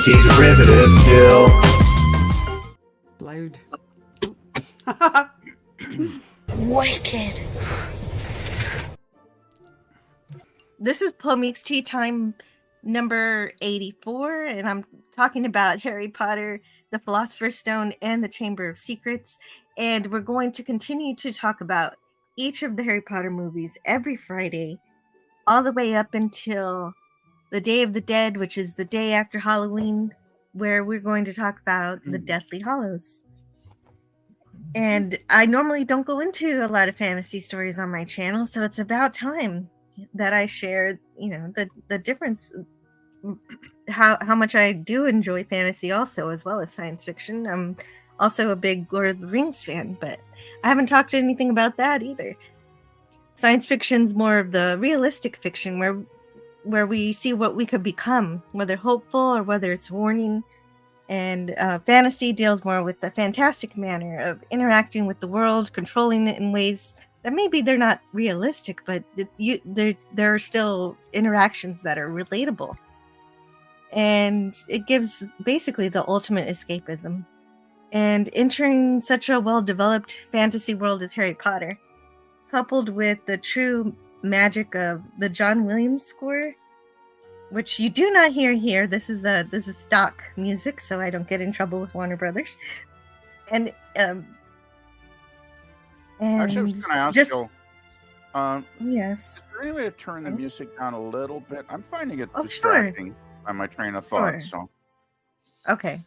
Pinky derivative still. Loud. Wicked. This is Plomeek's Teatime number 84, and I'm talking about Harry Potter, the Philosopher's Stone, and the Chamber of Secrets. And we're going to continue to talk about each of the Harry Potter movies every Friday, all the way up until the Day of the Dead, which is the day after Halloween, where we're going to talk about the Deathly Hallows. And I normally don't go into a lot of fantasy stories on my channel, so it's about time that I share, the difference, how much I do enjoy fantasy also, as well as science fiction. I'm also a big Lord of the Rings fan, but I haven't talked anything about that either. Science fiction's more of the realistic fiction where we see what we could become, whether hopeful or whether it's warning. And fantasy deals more with the fantastic manner of interacting with the world, controlling it in ways that maybe they're not realistic, but there are still interactions that are relatable. And it gives basically the ultimate escapism. And entering such a well-developed fantasy world as Harry Potter, coupled with the true magic of the John Williams score, which you do not hear here. This is stock music, so I don't get in trouble with Warner Brothers. And actually, I was going to ask you, yes, is there any way to turn the music down a little bit? I'm finding it sure. distracting on my train of thought. Sure. So, okay,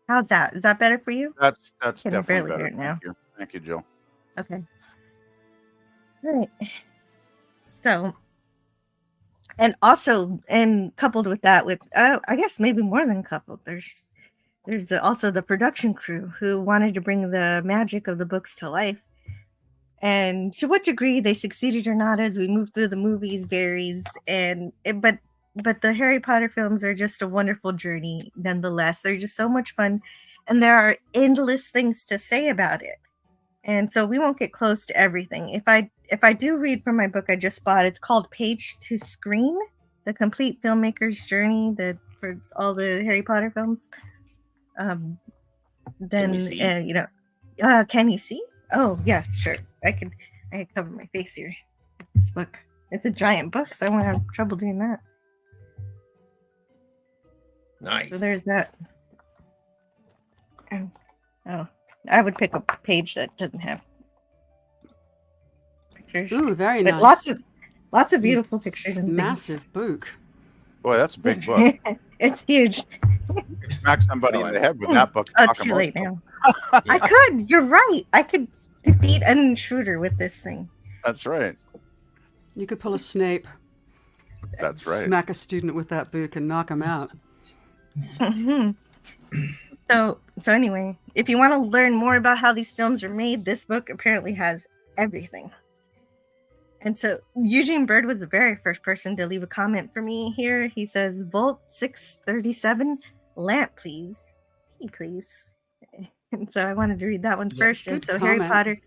how's that? Is that better for you? that's Can definitely barely better. hear it now. Thank you, Jill. Okay. All right. So, and also, and coupled with that, with I guess maybe more than coupled, there's also the production crew who wanted to bring the magic of the books to life. And to what degree they succeeded or not as we move through the movies varies. But the Harry Potter films are just a wonderful journey nonetheless. They're just so much fun, and there are endless things to say about it. And so we won't get close to everything. If I do read from my book I just bought, it's called Page to Screen: The Complete Filmmaker's Journey for all the Harry Potter films. Then Can we see? Can you see? Oh yeah, sure. I could cover my face here. This book. It's a giant book, so I won't have trouble doing that. Nice. So there's that. Oh, I would pick a page that doesn't have pictures. Ooh, very But nice. lots of beautiful pictures and Massive book. Boy, that's a big book. It's huge. Smack somebody in the head with that book. Oh, it's too late now. I could. You're right. I could defeat an intruder with this thing. That's right. You could pull a Snape, That's right. smack a student with that book, and knock him out. Mhm. So anyway, if you want to learn more about how these films are made, this book apparently has everything. And so Eugene Bird was the very first person to leave a comment for me here. He says, Volt 637, lamp, please. Key, please. And so I wanted to read that one first. good And so comment. Harry Potter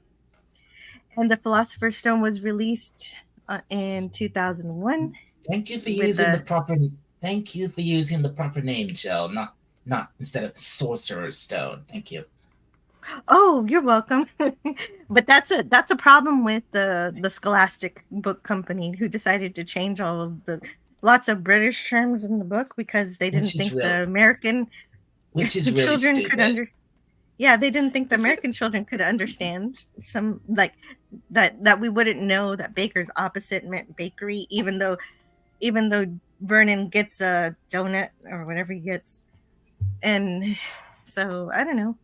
and the Philosopher's Stone was released in 2001. Thank you for With using the- the proper. Thank you for using the proper name, Jill. Not instead of Sorcerer's Stone. Thank you. Oh, you're welcome. But that's a problem with the Scholastic Book Company, who decided to change all of lots of British terms in the book because they didn't Which is think real- the American Which is really children stupid. could yeah, they didn't think the American children could understand some like that we wouldn't know that baker's opposite meant bakery, even though Vernon gets a donut or whatever he gets. And so I don't know.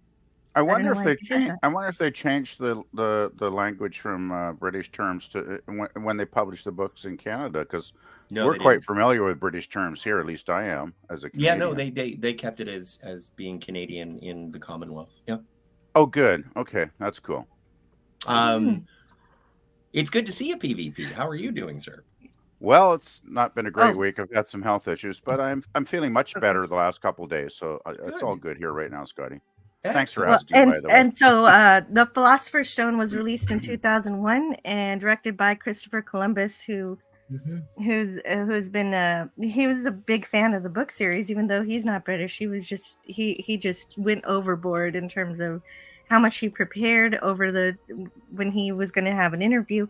I wonder know if why they they did that. I wonder if they changed the language from British terms to when they publish the books in Canada, because No, we're they quite didn't. familiar with British terms here. At least I am as a Yeah, Canadian. no, they kept it as being Canadian in the Commonwealth. Yeah. Oh, good. Okay, that's cool. It's good to see you, PvP. How are you doing, sir? Well, it's not been a great Oh. week. I've got some health issues, but I'm feeling much better the last couple of days, so it's all Good. good here right now, Scotty. Thanks for Excellent. asking, by the way. And so the Philosopher's Stone was released in 2001 and directed by Christopher Columbus, who who's been he was a big fan of the book series, even though he's not British. He just went overboard in terms of how much he prepared when he was going to have an interview.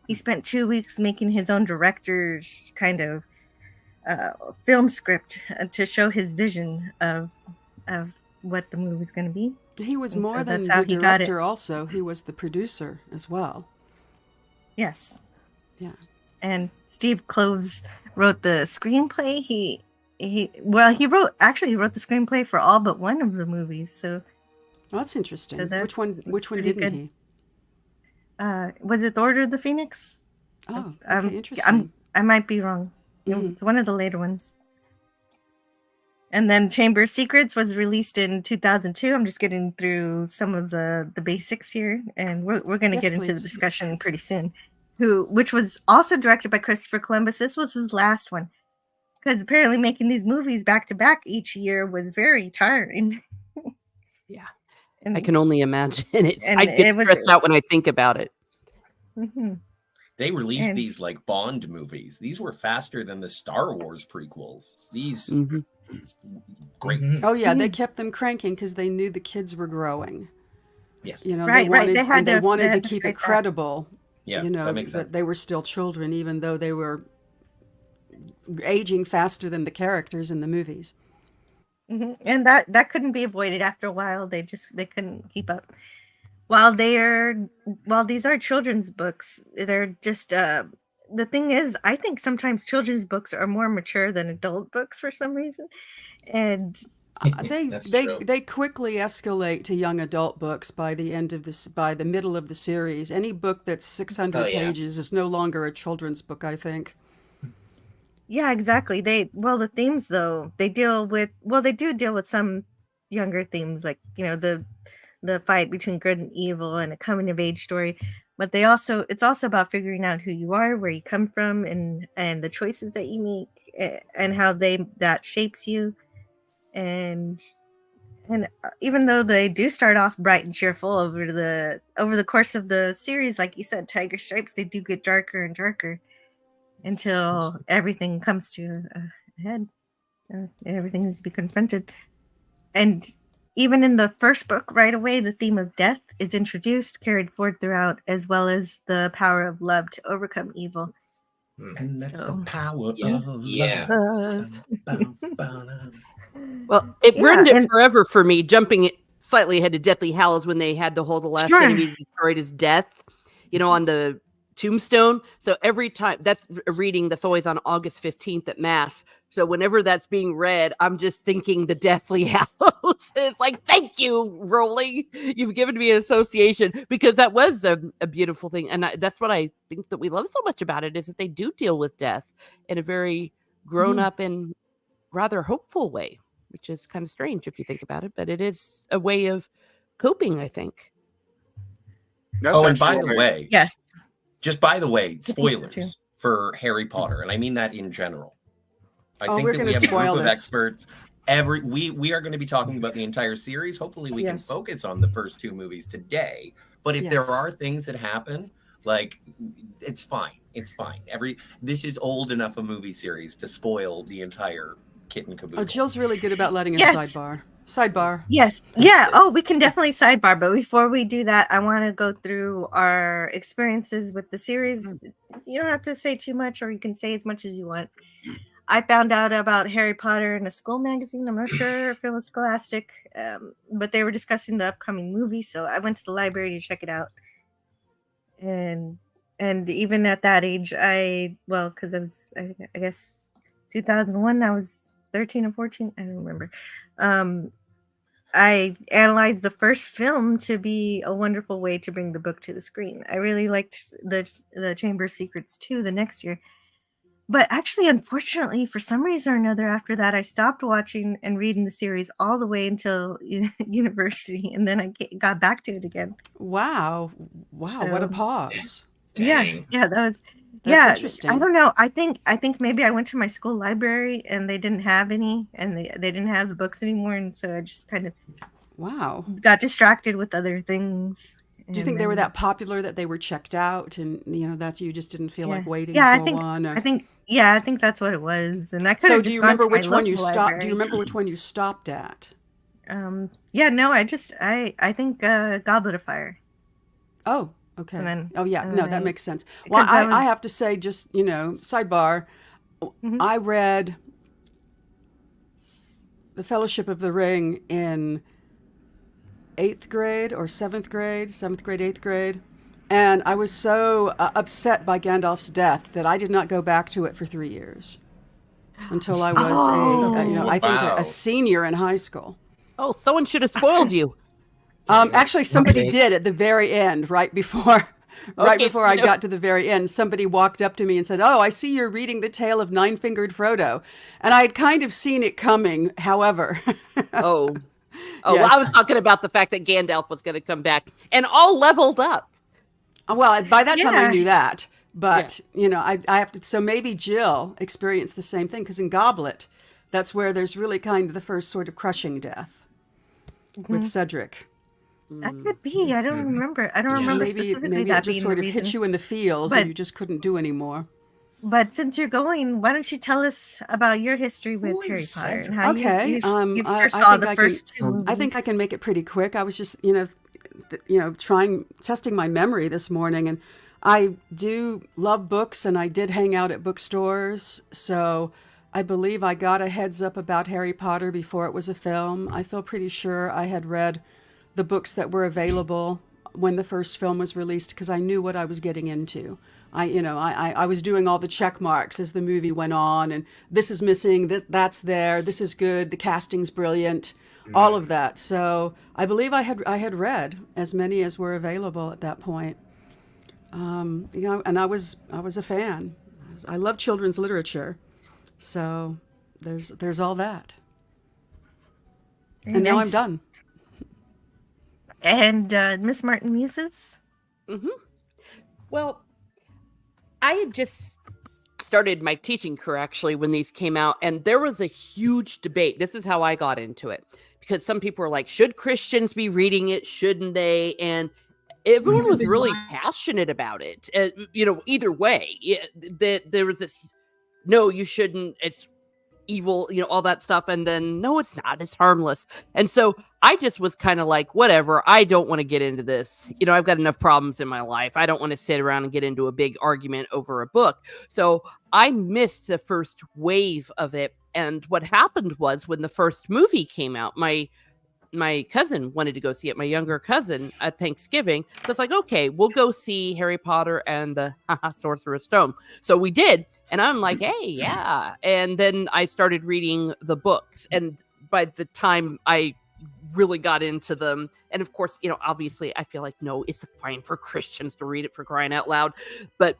He spent 2 weeks making his own director's kind of film script to show his vision of what the movie was going to be. He was And more so than that's how the he got it. director also. He was the producer as well. Yes. Yeah. And Steve Kloves wrote the screenplay. He wrote the screenplay for all but one of the movies. So Oh, that's interesting. So that's which one pretty didn't good. he? Was it The Order of the Phoenix? Oh, okay, interesting. I might be wrong. It's one of the later ones. And then Chamber of Secrets was released in 2002. I'm just getting through some of the basics here, and we're going to Yes, get into the please. discussion pretty soon. Which was also directed by Christopher Columbus. This was his last one, because apparently making these movies back to back each year was very tiring. Yeah, And, I can only imagine. and I get it was- stressed out when I think about it. Mhm. They released And- these like Bond movies. These were faster than the Star Wars prequels. These hmm great. Oh yeah, Mm-hmm. they kept them cranking because they knew the kids were growing. Yes. You know, Right, they right. wanted, They had and they to- wanted they to had to keep fight it that. credible. Yeah, You know, that makes sense. they were still children, even though they were aging faster than the characters in the movies. Mhm. And that couldn't be avoided. After a while, they couldn't keep up. While these are children's books, they're just the thing is, I think sometimes children's books are more mature than adult books for some reason. And That's true. They quickly escalate to young adult books by the middle of the series. Any book that's 600 Oh, yeah. pages is no longer a children's book, I think. yeah, exactly. The themes though, they do deal with some younger themes, like, the fight between good and evil and a coming of age story. But it's also about figuring out who you are, where you come from, and the choices that you make, and how that shapes you. And even though they do start off bright and cheerful over the course of the series, like you said, Tiger Stripes, they do get darker and darker until everything comes to a head. Everything needs to be confronted. And even in the first book, right away, the theme of death is introduced, carried forward throughout, as well as the power of love to overcome evil. And that's So- the power Yeah. of Yeah. love. Ba-ba-ba-ba. Well, it Yeah, ruined it and- forever for me. Jumping it slightly ahead to Deathly Hallows when they had the last Sure. enemy destroyed his death, on the tombstone. So every time, that's a reading that's always on August 15th at Mass. So whenever that's being read, I'm just thinking the Deathly Hallows. It's like, thank you, Rowling. You've given me an association, because that was a beautiful thing. And that's what I think that we love so much about it, is that they do deal with death in a very grown up and rather hopeful way, which is kind of strange if you think about it. But it is a way of coping, I think. That's Oh, and by actually the why- way, Yes. just by the way, True. spoilers for Harry Potter, and I mean that in general. I Oh, think we're that gonna we have a spoil group of this. experts. We are going to be talking about the entire series. Hopefully, we can Yes. focus on the first two movies today. But if there Yes. are things that happen, like, it's fine. It's fine. This is old enough a movie series to spoil the entire kit and caboodle. Oh, Jill's really good about letting us Yes. sidebar. Yes. Yeah. Oh, we can definitely sidebar. But before we do that, I want to go through our experiences with the series. You don't have to say too much, or you can say as much as you want. I found out about Harry Potter in a school magazine. I'm not sure if it was Scholastic, but they were discussing the upcoming movie. So I went to the library to check it out. And even at that age, because I guess 2001, I was 13 or 14. I don't remember. I analyzed the first film to be a wonderful way to bring the book to the screen. I really liked the Chamber of Secrets too the next year. But actually, unfortunately, for some reason or another, after that, I stopped watching and reading the series all the way until university, and then I got back to it again. Wow, what a So- pause. Dang. Yeah, that was. That's interesting. I don't know. I think maybe I went to my school library and they didn't have any, and they didn't have the books anymore, and so I just kind of Wow. got distracted with other things. Do you think they were that popular that they were checked out, and that's you just didn't feel like waiting Yeah, for one? Or... I think that's what it was. And I could So have do just you gone remember to my which one you local stopped? library. Do you remember which one you stopped at? Yeah, no, I think Goblet of Fire. Oh, okay. And then, No, that makes sense. Well, because I have to say, just sidebar, I read The Fellowship of the Ring in 8th grade or 7th grade, 8th grade. And I was so upset by Gandalf's death that I did not go back to it for 3 years until I was I think a senior in high school. Oh, someone should have spoiled you. Actually, somebody did at the very end, right before I got to the very end. Somebody walked up to me and said, "Oh, I see you're reading the tale of Nine-Fingered Frodo," and I had kind of seen it coming. However, Oh, Yes. Well, I was talking about the fact that Gandalf was going to come back and all leveled up. well, by that time I Yeah. knew that, but I have to. So maybe Jill experienced the same thing because in Goblet, that's where there's really kind of the first sort of crushing death with Cedric. That could be. I don't remember. I don't remember specifically Maybe that it just being sort the of reason. hit you in the feels But- and you just couldn't do anymore. But since you're going, why don't you tell us about your history with Who Harry is Potter and Cedric? how Okay, you I first saw think the I first can- 2 movies? I think I can make it pretty quick. I was just, testing my memory this morning, and I do love books, and I did hang out at bookstores. So I believe I got a heads up about Harry Potter before it was a film. I feel pretty sure I had read the books that were available when the first film was released because I knew what I was getting into. I was doing all the check marks as the movie went on, and this is missing, that's there, this is good, the casting's brilliant, all of that. So I believe I had read as many as were available at that point. And I was a fan. I love children's literature, so there's all that. Very And now I'm nice. done. And Miss Martin Muses? Well, I had just started my teaching career actually when these came out, and there was a huge debate. This is how I got into it because some people were like, should Christians be reading it? Shouldn't they? And everyone was really passionate about it. Either way, there was this, no, you shouldn't. It's evil, all that stuff. And then, no, it's not. It's harmless. And so I just was kind of like, whatever. I don't want to get into this. I've got enough problems in my life. I don't want to sit around and get into a big argument over a book. So I missed the first wave of it. And what happened was when the first movie came out, my cousin wanted to go see it, my younger cousin, at Thanksgiving. So it's like, okay, we'll go see Harry Potter and the Sorcerer's Stone. So we did. And I'm like, hey, yeah. And then I started reading the books. And by the time I really got into them, and of course, obviously I feel like, no, it's fine for Christians to read it, for crying out loud. But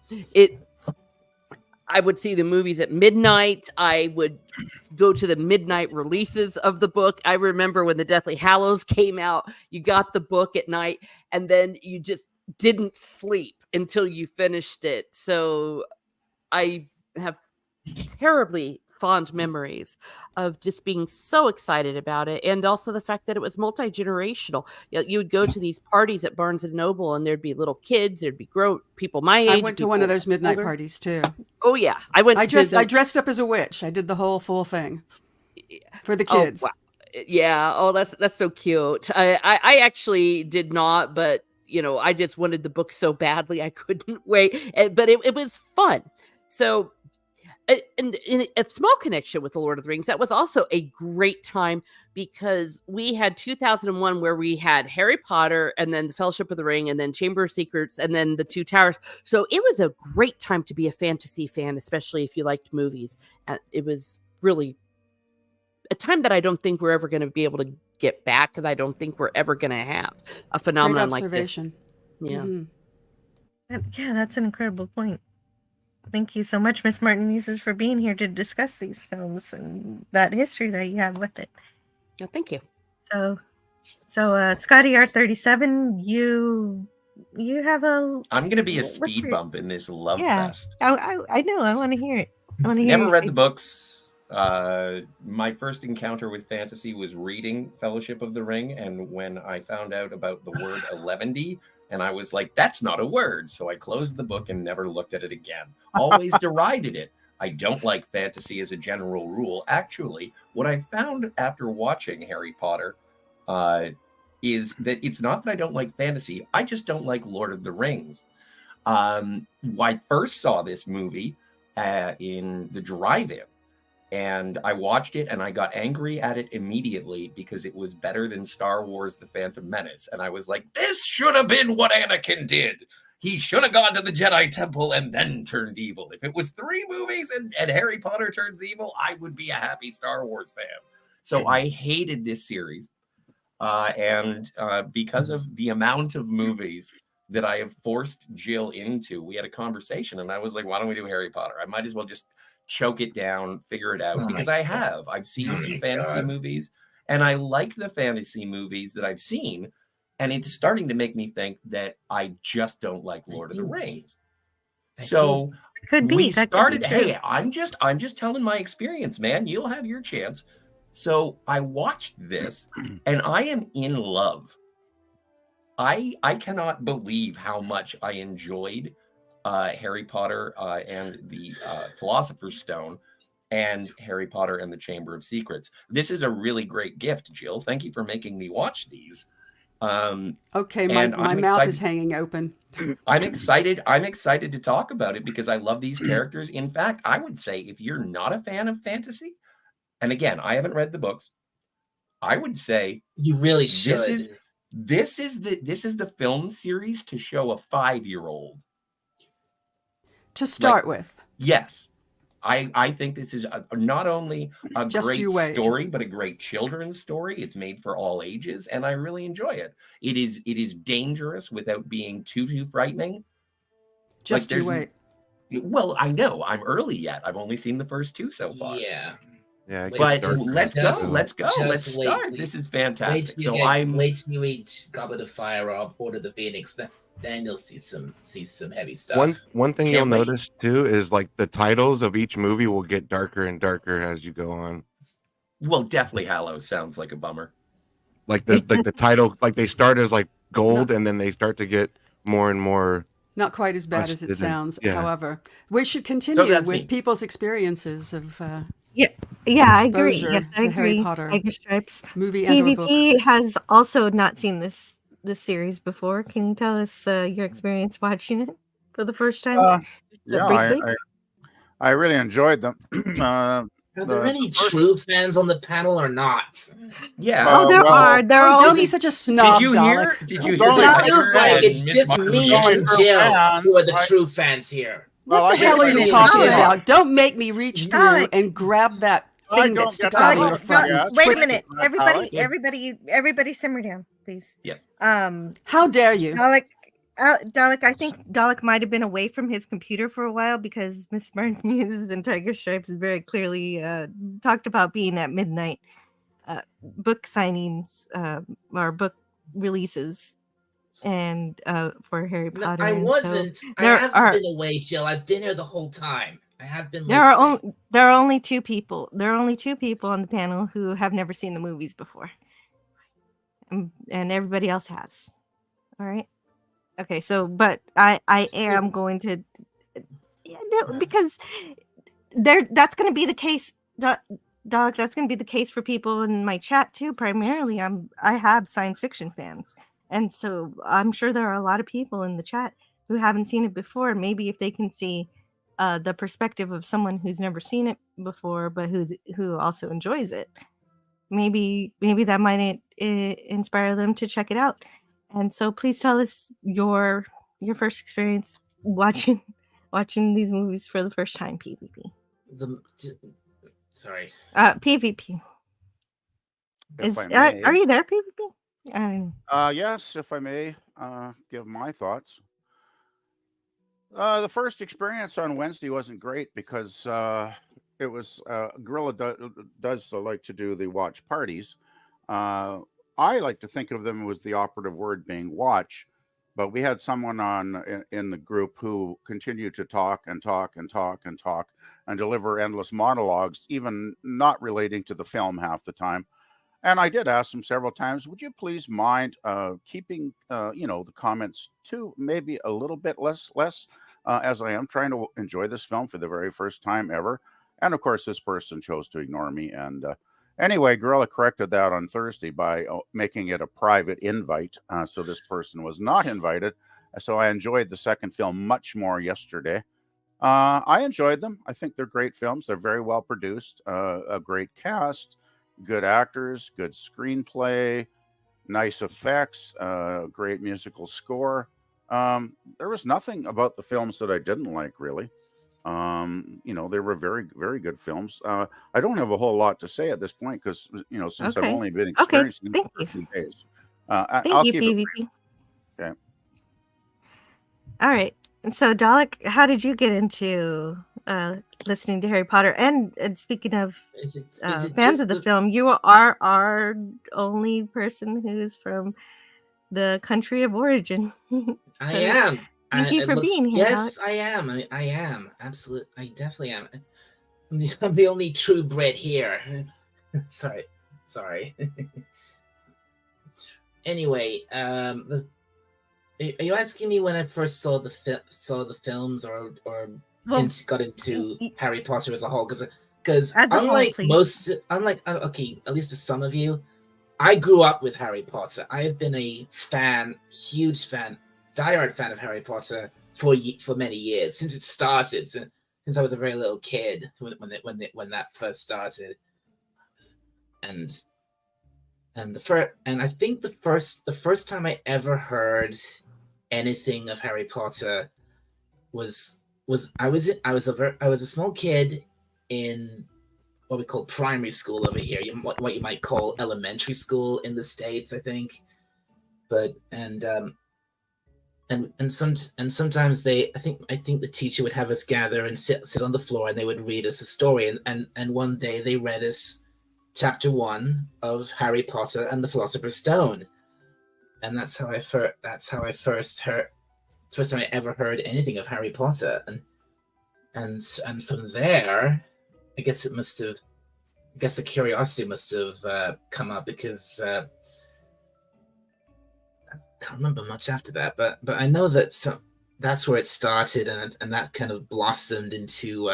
I would see the movies at midnight. I would go to the midnight releases of the book. I remember when the Deathly Hallows came out, you got the book at night and then you just didn't sleep until you finished it. So I have terribly fond memories of just being so excited about it, and also the fact that it was multi-generational. You would go to these parties at Barnes and Noble and there'd be little kids, there'd be grown people my age. I went to one of people those midnight older. parties too. Oh yeah, I dressed up as a witch. I did the whole full thing for the Oh, kids. wow. Yeah. Oh, that's so cute. I actually did not, but I just wanted the book so badly I couldn't wait. But it was fun. So, and in a small connection with the Lord of the Rings, that was also a great time because we had 2001 where we had Harry Potter and then the Fellowship of the Ring and then Chamber of Secrets and then the Two Towers. So it was a great time to be a fantasy fan, especially if you liked movies. It was really a time that I don't think we're ever going to be able to get back, because I don't think we're ever going to have a phenomenon like this. Yeah. Mhm. Yeah, that's an incredible point. Thank you so much, Miss Martin Muses, for being here to discuss these films and that history that you have with it. Yeah, thank you. So Scotty R37, you have a. I'm gonna be a what's speed your- bump in this love Yeah. fest. I know. I want to hear it. I want to hear. Never you read say- the books. My first encounter with fantasy was reading Fellowship of the Ring, and when I found out about the word 11D, And I was like, that's not a word. So I closed the book and never looked at it again. Always derided it. I don't like fantasy as a general rule. Actually, what I found after watching Harry Potter is that it's not that I don't like fantasy. I just don't like Lord of the Rings. I first saw this movie in the drive-in, and I watched it and I got angry at it immediately because it was better than Star Wars The Phantom Menace. And I was like, this should have been what Anakin did. He should have gone to the Jedi Temple and then turned evil. If it was 3 movies and Harry Potter turns evil, I would be a happy Star Wars fan. So I hated this series. And because of the amount of movies that I have forced Jill into, we had a conversation and I was like, why don't we do Harry Potter? I might as well just choke it down, figure it out, because I've seen some fantasy movies and I like the fantasy movies that I've seen. And it's starting to make me think that I just don't like Lord of the Rings. So Could be. we That could started, be true. hey, I'm just telling my experience, man. You'll have your chance. So I watched this and I am in love. I cannot believe how much I enjoyed Harry Potter and the Philosopher's Stone and Harry Potter and the Chamber of Secrets. This is a really great gift, Jill. Thank you for making me watch these. Okay, my and I'm mouth excited- is hanging open. I'm excited to talk about it because I love these characters. In fact, I would say if you're not a fan of fantasy, and again, I haven't read the books, I would say You really should. this is the film series to show a 5-year-old. To start with. Yes. I think this is not only a Just great you wait. story, but a great children's story. It's made for all ages, and I really enjoy it. It is dangerous without being too frightening. Just you wait. Well, I know I'm early yet. I've only seen the first 2 so far. Yeah. Yeah, it But gets darker. let's go. Just- Let's go. just Let's wait start. till This is Wait fantastic. till, So wait till you eat Goblet of Fire or Order of the Phoenix. Then you'll see some heavy stuff. One thing Can't you'll wait. notice too is like the titles of each movie will get darker and darker as you go on. Well, Deathly Hallows sounds like a bummer. Like the title, like they start as like gold and then they start to get more and more. Not quite as bad as it Busted and- sounds, yeah. however. We should continue that's with me. people's experiences of Yeah, I agree. exposure Yes, I to Harry agree. Potter. Tiger Stripes. movie and or book. PvP has also not seen this series before. Can you tell us your experience watching it for the first time? Yeah, briefly? I really enjoyed them. Are there any true fans on the panel or not? Yeah. Oh, there well, are. There are Oh, don't only be such a snob, Did you hear? Dalek. Did you It's hear? only- that It feels Tiger like and it's Miss just Marple- me Only and true Jill fans, who are the right? true fans here. What Well, the I hell are get you it. talking Dalek. about? Don't make me reach through Dalek. and grab that I thing don't that sticks get out of Dalek. your front. Yeah. and Wait a twist minute, it. everybody, Yeah. everybody, simmer down, please. Yes. How dare you? Dalek, I think Dalek might have been away from his computer for a while because Miss Martin's Muses and Tiger Stripes very clearly talked about being at midnight book signings or book releases and for Harry No, Potter. I and so wasn't. I there haven't are- been away, Jill. I've been here the whole time. I have been there are listening. there are only 2 people. There are only 2 people on the panel who have never seen the movies before, and everybody else has. All right. Okay. So, but I am going to, because that's going to be the case. Dalek, that's going to be the case for people in my chat too. Primarily, I have science fiction fans, and so I'm sure there are a lot of people in the chat who haven't seen it before. Maybe if they can see the perspective of someone who's never seen it before, but who also enjoys it, maybe that might inspire them to check it out. And so, please tell us your first experience watching these movies for the first time. PvP. Sorry. PvP. If I may. Are you there, PvP? I don't know. Yes, if I may give my thoughts. The first experience on Wednesday wasn't great because it was Gorilla does like to do the watch parties. I like to think of them as the operative word being watch, but we had someone in the group who continued to talk and talk and talk and talk and deliver endless monologues, even not relating to the film half the time. And I did ask them several times, would you please mind keeping, the comments to maybe a little bit less, as I am trying to enjoy this film for the very first time ever. And of course, this person chose to ignore me. And anyway, Gorilla corrected that on Thursday by making it a private invite. So this person was not invited. So I enjoyed the second film much more yesterday. I enjoyed them. I think they're great films. They're very well produced, a great cast, good actors, good screenplay, nice effects, great musical score. There was nothing about the films that I didn't like, really. They were very, very good films. I don't have a whole lot to say at this point because, since I've Okay. only been Okay. experiencing them Thank for a you. few days. Thank I'll you, keep it brief. PvP. Okay. All right. And so, Dalek, how did you get into listening to Harry Potter? And speaking of Is it fans just of the the film, you are our only person who's from the country of origin. I So, am. thank you It for looks being here, yes, Dalek. I am. I am. Absolutely. I definitely am. I'm the only true Brit here. Sorry. Anyway, are you asking me when I first saw the films or Well, got into y- Harry Potter as a whole? Because as a whole, unlike please. okay, at least to some of you, I grew up with Harry Potter. I have been a huge fan, diehard fan of Harry Potter for many years since it started. Since I was a very little kid when that first started, and I think the first time I ever heard anything of Harry Potter was I was a small kid in what we call primary school over here, what you might call elementary school in the States, I think. But sometimes I think the teacher would have us gather and sit on the floor, and they would read us a story. And one day they read us chapter 1 of Harry Potter and the Philosopher's Stone, and that's how I first time I ever heard anything of Harry Potter, and from there, I guess the curiosity must have come up, because I can't remember much after that, but I know that that's where it started, and that kind of blossomed into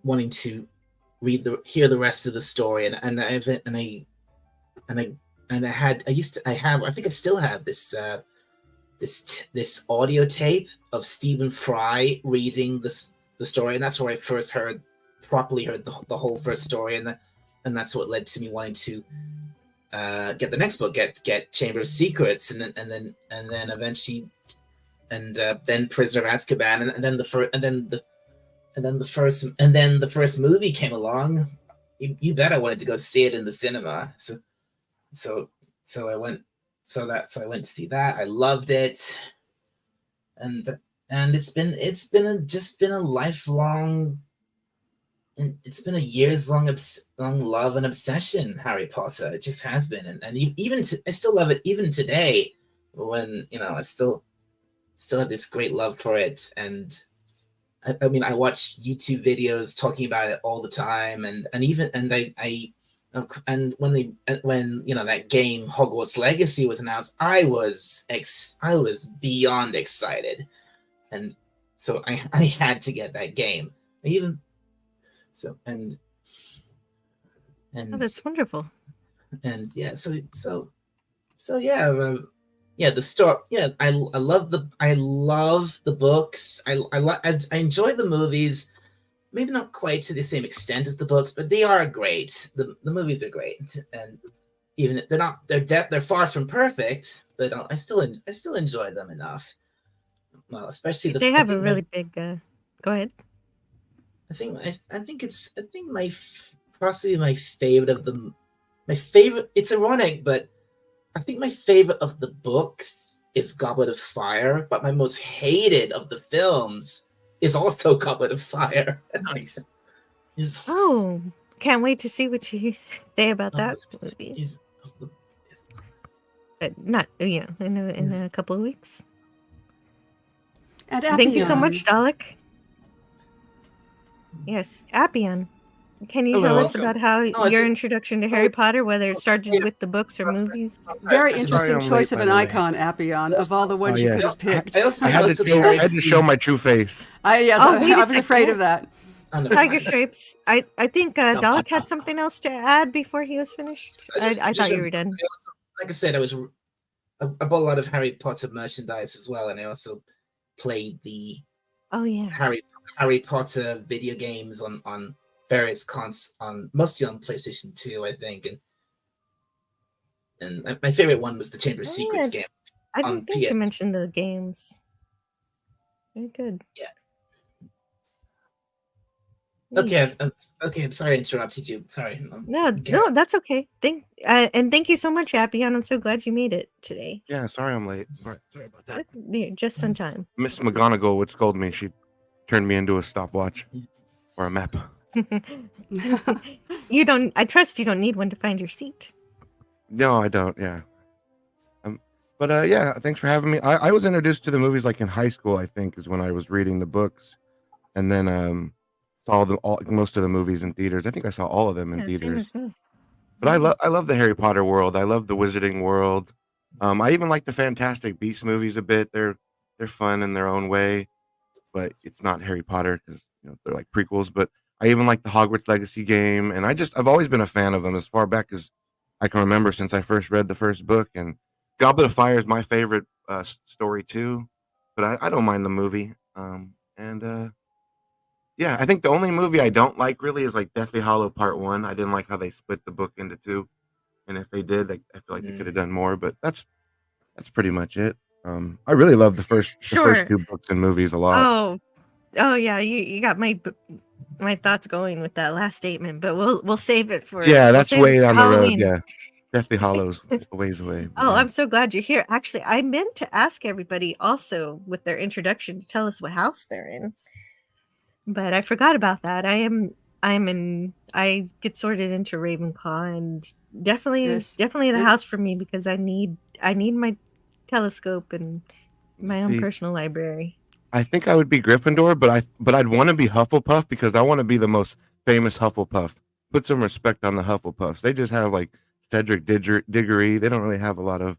wanting to hear the rest of the story, I think I still have this this audio tape of Stephen Fry reading the story, and that's where I first properly heard the whole first story, and that's what led to me wanting to get the next book, get Chamber of Secrets, and then eventually, and then Prisoner of Azkaban, and then the first movie came along. You bet I wanted to go see it in the cinema. So I went. So I went to see that. I loved it, and it's been a lifelong. It's been a years-long love and obsession, Harry Potter. It just has been, and I still love it even today. When I still have this great love for it, and I mean, I watch YouTube videos talking about it all the time, and when that game Hogwarts Legacy was announced, I was beyond excited, and so I had to get that game. Oh, that's wonderful. And yeah, so yeah, the story. Yeah, I love the books. I enjoy the movies. Maybe not quite to the same extent as the books, but they are great. The movies are great, and even they're far from perfect, but I still enjoy them enough. Well, especially They have a really big. Go ahead. Possibly my favorite of them. My favorite. It's ironic, but I think my favorite of the books is Goblet of Fire, but my most hated of the films is also Goblet of Fire. Nice. Oh, can't wait to see what you say about that movie. But not, in a couple of weeks. And Thank you so Appian. much, Dalek. Yes, Appian. Can you tell Hello. us about how it's- your introduction to Harry Potter, whether it started with the books or movies? Very Sorry, interesting I'm choice late, of by an the way. icon, Appion, of all the ones Oh, you yes. could have picked. I also I had posted to, the I Harry had to show my true face. Yes, Oh, wait a I was afraid second. of that. Oh, never Tiger mind. Stripes. I think Dalek had something else to add before he was finished. I thought you were done. Like I said, I bought a lot of Harry Potter merchandise as well, and I also played the Oh yeah. Harry Potter video games on various mostly on PlayStation 2, I think, and my favorite one was the Chamber of Secrets game. I on didn't think to PS. mention the games. Very good. Yeah. Thanks. Okay. I'm sorry I interrupted you. Sorry. No, Okay. no, that's okay. And thank you so much, Appian. I'm so glad you made it today. Yeah, sorry I'm late. Sorry about that. You're just on time. Miss McGonagall would scold me. She turned me into a stopwatch or a map. I trust you don't need one to find your seat. No, I don't. Yeah. But yeah, thanks for having me. I was introduced to the movies like in high school, I think, is when I was reading the books, and then saw most of the movies in theaters. I think I saw all of them in Yeah, same theaters. as me. But I love the Harry Potter world. I love the Wizarding world. I even like the Fantastic Beasts movies a bit. They're fun in their own way, but it's not Harry Potter because they're like prequels. But I even like the Hogwarts Legacy game, and I've always been a fan of them as far back as I can remember since I first read the first book. And Goblet of Fire is my favorite story too, but I don't mind the movie. Yeah, I think the only movie I don't like really is like Deathly Hallow Part 1. I didn't like how they split the book into two, and if they did, I feel like they could have done more. But that's pretty much it. I really love the first two books and movies a lot. Oh yeah, you got my thoughts going with that last statement, but we'll save it for That's way down the road. Halloween. Yeah, Deathly Hallows a ways away. Oh, Yeah. I'm so glad you're here. Actually, I meant to ask everybody also with their introduction to tell us what house they're in, but I forgot about that. I get sorted into Ravenclaw, and definitely the house for me because I need my telescope and my own personal library. I think I would be Gryffindor, but I'd want to be Hufflepuff because I want to be the most famous Hufflepuff. Put some respect on the Hufflepuffs. They just have like Cedric Diggory. They don't really have a lot of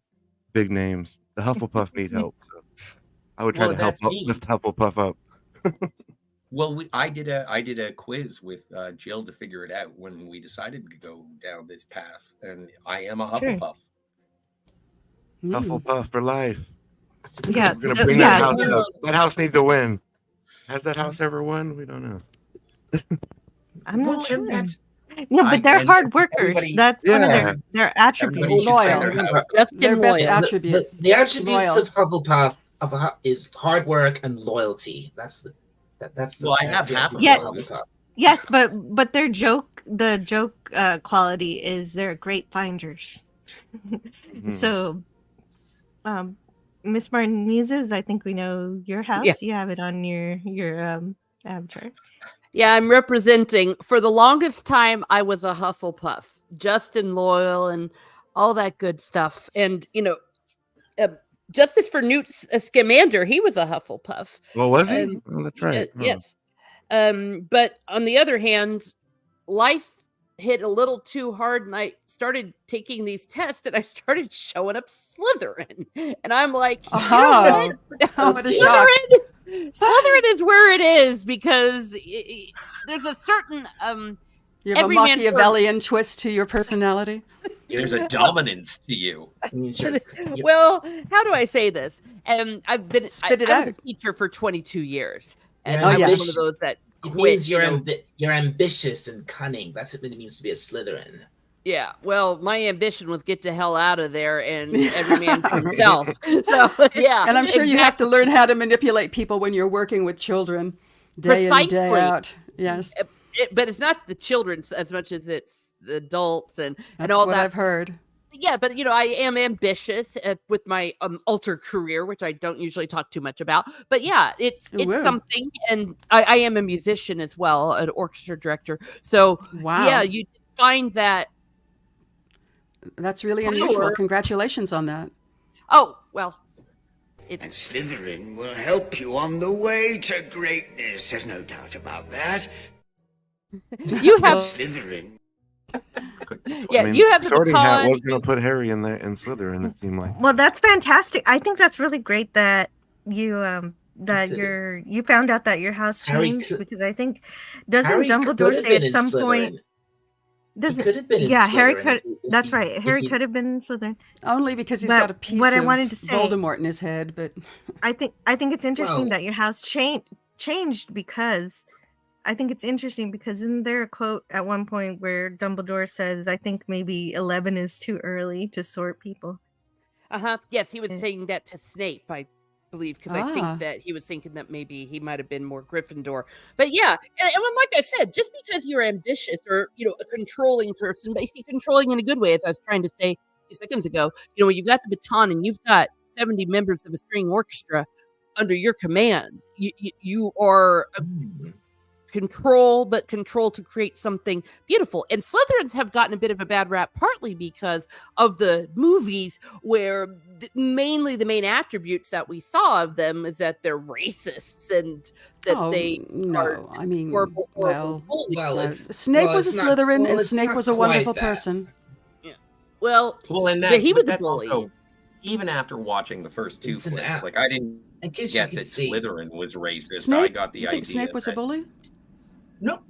big names. The Hufflepuff need help. So I would try to help lift Hufflepuff up. Well, I did a quiz with Jill to figure it out when we decided to go down this path, and I am a Hufflepuff. Hufflepuff for life. Yeah, we're gonna bring that house up. That house needs to win. Has that house ever won? We don't know. I'm not sure. But they're hard workers. That's one of their attributes. Loyal. Their best attribute. The attributes of Hufflepuff is hard work and loyalty. That's Well, I have half of Hufflepuff. Yes, but the joke quality is they're great finders. So, Miss Martin Muses, I think we know your house. Yeah. You have it on your avatar. Yeah, I'm representing. For the longest time, I was a Hufflepuff, just and loyal and all that good stuff. And, Justice for Newt Scamander, he was a Hufflepuff. Well, was he? That's right. Yes. But on the other hand, life hit a little too hard, and I started taking these tests, and I started showing up Slytherin. And I'm like, what a shock. Slytherin is where it is because there's a certain you have a Machiavellian twist to your personality. There's a dominance to you. Well, how do I say this? I've been I was a teacher for 22 years, and I'm one of those that quit. It means you're ambitious and cunning. That's what it means to be a Slytherin. Yeah, well, my ambition was get the hell out of there and every man for himself. So, yeah. And I'm sure you have to learn how to manipulate people when you're working with children day in, day out. Yes. But it's not the children as much as it's the adults and all that. That's what I've heard. Yeah, but, I am ambitious with my alter career, which I don't usually talk too much about. But, yeah, it's something. And I am a musician as well, an orchestra director. So, yeah, you find that. That's really unusual. Congratulations on that. Oh, well. And Slytherin will help you on the way to greatness. There's no doubt about that. You have, Slytherin. yeah, I mean, you have the Sorting Hat baton. was going to put Harry in there in Slytherin. It seemed like. Well, that's fantastic. I think that's really great that you that Could've- you found out that your house Harry changed, could- because I think doesn't Harry could Dumbledore have say been at in some point Slytherin. He doesn't could have been in yeah, Harry Slytherin could if that's he- right. if Harry he- could have been Slytherin. Only because he's But got a piece what I of wanted to say- Voldemort in his head, but I think it's interesting Well- that your house changed, because I think it's interesting because isn't there a quote at one point where Dumbledore says, I think maybe 11 is too early to sort people. Yes, he was Yeah. saying that to Snape, I believe, because I Ah. think that he was thinking that maybe he might have been more Gryffindor. But yeah, and like I said, just because you're ambitious or a controlling person, but you see, controlling in a good way, as I was trying to say a few seconds ago, when you've got the baton and you've got 70 members of a string orchestra under your command, you are a control to create something beautiful. And Slytherins have gotten a bit of a bad rap, partly because of the movies where mainly the main attributes that we saw of them is that they're racists and that they are no, I mean, horrible well, bullies. Well, no, it's- Snape well, was a it's not- Slytherin, well, and it's Snape not was a quite wonderful that. person. Well, and but that's, he was a that's bully. also, even after watching the first two It's an flicks, app. like I didn't I guess you get could that see. Slytherin was racist. I Snape, got the you idea. think Snape was a that- bully? No,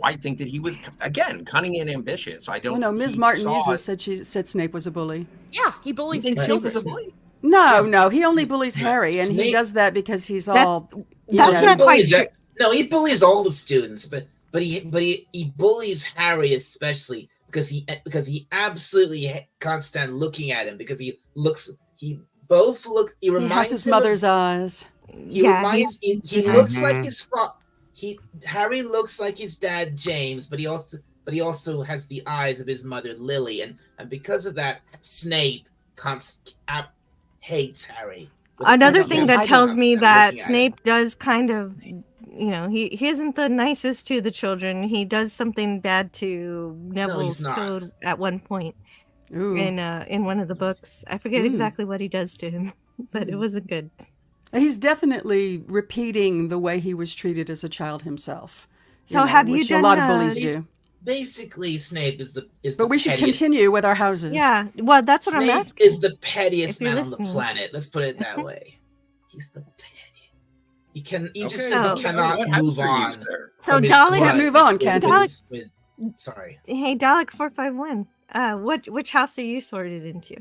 I think that he was, again, cunning and ambitious. I don't. Well, no, Ms. he Martin saw Muses it- said Snape was a bully. Yeah, he bullies You think his Snape was a children. bully? No, he only bullies No, Harry, and he Snape- does that because he's That's- all. that's He not quite bullies true. that- No, he bullies all the students, but he bullies Harry especially because he absolutely can't stand looking at him because he He reminds has his him of- mother's eyes. He looks like Mhm. his Harry looks like his dad James, but he also has the eyes of his mother Lily, and because of that, Snape hates Harry. Another I thing don't- that I tells don't me stand that looking at Snape does kind of, he isn't the nicest to the children. He does something bad to Neville's not. Toad at one point Ooh. in one of the books. I forget Mm. exactly what he does to him, but it wasn't good. He's definitely repeating the way he was treated as a child himself. So have you which a done, lot of bullies He's- do. Basically, Snape is the But we should pettiest. continue with our houses. Yeah, well, that's what I'm Snape asking. is the pettiest If you're man on the listening. planet. Let's put it that way. He's the pettiest. You just Okay, simply so- cannot what house move are you, on. sir? So from his Dalek, blood Move on, with- Canton. Sorry. hey, Dalek 451. Which house are you sorted into?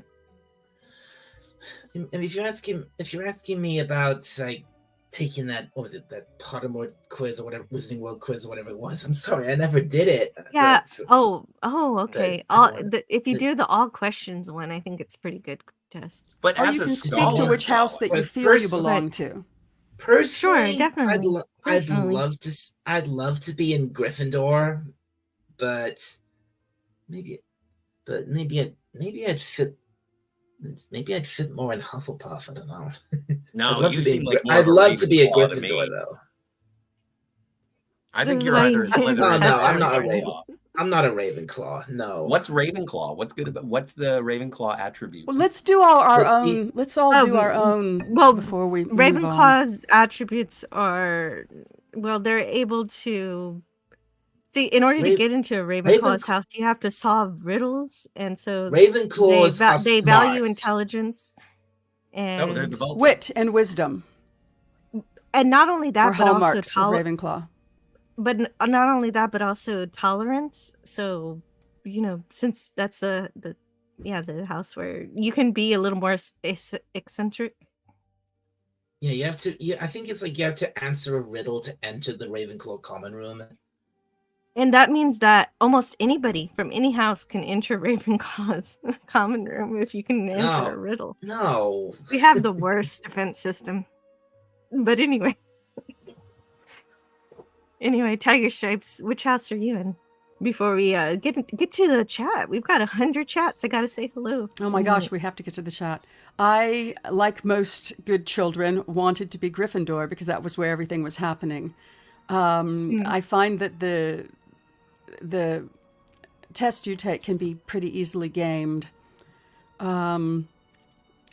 And if you're asking me about like taking that, what was it, that Pottermore quiz or whatever, Wizarding World quiz or whatever it was, I'm sorry, I never did it. Yeah. But- Okay. the- If you the- do the all questions one, I think it's pretty good test. But Or as you a can speak to scholar, which house that you But feel you first- belong to. Personally, definitely. Personally. I'd love to be in Gryffindor, but maybe I'd fit more in Hufflepuff. I don't know. no, I'd love you to be. seem like more I'd of a love to be a Ravenclaw to me. Gryffindor, though. I think Then you're why either you- Slytherin Oh, or no, I'm not a Ravenclaw. I'm not a Ravenclaw. No. What's Ravenclaw? What's the Ravenclaw attribute? Well, let's do all our But he- own. Let's all Oh, do our own well, before we move on. Ravenclaw's attributes are, well, they're able to see. In order to Raven- get into a Ravenclaw's Ravenclaw- house, you have to solve riddles, and so Ravenclaws are they value smart. intelligence, and Oh, they're the both. Wit and wisdom not only are that, but also hallmarks of Ravenclaw. not only that, but also tolerance. So, since that's the house where you can be a little more eccentric. Yeah, you have to. Yeah, I think it's like you have to answer a riddle to enter the Ravenclaw common room. And that means that almost anybody from any house can enter Ravenclaw's common room if you can answer No. a riddle. No. We have the worst defense system. But anyway. Anyway, Tiger Stripes, which house are you in? Before we get to the chat, we've got 100 chats. I gotta say hello. Oh my gosh, we have to get to the chat. I, like most good children, wanted to be Gryffindor because that was where everything was happening. I find that the test you take can be pretty easily gamed.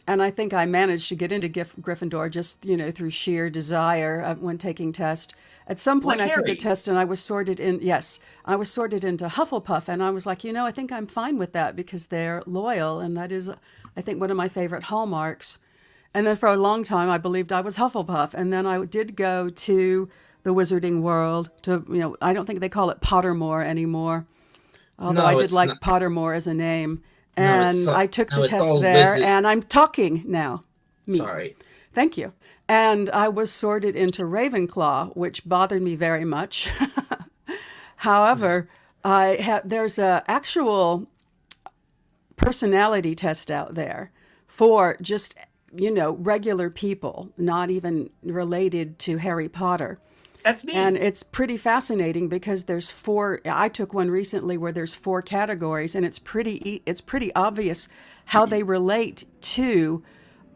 And I think I managed to get into Gryffindor just, through sheer desire when taking tests. At some point, Like I took a Harry. test and I was sorted in. Yes, I was sorted into Hufflepuff, and I was like, I think I'm fine with that because they're loyal, and that is, I think, one of my favorite hallmarks. And then for a long time, I believed I was Hufflepuff, and then I did go to the Wizarding World. I don't think they call it Pottermore anymore, although I No, did it's like not. Pottermore as a name. No, And I took the it's test all there, wizard. and I'm talking now. Me. Sorry. Thank you. And I was sorted into Ravenclaw, which bothered me very much. However, there's a actual personality test out there for just, regular people, not even related to Harry Potter. That's me. And it's pretty fascinating because there's 4. I took one recently where there's 4 categories, and it's pretty obvious how they relate to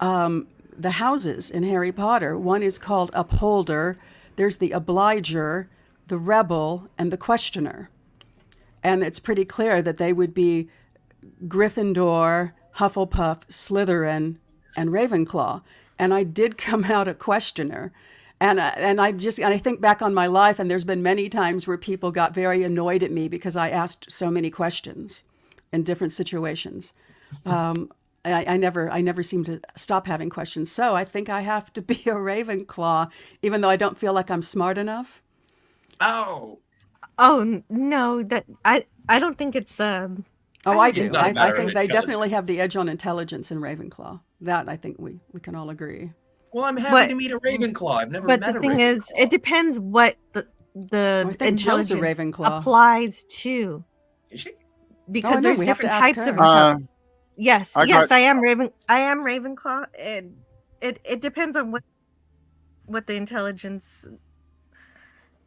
the houses in Harry Potter. One is called Upholder. There's the Obliger, the Rebel, and the Questioner. And it's pretty clear that they would be Gryffindor, Hufflepuff, Slytherin, and Ravenclaw. And I did come out a Questioner. And I think back on my life, and there's been many times where people got very annoyed at me because I asked so many questions in different situations. I never seem to stop having questions. So I think I have to be a Ravenclaw, even though I don't feel like I'm smart enough. Oh. No, that I don't think it's Oh, I think it's do. not a I matter think of they definitely intelligence. have the edge on intelligence in Ravenclaw. That I think we can all agree. Well, I'm happy But- to meet a Ravenclaw. I've never but met the a thing Ravenclaw. is, it depends what the I think Jill's a intelligence Ravenclaw. applies to, Is she? because no, there's we have to different ask types of her. intelligence. Yes, I yes, got- I am Ravenclaw, and it depends on what the intelligence.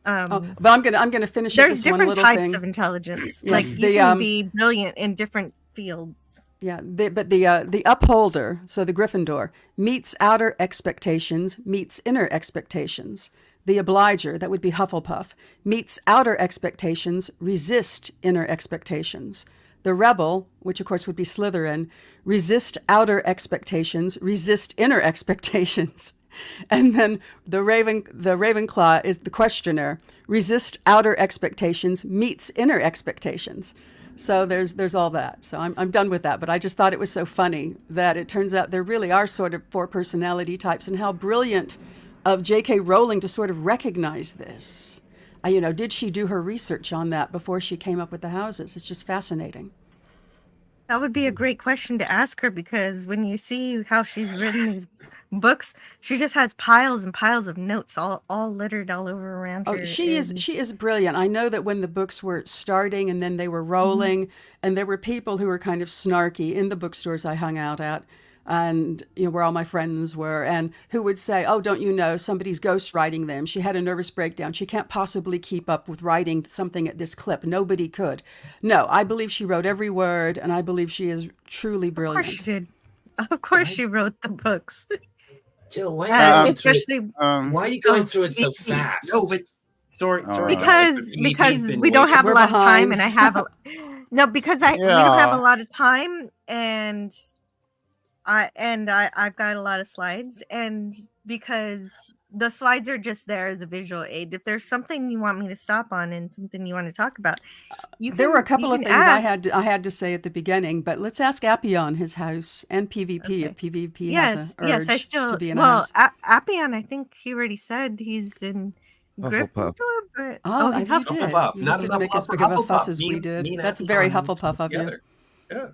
But I'm gonna finish up There's this one different little types thing. of intelligence. Yes, like the, you can be brilliant in different fields. Yeah, the Upholder, so the Gryffindor, meets outer expectations, meets inner expectations. The Obliger, that would be Hufflepuff, meets outer expectations, resist inner expectations. The Rebel, which of course would be Slytherin, resist outer expectations, resist inner expectations. And then the Ravenclaw is the Questioner, resist outer expectations, meets inner expectations. So there's all that. So I'm done with that. But I just thought it was so funny that it turns out there really are sort of 4 personality types, and how brilliant of J.K. Rowling to sort of recognize this. Did she do her research on that before she came up with the houses? It's just fascinating. That would be a great question to ask her, because when you see how she's written these books, she just has piles and piles of notes all littered all over around her. Oh, she is brilliant. I know that when the books were starting and then they were rolling, and there were people who were kind of snarky in the bookstores I hung out at, and where all my friends were, and who would say, "Oh, don't you know somebody's ghostwriting them? She had a nervous breakdown. She can't possibly keep up with writing something at this clip. Nobody could." No, I believe she wrote every word, and I believe she is truly brilliant. Of course she did. Of course she wrote the books. Jill, why Yeah, are you going through it? especially Why are you going through it so fast? No, but sorry. because we don't have a lot of time, and I have a no, because we don't have a lot of time, and I've got a lot of slides, and because the slides are just there as a visual aid. If there's something you want me to stop on and something you want to talk about, there were a couple of things ask. I had to say at the beginning, but let's ask Appion his house and PvP Okay. if PvP has an urge I still to be in a house. Appian, I think he already said he's in Hufflepuff. Gryffindor, but Oh, he's I Hufflepuff. did. Hufflepuff. You Not just didn't enough make as love big for of a fuss Hufflepuff. as we Me- did. me and That's Appian very stick Hufflepuff of you. together. Yeah.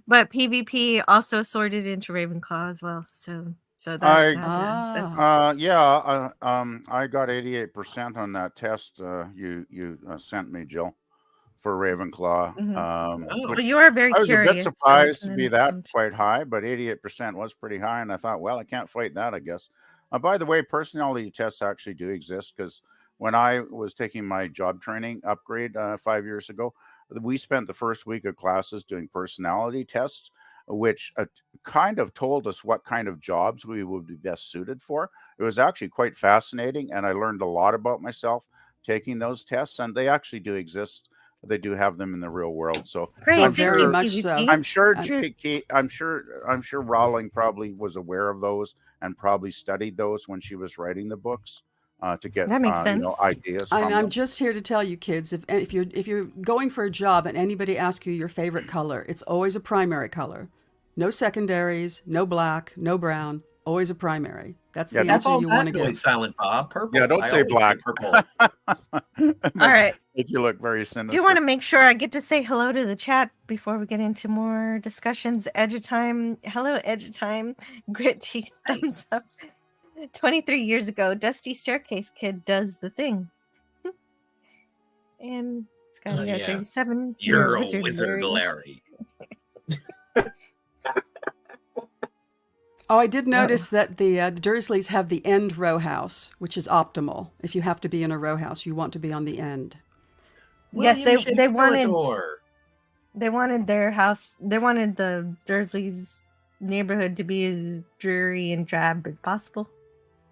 But PvP also sorted into Ravenclaw as well. So that. I got 88% on that test you sent me, Jill, for Ravenclaw. But you are very I was curious. a bit so surprised it's to an be that instinct. quite high, but 88% was pretty high, and I thought, well, I can't fight that, I guess. By the way, personality tests actually do exist, because when I was taking my job training upgrade 5 years ago, we spent the first week of classes doing personality tests, which kind of told us what kind of jobs we would be best suited for. It was actually quite fascinating, and I learned a lot about myself taking those tests, and they actually do exist. they do have them in the real world. So Great, I'm very sure, much so. I'm sure And- J.K. I'm sure Rowling probably was aware of those and probably studied those when she was writing the books to get That makes sense. ideas from I'm them. just here to tell you, kids, if you're going for a job and anybody asks you your favorite color, it's always a primary color. No secondaries, no black, no brown, always a primary. That's Yeah, the That's answer all you want to that noise, give. Silent Bob. Purple. Yeah, don't I say always black. Purple. All right. Make you look very sinister. Do you want to make sure I get to say hello to the chat before we get into more discussions? Edutime. Hello, Edutime. Grit teeth. Thumbs up. 23 years ago, Dusty Staircase Kid does the thing. And Scotty got 37. You're a Wizard wizard, Larry. Larry. Oh, I did notice that the Dursleys have the end row house, which is optimal. If you have to be in a row house, you want to be on the end. Yes, William they wanted Shakespeare. their house. They wanted the Dursleys' neighborhood to be as dreary and drab as possible.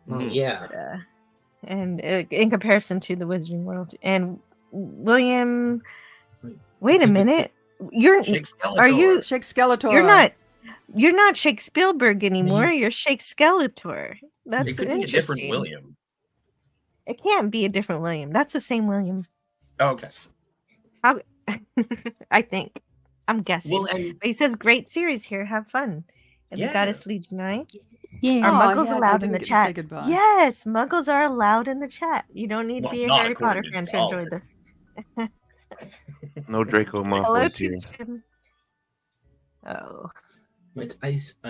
Mhm. Yeah. But, and in comparison to the Wizarding World, and William, wait a minute, you're Shake are you? Shake Skeletor. You're not Shake Spielberg anymore. You're Shake Skeletor. That's It could be a different interesting. William. It can't be a different William. That's the same William. Okay. How? I think. I'm guessing. Well, and But he says, "Great series here. Have fun." And Yeah. the Goddess Legion, right? Yeah. Are Oh, Muggles yeah, I allowed in didn't the get to say chat? goodbye. Yes, Muggles are allowed in the chat. You don't need to Well, be a not Harry Potter according to fan to enjoy Dollar. this. No Draco Hello, Malfoys here. Tim. Oh, Wait,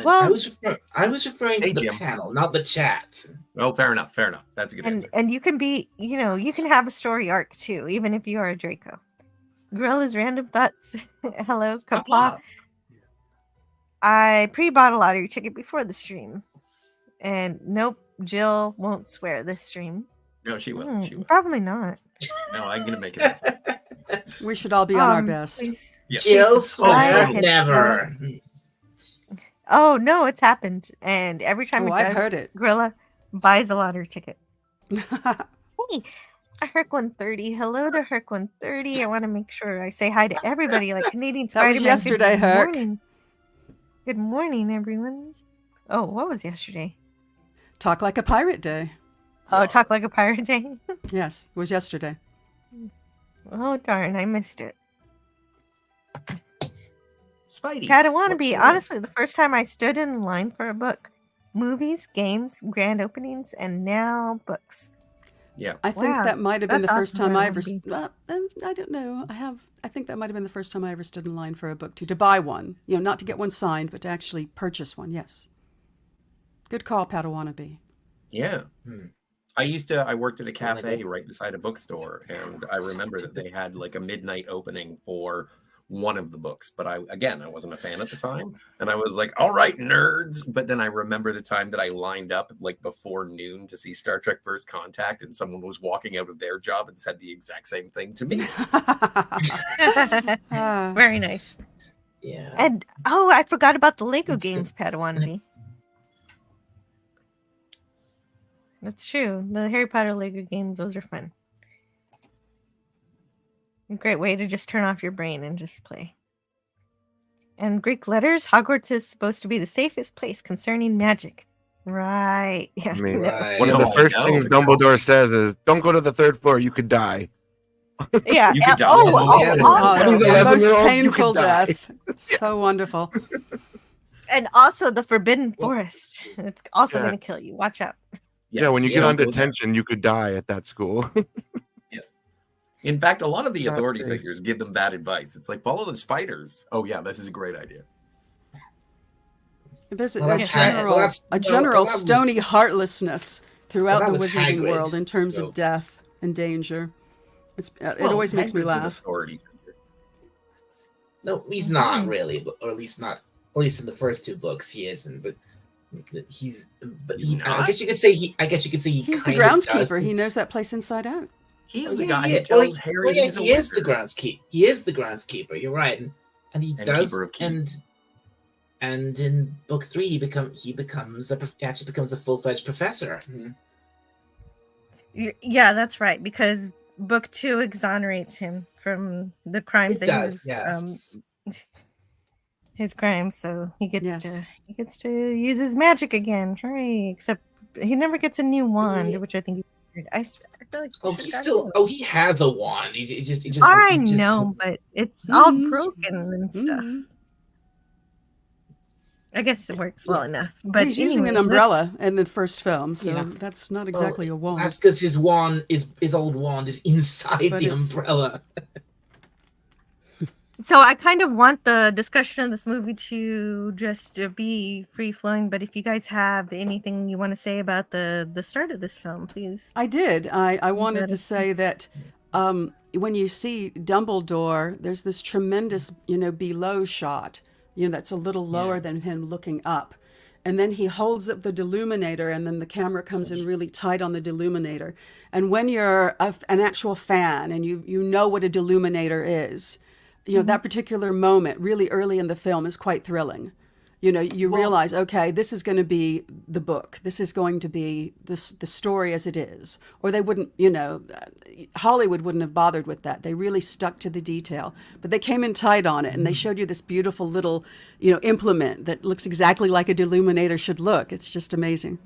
Well- I was referring Hey, to the Jim. panel, not the chat. Oh, fair enough. Fair enough. That's a good and answer. and you can be, you can have a story arc too, even if you are a Draco. Gorilla's random thoughts. Hello, Kapla. Kapla. I pre-bought a lottery ticket before the stream, and nope, Jill won't swear this stream. No, she will. She will. Probably not. No, I'm gonna make it. We should all be on our Um, best. please- Yeah. Jill subscribe swear and never. Oh no, it's happened, and every time Oh, it I've does, heard it. Gorilla buys a lottery ticket. Hey, a Herc 130. Hello to Herc 130. I want to make sure I say hi to everybody, like Canadian That was Spider-Man. yesterday, Good Herc. morning. Good morning, everyone. Oh, what was yesterday? Talk Like a Pirate Day. Oh, Talk Like a Pirate Day. Yes, it was yesterday. Oh darn, I missed it. Spidey. Cat, want to what's be your honestly the first time I stood in line for a book. Movies, games, grand openings, and now books. Yeah. I think Wow, that might have been the that's first awesome, time I Cat ever. Wannabe. Well, I don't know. I think that might have been the first time I ever stood in line for a book to buy one. Not to get one signed, but to actually purchase one. Yes. Good call, Padawannabe. Yeah. Hmm. I worked at a cafe go. right beside a bookstore, and I remember that they had like a midnight opening for one of the books. But I wasn't a fan at the time, and I was like, "All right, nerds." But then I remember the time that I lined up like before noon to see Star Trek First Contact, and someone was walking out of their job and said the exact same thing to me. Ah, Very nice. Yeah. And I forgot about the Lego Instant- games, Padawannabe. That's true. The Harry Potter Lego games, those are fun. A great way to just turn off your brain and just play. And Greek letters, Hogwarts is supposed to be the safest place concerning magic. Right. Yeah. I mean, Right. one of the No, I first know, things but no. Dumbledore says is, "Don't go to the third floor; you could die." Yeah. You could die. Oh, Yeah. oh, also, He's the 11 most year old, you painful could die. death. So wonderful. and also the Forbidden Forest. It's also Yeah. going to kill you. Watch out. Yeah, when you get Yeah. on detention, you could die at that school. Yes. In fact, a lot of the Not authority great. figures give them bad advice. It's like follow the spiders. Oh yeah, this is a great idea. There's Well, a that's general, well, that's- a well, general that was- stony heartlessness throughout that the was wizarding Hagrid, world in terms so- of death and danger. It Well, always makes me Hagrid's an laugh. authority figure. No, he's not really, or at least not. At least in the first two books, he isn't. But he's. But he. I Not? guess you could say he. I guess you could say he. He's the kind of does. groundskeeper. He knows that place inside out. He's Oh, the yeah, guy yeah. who tells Well, Harry well, yeah, he's a he is the wizard. groundskeeper. He is the groundskeeper. You're right, and he And does. keeper of keys. And in book 3, he becomes a full-fledged professor. Yeah, that's right. Because book 2 exonerates him from the crimes It that does, he was yeah. his crimes, so he gets Yes. to use his magic again. Hooray! Except he never gets a new wand, which I think is weird. I feel like Oh, should've he got still. one. Oh, he has a wand. He just. I He just. know, but it's all Mhm. broken and stuff. Mhm. I guess it works Yeah. well enough. But He's using an anyway, umbrella in the first film, so Yeah. that's not Well, exactly a wand. that's because his wand is his old wand is inside But the it's- umbrella. So I kind of want the discussion of this movie to just be free flowing. But if you guys have anything you want to say about the start of this film, please. I did. I wanted that to is- say that when you see Dumbledore, there's this tremendous, below shot, that's a little lower Yeah. than him looking up. And then he holds up the deluminator, and then the camera comes in really tight on the deluminator. And when you're an actual fan and you know what a deluminator is, that particular moment really early in the film is quite thrilling. You realize, okay, this is going to be the book. This is going to be the story as it is. Or they wouldn't, Hollywood wouldn't have bothered with that. They really stuck to the detail. But they came in tight on it, and they showed you this beautiful little, implement that looks exactly like a deluminator should look. It's just amazing.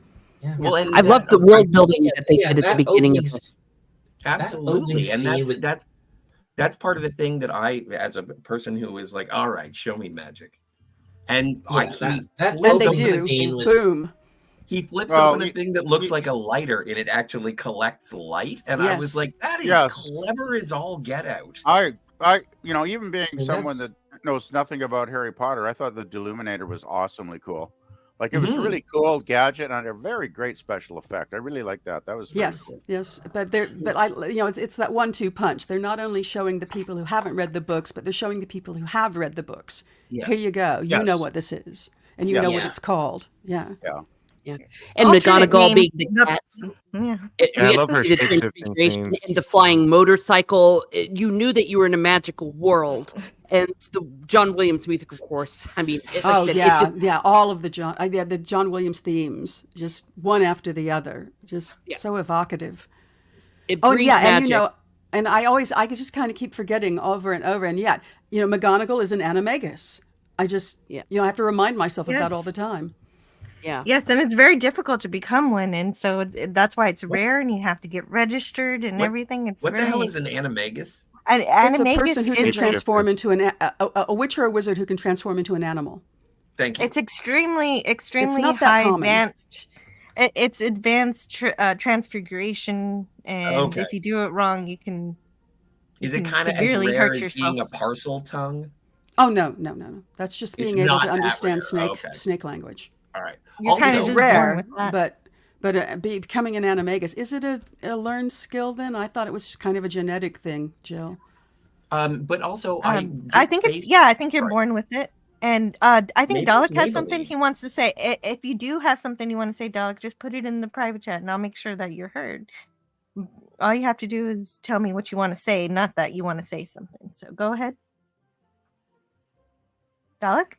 Yeah. Well, and I love the world building that they Yeah, did at the that beginning of opening it. Absolutely, and scene with- that's part of the thing that I, as a person who is like, all right, show me magic, and Yeah, that And they opening do. scene with Boom. he flips Well, open a thing that looks like a lighter, and it actually collects light, and I was Yes. like, that is Yes. clever as all get out. I, even being And someone that that's- knows nothing about Harry Potter, I thought the Deluminator was awesomely cool. Like it was Mhm. really cool gadget and a very great special effect. I really like that. That was very Yes, cool. yes, but it's that 1-2 punch. They're not only showing the people who haven't read the books, but they're showing the people who have read the books. Yeah. Here you go. You know Yes. what this is, and you Yes. know what Yeah. it's called. Yeah. And Alternate McGonagall name, being the the- cat. Yeah. Yeah, I You love get her to see the shape-shifting transfiguration things. and the flying motorcycle. You knew that you were in a magical world. And the John Williams music, of course. I mean, like I Oh said, yeah, it just, yeah. All of the John Williams themes, just one after the other, just Yeah. so evocative. it Oh breathes yeah, magic. and I just kind of keep forgetting over and over, and yet McGonagall is an animagus. I just Yeah. I have to remind myself of that Yes. all the time. Yeah. Yes, and it's very difficult to become one, and so that's why it's rare, and you have to get registered and What- everything. It's What the very hell is an animagus? an It's a animagus person who can is transform into a witch or a wizard who can transform into an animal. Thank you. it's extremely not that high common. advanced. It's advanced transfiguration, and Okay. if you do it wrong, you can. Is you it can kind of as severely rare hurt as being a yourself. parcel tongue? Oh no. That's just It's being able not to that understand rare. Okay. snake language. All right. You're kinda Which Also, is just born rare, with that. but becoming an animagus, is it a learned skill then? I thought it was kind of a genetic thing, Jill. but also, I think it's I think you're Sorry. born with it. And I think Maybe Dalek it's has something Maybelline. he wants to say. If you do have something you want to say, Dalek, just put it in the private chat, and I'll make sure that you're heard. All you have to do is tell me what you want to say, not that you want to say something. So go ahead, Dalek.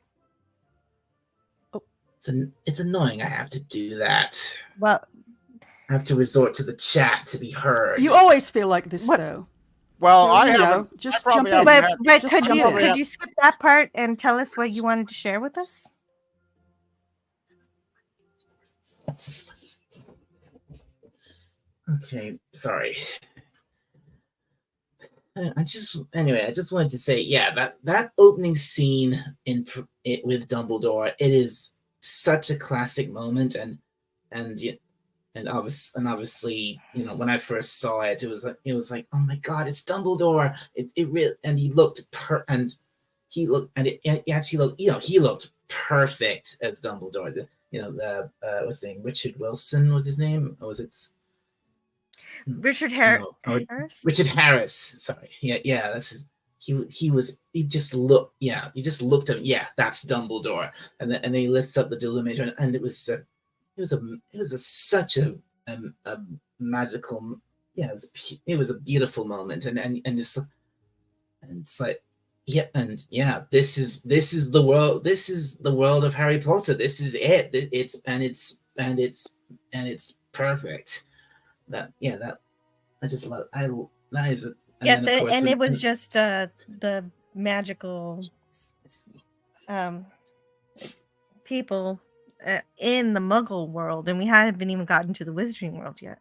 It's annoying. I have to do that. Well, I have to resort to the chat to be heard. You always feel like this What- though. Well, So, I you know, haven't. just I probably jump in. haven't but had- but just jump in. could you skip that part and tell us what you wanted to share with us? Okay, sorry. I just wanted to say, yeah, that opening scene with Dumbledore, it is such a classic moment, and obviously, when I first saw it, it was like, oh my God, it's Dumbledore. It really, and he looked he looked perfect as Dumbledore. What's his name? Richard Wilson was his name, or was it? Richard No, Harris. Richard Harris. Sorry. Yeah. That's his. He just looked at. Yeah, that's Dumbledore. And then he lifts up the deluminator, and it was such a magical. Yeah, it was a beautiful moment, and it's like, yeah, and yeah, this is the world. This is the world of Harry Potter. This is it. It's perfect. That I just love That is it. Yes, then, of course, and it was when- just the magical people in the Muggle world, and we haven't even gotten to the Wizarding world yet.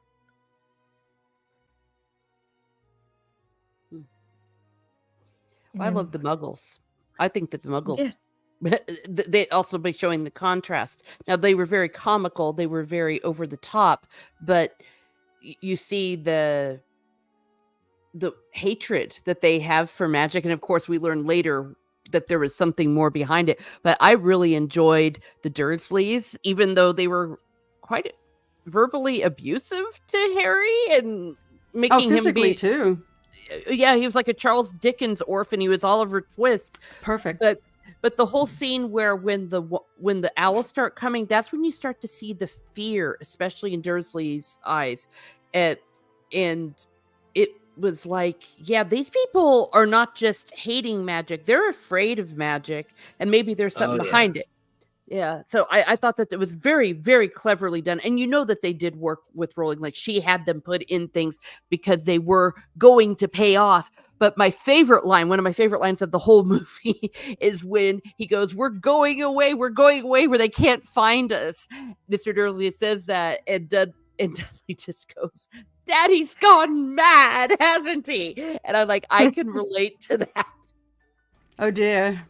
I love the Muggles. I think that the Muggles. Yeah. They also be showing the contrast. Now they were very comical, they were very over the top, but you see the hatred that they have for magic, and of course we learn later that there was something more behind it. But I really enjoyed the Dursleys, even though they were quite verbally abusive to Harry and making him physically be too. Yeah, he was like a Charles Dickens orphan. He was Oliver Twist. Perfect. But the whole scene where when the owls start coming, that's when you start to see the fear, especially in Dursley's eyes. And it was like, yeah, these people are not just hating magic; they're afraid of magic, and maybe there's something behind it. Yeah, so I thought that it was very, very cleverly done. And you know that they did work with Rowling. Like, she had them put in things because they were going to pay off. But my favorite line, one of my favorite lines of the whole movie is when he goes, we're going away where they can't find us. Mr. Dursley says that, and Dudley just goes, Daddy's gone mad, hasn't he? And I'm like, I can relate to that. Oh, dear.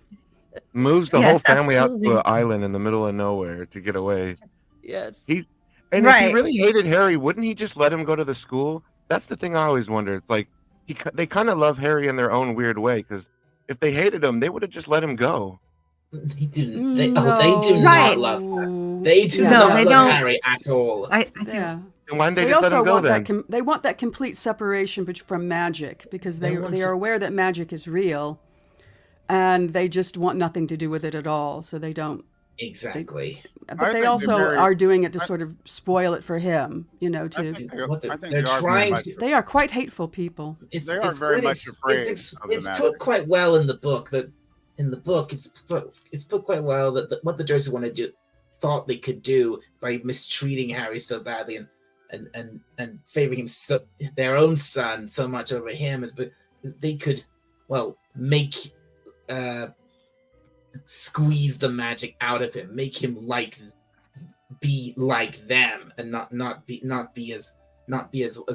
Moves the Yes, whole family absolutely. out to an island in the middle of nowhere to get away. Yes. If Right. he really hated Harry, wouldn't he just let him go to the school? That's the thing I always wonder. It's like they kind of love Harry in their own weird way, because if they hated him, they would have just let him go. They didn't. They do Right. not love that. They do Yeah. not No, they love don't. Harry at all. I think Yeah. And why didn't they They just let also him go want then? they want that complete separation from magic, because They they want are to- aware that magic is real, and they just want nothing to do with it at all. So they don't. Exactly. But I they think also they're very- are doing it to sort of spoil it for him, I think What they- the- I think they're they are very trying much- to- They are quite hateful people. It's They are it's very good. much afraid of the It's magic. put quite well in the book that in the book it's put quite well that what the Dursley want to do thought they could do by mistreating Harry so badly and favoring him their own son so much over him is they could make squeeze the magic out of him, make him be like them and not be as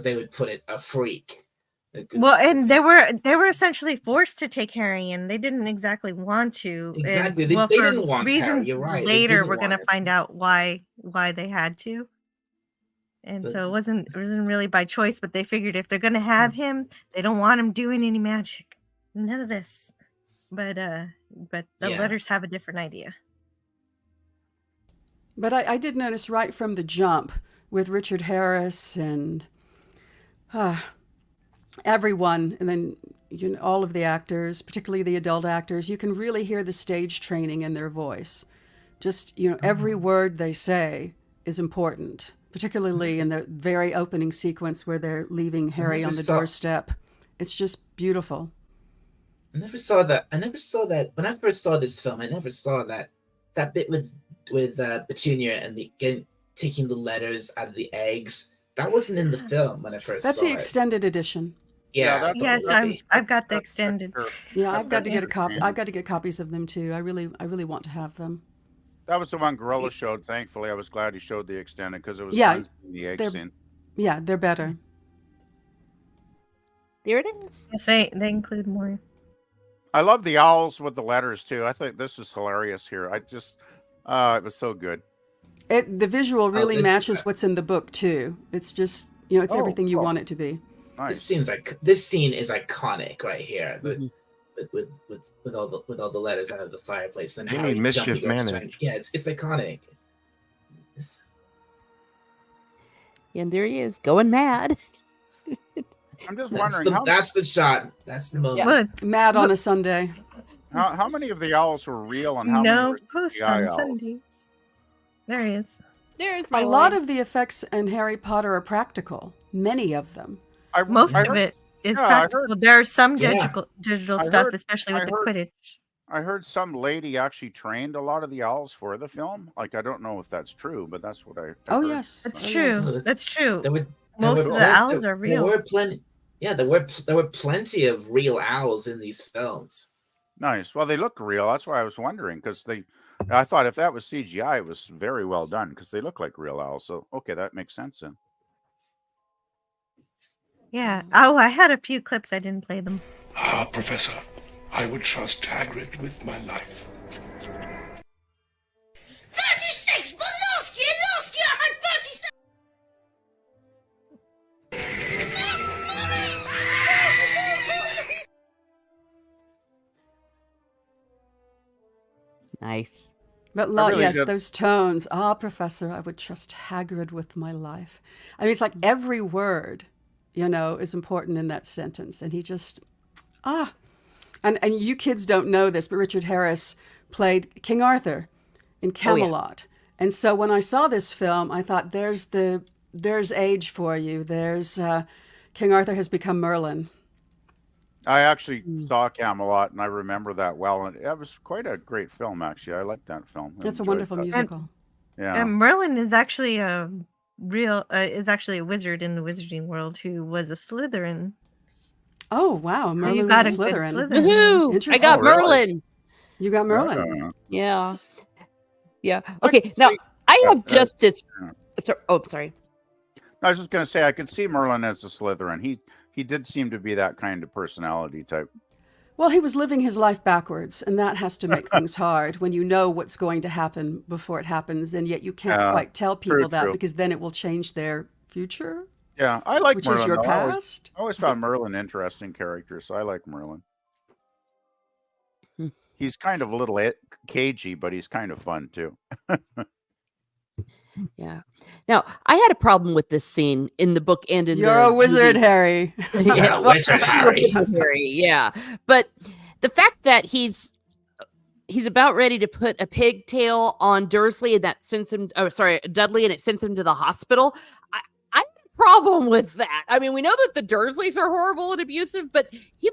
they would put it, a freak. well, and they were essentially forced to take Harry, and they didn't exactly want to. Exactly. And, They for didn't want Harry, reasons you're right. They Later, didn't we're gonna want it. find out why they had to. And But- so it wasn't really by choice, but they figured if they're gonna have him, they don't want him doing any magic, none of this. But the Yeah. letters have a different idea. But I did notice right from the jump with Richard Harris and everyone, and then all of the actors, particularly the adult actors, you can really hear the stage training in their voice. Just, every word they say is important, particularly in the very opening sequence where they're leaving Harry on the doorstep. It's just beautiful. I never saw that when I first saw this film. I never saw that bit with Petunia and taking the letters out of the eggs. That wasn't in the film when I first That's saw the it. extended edition. Yeah, that's- Yes, I've got the extended. Yeah, That's I've got to get a copy. interesting. I've got to get copies of them too. I really want to have them. That was the one Gorilla showed. Thankfully, I was glad he showed the extended because it was Yeah, fun seeing the egg they're- scene. Yeah, they're better. There it is. Yes, they include more. I love the owls with the letters too. I think this is hilarious here. I just, it was so good. The visual really this- matches what's in the book too. It's just it's Oh, everything you cool. want it to be. This Nice. scene is iconic right here. Mhm. With all the letters out of the fireplace, and You Harry mean mischief jumping around managed. Yeah, it's iconic. And there he is, going mad. I'm just That's wondering that's the shot. That's the moment. Look, Mad on a Sunday. how many of the owls were real and how many no were post CGI on owls? Sundays. There he is. There's my A lot line. of the effects in Harry Potter are practical. Many of them. Most I of heard- it is yeah, I practical. heard- There's some Yeah. digital I stuff, heard- especially I with the heard- Quidditch. I heard some lady actually trained a lot of the owls for the film. Like, I don't know if that's true, but that's what I Oh heard. yes, That's Oh, true. yes. yes. That's true. There were, Most of the owls are There real. were plenty. Yeah, there were plenty of real owls in these films. Nice. Well, they look real. That's why I was wondering, because I thought if that was CGI, it was very well done because they look like real owls. So okay, that makes sense then. Yeah. Oh, I had a few clips. I didn't play them. Ah, Professor, I would trust Hagrid with my life. 36, but last year I had 37. Nice. But really yes, did- those tones. Ah, Professor, I would trust Hagrid with my life. I mean, it's like every word, is important in that sentence. And he just, and you kids don't know this, but Richard Harris played King Arthur in Camelot. And so when I saw this film, I thought, there's age for you. There's King Arthur has become Merlin. I actually saw Camelot, and I remember that well, and it was quite a great film. Actually, I liked that film. I It's a enjoyed wonderful that. musical. Yeah. And Merlin is actually a wizard in the wizarding world who was a Slytherin. Oh, wow. So Merlin you got was a a good Slytherin. Slytherin. Woohoo! I Interesting. got Oh, really? Merlin. You got Merlin. Yeah. Yeah. I Okay. could Now see- I have yeah, just as. yeah. Oh, sorry. I was just going to say I could see Merlin as a Slytherin. He did seem to be that kind of personality type. Well, he was living his life backwards, and that has to make things hard when you know what's going to happen before it happens, and yet you can't quite tell people that true. because then it will change their future, Yeah, I like which Merlin. is your though. past. I always found Merlin interesting character, so I like Merlin. Hmm. He's kind of a little cagey, but he's kind of fun too. Yeah. Now I had a problem with this scene in the book and in You're the a wizard, movie. Harry. Yeah, a wizard, Harry. Harry, yeah. But the fact that he's about ready to put a pigtail on Dursley and that sends him, Dudley, and it sends him to the hospital. I have a problem with that. I mean, we know that the Dursleys are horrible and abusive, but he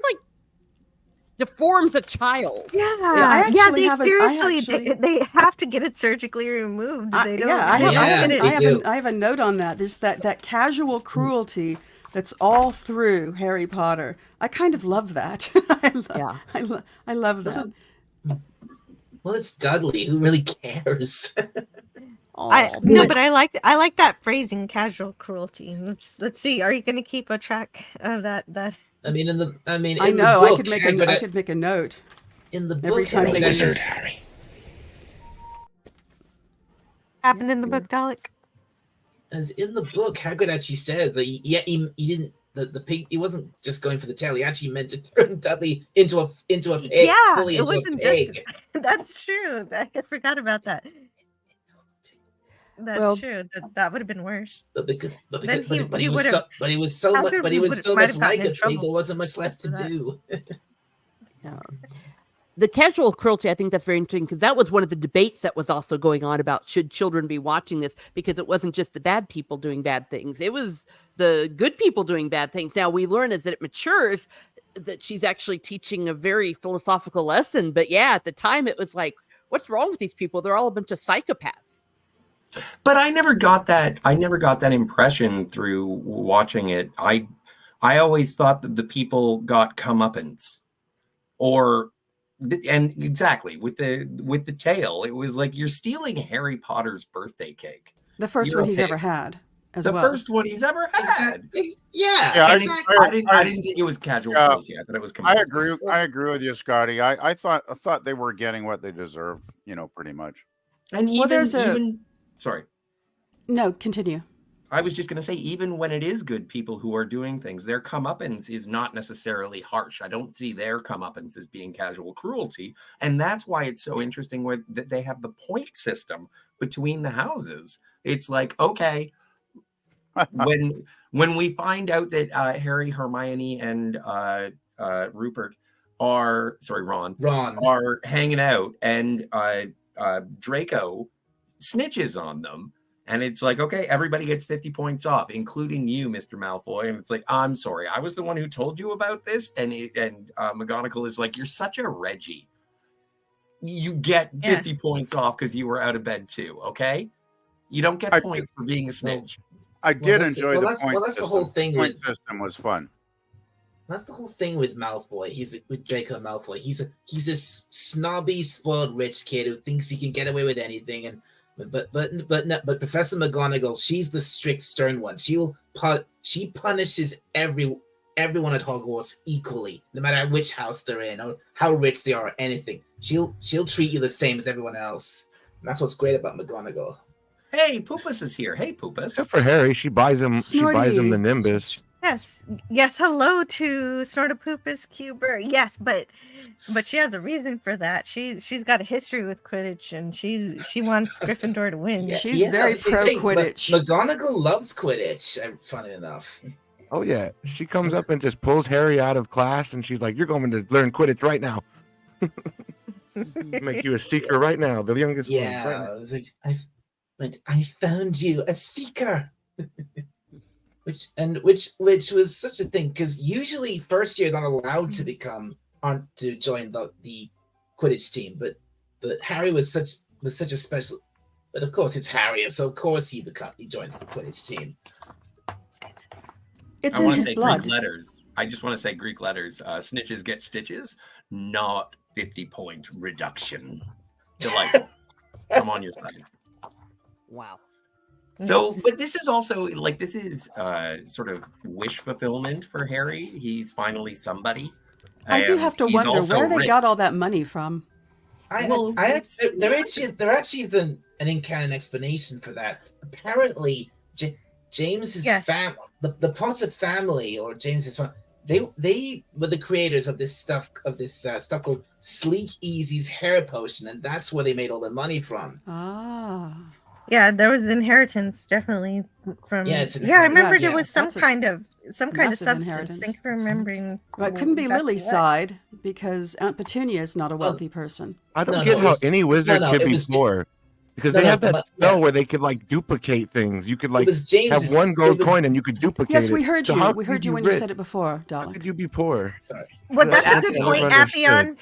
deforms a child. I Yeah, actually they haven't- I seriously actually- they have to get it surgically removed. They don't. I they have, don't they get it. do. I have a note on that. There's that casual cruelty that's all through Harry Potter. I kind of love that. I love that. Well, it's Dudley. Who really cares? But I like that phrasing, casual cruelty. Let's see. Are you going to keep a track of that? I mean, in I the know. book, I could make a note. in the every book, time Hagrid they You're a just- wizard, actually- Harry. Happened in the book, Dalek. as in the book, Hagrid actually says that he didn't the pig. He wasn't just going for the tail. He actually meant to turn Dudley into a pig, Yeah, fully it into a wasn't pig. That's true. I forgot about that. That's Well- true. That would have been worse. But Then he was would've- so much Hagrid might much have gotten like in a pig. trouble There wasn't much left to for that. do. The casual cruelty, I think that's very interesting because that was one of the debates that was also going on about should children be watching this, because it wasn't just the bad people doing bad things. It was the good people doing bad things. Now we learn as it matures that she's actually teaching a very philosophical lesson. But yeah, at the time it was like, what's wrong with these people? They're all a bunch of psychopaths. But I never got that. I never got that impression through watching it. I always thought that the people got comeuppance, and exactly with the tail. It was like you're stealing Harry Potter's birthday cake. The first You're one a he's pig. ever had, as The well. first one he's ever had. Yeah, I exactly. I didn't think it was casual Yeah. cruelty. I thought it was. I comeuppance. agree. I agree with you, Scotty. I thought they were getting what they deserved. Pretty much. And Well, there's sorry. No, continue. I was just going to say, even when it is good people who are doing things, their comeuppance is not necessarily harsh. I don't see their comeuppance as being casual cruelty. And that's why it's so interesting that they have the point system between the houses. It's like, okay, when we find out that Harry, Hermione, and Ron are hanging out, and Draco snitches on them. And it's like, okay, everybody gets 50 points off, including you, Mr. Malfoy. And it's like, I'm sorry, I was the one who told you about this. And McGonagall is like, you're such a Reggie. You get 50 points off because you were out of bed too, okay? You don't get points for being a snitch. I did that's- enjoy well, the that's- point well, that's the system. whole thing Point with- system was fun. That's the whole thing with Malfoy. He's with Draco Malfoy. He's this snobby, spoiled rich kid who thinks he can get away with anything. And but Professor McGonagall, she's the strict, stern one. She punishes everyone at Hogwarts equally, no matter which house they're in or how rich they are or anything. She'll treat you the same as everyone else. And that's what's great about McGonagall. Hey, Poopus is here. Hey, Poopus. Except for Harry, she buys him the Nimbus. Yes. Hello to Snortopoopus Cuber. Yes, but she has a reason for that. She's got a history with Quidditch, and she wants Gryffindor to win. She's very pro Quidditch. McGonagall loves Quidditch. Funny enough. Oh yeah, she comes up and just pulls Harry out of class, and she's like, "You're going to learn Quidditch right now. Make you a seeker right now, the youngest one." Right now. I found you a seeker. which was such a thing, because usually first year is not allowed to join the Quidditch team, but Harry was such a special. But of course it's Harry, so of course he joins the Quidditch team. It's in his blood. Greek letters. I just want to say Greek letters. Snitches get stitches, not 50-point reduction. Delightful. I'm on your side. Wow. So, but this is also like, this is sort of wish fulfillment for Harry. He's finally somebody. I do have to wonder where they got all that money from. There actually is an in-canon explanation for that. Apparently, James's family, the Potter family, or James's family, they were the creators of this stuff called Sleek Easy's hair potion, and that's where they made all the money from. Yeah, there was inheritance definitely from. Yeah, I remember there was some kind of substance. Thank you for remembering. Well, it couldn't be Lily's side because Aunt Petunia is not a wealthy person. I don't get how any wizard could be poor. Because they have that spell where they could like duplicate things. You could like have one gold coin and you could duplicate it. Yes, we heard you. We heard you when you said it before, Dalek. How could you be poor? Sorry. Well, that's a good point, Appian.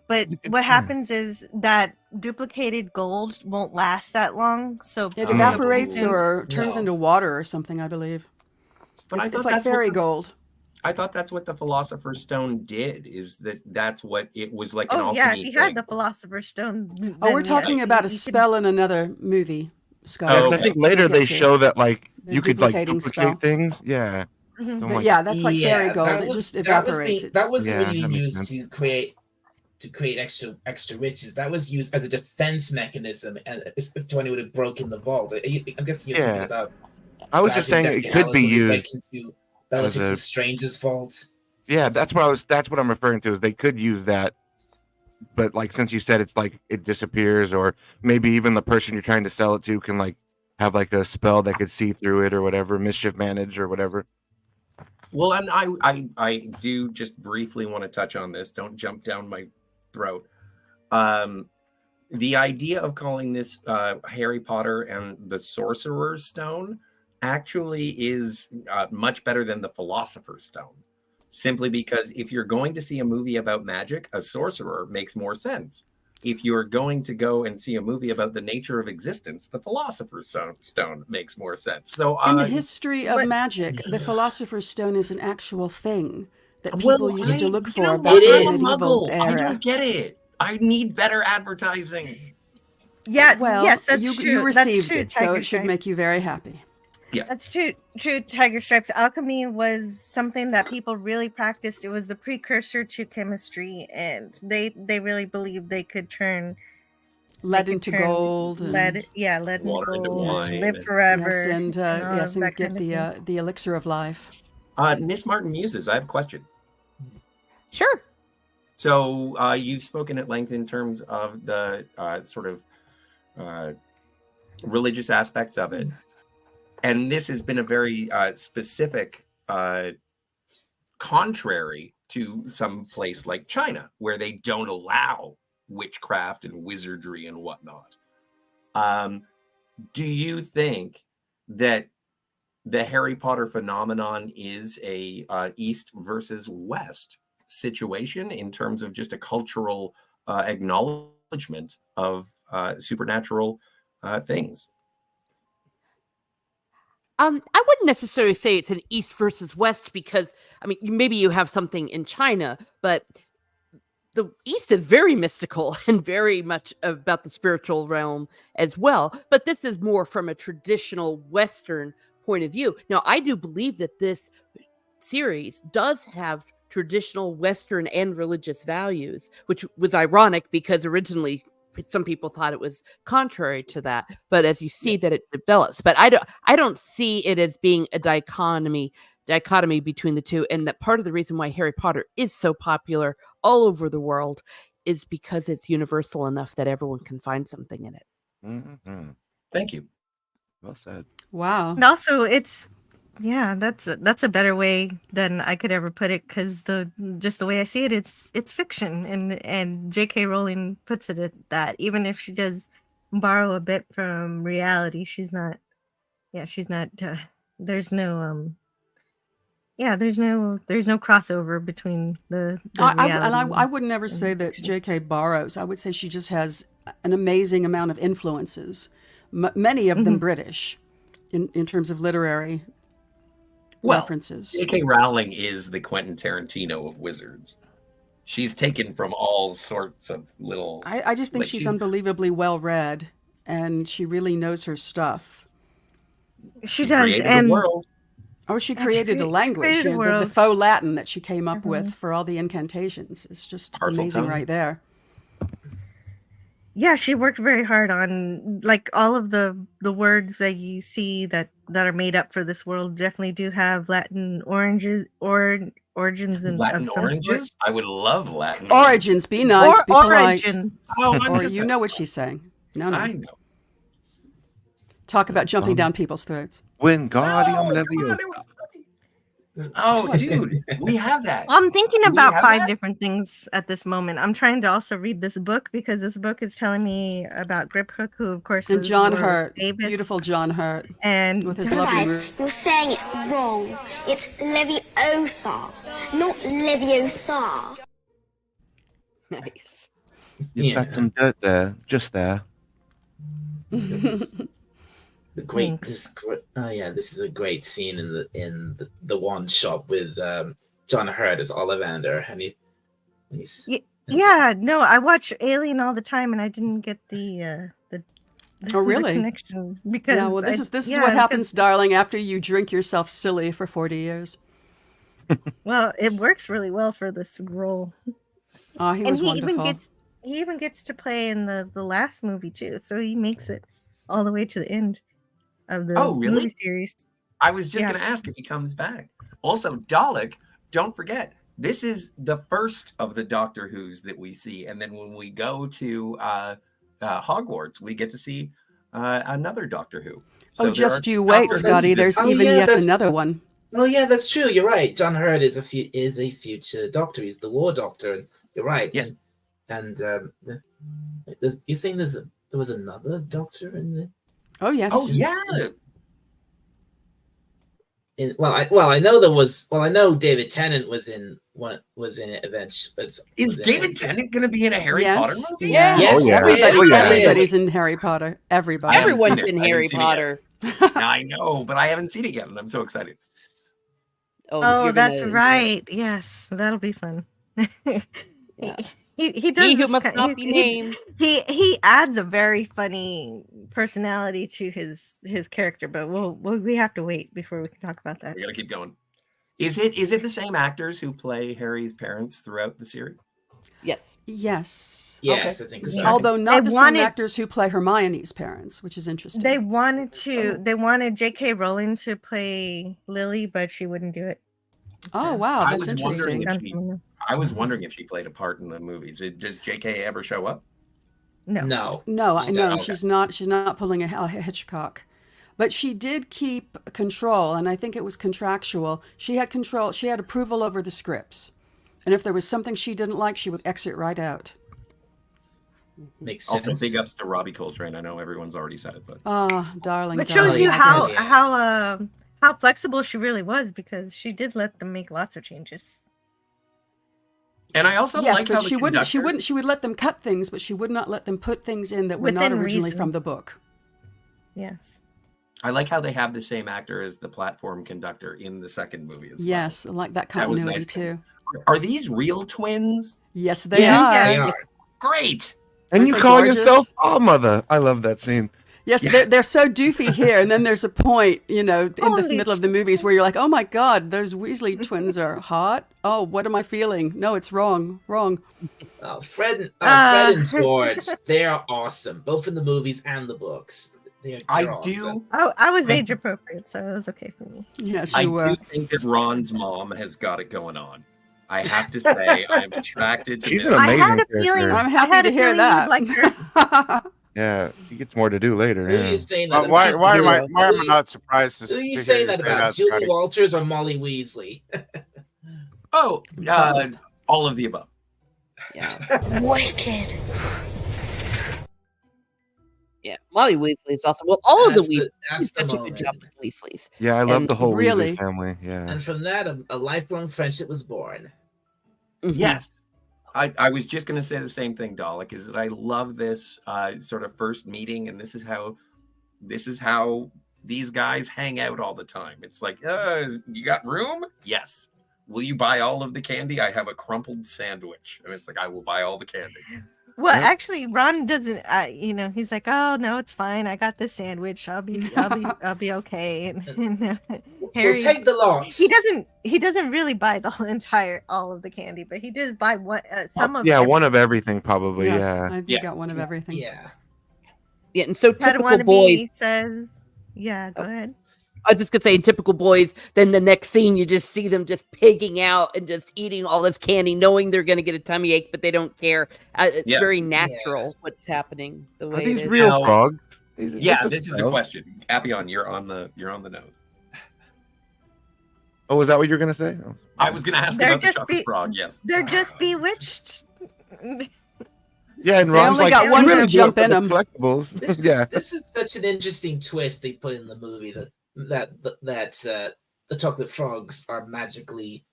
But what happens is that duplicated gold won't last that long, so it evaporates or turns into water or something, I believe. But it's like fairy gold. I thought that's what the Philosopher's Stone did. That's what it was like. An alchemy yeah, if you had thing. the Philosopher's Stone. We're talking about a spell in another movie, Scott. Oh, okay. I think later they show that like you could like duplicate things. Yeah. Mm-hmm. But yeah, that's like fairy gold. It just evaporates. That wasn't really used to create extra riches. That was used as a defense mechanism, and if anyone would have broken the vault. I'm guessing you're thinking about. I was just saying it could be used. Bellatrix Strange's fault. Yeah, that's what I'm referring to. They could use that, but like since you said it's like it disappears, or maybe even the person you're trying to sell it to can like have like a spell that could see through it or whatever, mischief manage or whatever. Well, and I do just briefly want to touch on this. Don't jump down my throat. The idea of calling this Harry Potter and the Sorcerer's Stone actually is much better than the Philosopher's Stone, simply because if you're going to see a movie about magic, a sorcerer makes more sense. If you're going to go and see a movie about the nature of existence, the Philosopher's Stone makes more sense. So in the history of magic, the Philosopher's Stone is an actual thing that people used to look for back in the medieval era. I don't get it. I need better advertising. Yeah, well, yes, that's true. You You received it, so Tiger it should make you very happy. Yeah, that's true. Tiger Stripes. Alchemy was something that people really practiced. It was the precursor to chemistry, and they really believed they could turn lead into gold. Lead into gold. Wine, live forever. Yes, and get the elixir of life. Miss Martin Muses, I have a question. Sure. So you've spoken at length in terms of the sort of religious aspects of it. And this has been a very specific contrary to some place like China, where they don't allow witchcraft and wizardry and whatnot. Do you think that the Harry Potter phenomenon is a East versus West situation in terms of just a cultural acknowledgement of supernatural things? I wouldn't necessarily say it's an East versus West because, I mean, maybe you have something in China, but the East is very mystical and very much about the spiritual realm as well. But this is more from a traditional Western point of view. Now, I do believe that this series does have traditional Western and religious values, which was ironic because originally some people thought it was contrary to that, but as you see that it develops, but I don't see it as being a dichotomy between the two, and that part of the reason why Harry Potter is so popular all over the world is because it's universal enough that everyone can find something in it. Mm-hmm. Thank you. Well said. Wow. And also, that's a better way than I could ever put it, because just the way I see it, it's fiction, and J.K. Rowling puts it at that. Even if she does borrow a bit from reality, she's not. There's no there's no crossover between the reality. I would never say that J.K. borrows. I would say she just has an amazing amount of influences, many of them British, in terms of literary references. J.K. Rowling is the Quentin Tarantino of wizards. She's taken from all sorts of little... I just think she's unbelievably well-read, and she really knows her stuff. She does, and... world. Oh, she created a language, the faux Latin that she came up with for all the incantations. It's just amazing right there. Yeah, she worked very hard on, like, all of the words that you see that are made up for this world definitely do have Latin origins and Latin oranges. I would love Latin origins. Be nice, be polite. Or you know what she's saying. No. I know. Talk about jumping down people's throats. Wingardium Leviosa. Oh, dude, we have that. I'm thinking about 5 different things at this moment. I'm trying to also read this book because this book is telling me about Griphook, who of course and is John Hurt, Davis. Beautiful John Hurt, and with his lovely. You're saying it wrong. It's Leviosa, not Leviosa. Nice. You've got some dirt there, just there. The great, this is a great scene in the wand shop with John Hurt as Ollivander, and he's no, I watch Alien all the time, and I didn't get the really connection because this is what happens, darling, after you drink yourself silly for 40 years. Well, it works really well for this role. Oh, he was wonderful. He even gets to play in the last movie too, so he makes it all the way to the end of the movie series. I was just going to ask if he comes back. Also, Dalek, don't forget, this is the first of the Doctor Who's that we see. And then when we go to Hogwarts, we get to see another Doctor Who. So just you wait, Scotty. There's yet another one. Oh, yeah, that's true. You're right. John Hurt is a future Doctor. He's the War Doctor. And you're right. Yes. And you're saying there was another Doctor in the... Oh yes. Oh yeah. I know there was. Well, I know David Tennant was in it eventually. Is David Tennant going to be in a Harry Potter movie? Yeah. Yes. Oh, yeah. Everybody's in Harry Potter. Everybody. Everyone's in Harry Potter. I know, but I haven't seen it yet, and I'm so excited. Oh, that's right. Yes, that'll be fun. Yeah. He does. He who must not be named. He adds a very funny personality to his character, but we have to wait before we can talk about that. We got to keep going. Is it the same actors who play Harry's parents throughout the series? Yes. Yes. Yes, Okay. I think so. Although not same actors who play Hermione's parents, which is interesting. They wanted J.K. Rowling to play Lily, but she wouldn't do it. Oh wow, that's interesting. I was wondering if she played a part in the movies. Does J.K. ever show up? No. She's not pulling a Hitchcock, but she did keep control, and I think it was contractual. She had control. She had approval over the scripts, and if there was something she didn't like, she would exit right out. Makes sense. Also, big ups to Robbie Coltrane. I know everyone's already said it, but darling. It shows you how flexible she really was, because she did let them make lots of changes. And I also like how she would let them cut things, but she would not let them put things in that were not originally from the book. Yes. I like how they have the same actor as the platform conductor in the second movie as Yes, I like that That was continuity nice. too. well. Are these real twins? Yes, they Yes, are. they are. Great. And Aren't you they call gorgeous? yourself All Mother. I love that scene. Yes, Yeah. they're so doofy here, and then there's a point, in the Holy middle of the movies where you're like, oh my god, those Weasley twins are hot. Oh, what am I feeling? No, it's wrong. Oh, Fred Ah. and George, they're awesome, both in the movies and the books. They're I awesome. do. I was age appropriate, so it was okay for me. Yes, I you were. do think that Ron's mom has got it going on. I have to say, I'm attracted to She's this. an I had amazing a feeling. character. I'm I happy had to a hear feeling that. you'd like her. Yeah, he gets more to do later. So who are Yeah. you saying that Why about? am I Who not surprised to are you hear saying you that say about? that, Julie Scotty? Walters or Molly Weasley? Oh, all of the above. Yeah. Wicked. Yeah. Molly Weasley is awesome. Well, all of the Weasleys That's did the such a moment. good job with the Weasleys. Yeah, I love And the whole really- Weasley family. Yeah. And from that, a lifelong friendship was born. Mhm. Yes. I was just going to say the same thing, Dalek, is that I love this sort of first meeting, and this is how these guys hang out all the time. It's like, you got room? Yes. Will you buy all of the candy? I have a crumpled sandwich. And it's like, I will buy all the candy. Well, Yeah. actually, Ron doesn't. He's like, "Oh no, it's fine. I got this sandwich. I'll be okay." And Harry, We'll take the lot. he doesn't really buy all of the candy, but he does buy some of. Yeah, everything. one of everything probably. Yes, Yeah. I Yeah. got one of everything. Yeah. Yeah, and so typical Padawan boys. says, "Yeah, go ahead." I was just gonna say, in typical boys, then the next scene you just see them just pigging out and just eating all this candy, knowing they're gonna get a tummy ache, but they don't care. It's Yeah. very natural what's happening. The way Are it these is. real Now- frogs? Yeah, this is a question. Appion, you're on the nose. Oh, is that what you're gonna say? Oh. I was going to ask They're about the just chocolate frog. Yes. They're just bewitched. Yeah, and They Ron's only like, got "You one to really do it jump for in the 'em." collectibles. This is Yeah. this is such an interesting twist they put in the movie that the chocolate frogs are magically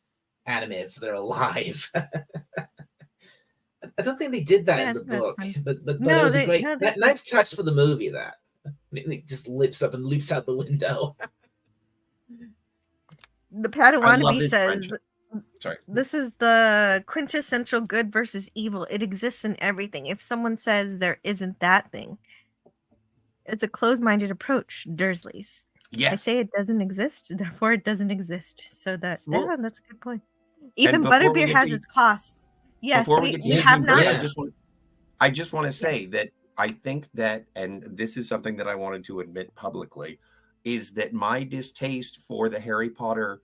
animated, so they're alive. I don't think they did that in the Yeah, book, that's but No, it was they- a great, no, they- nice touch for the movie. That it just lips up and loops out the window. The I love Padawan this says, friendship. Sorry. "This is the quintessential good versus evil. It exists in everything. If someone says there isn't that thing, it's a closed-minded approach." Dursleys. I Yes. say it doesn't exist, therefore it doesn't exist. So that's a good point. And Even before we butterbeer get has to- its costs. Yes, Before we we, get to we you, have Jim not. Gray, Yeah. I just want to say Yes. that I think that, and this is something that I wanted to admit publicly, is that my distaste for the Harry Potter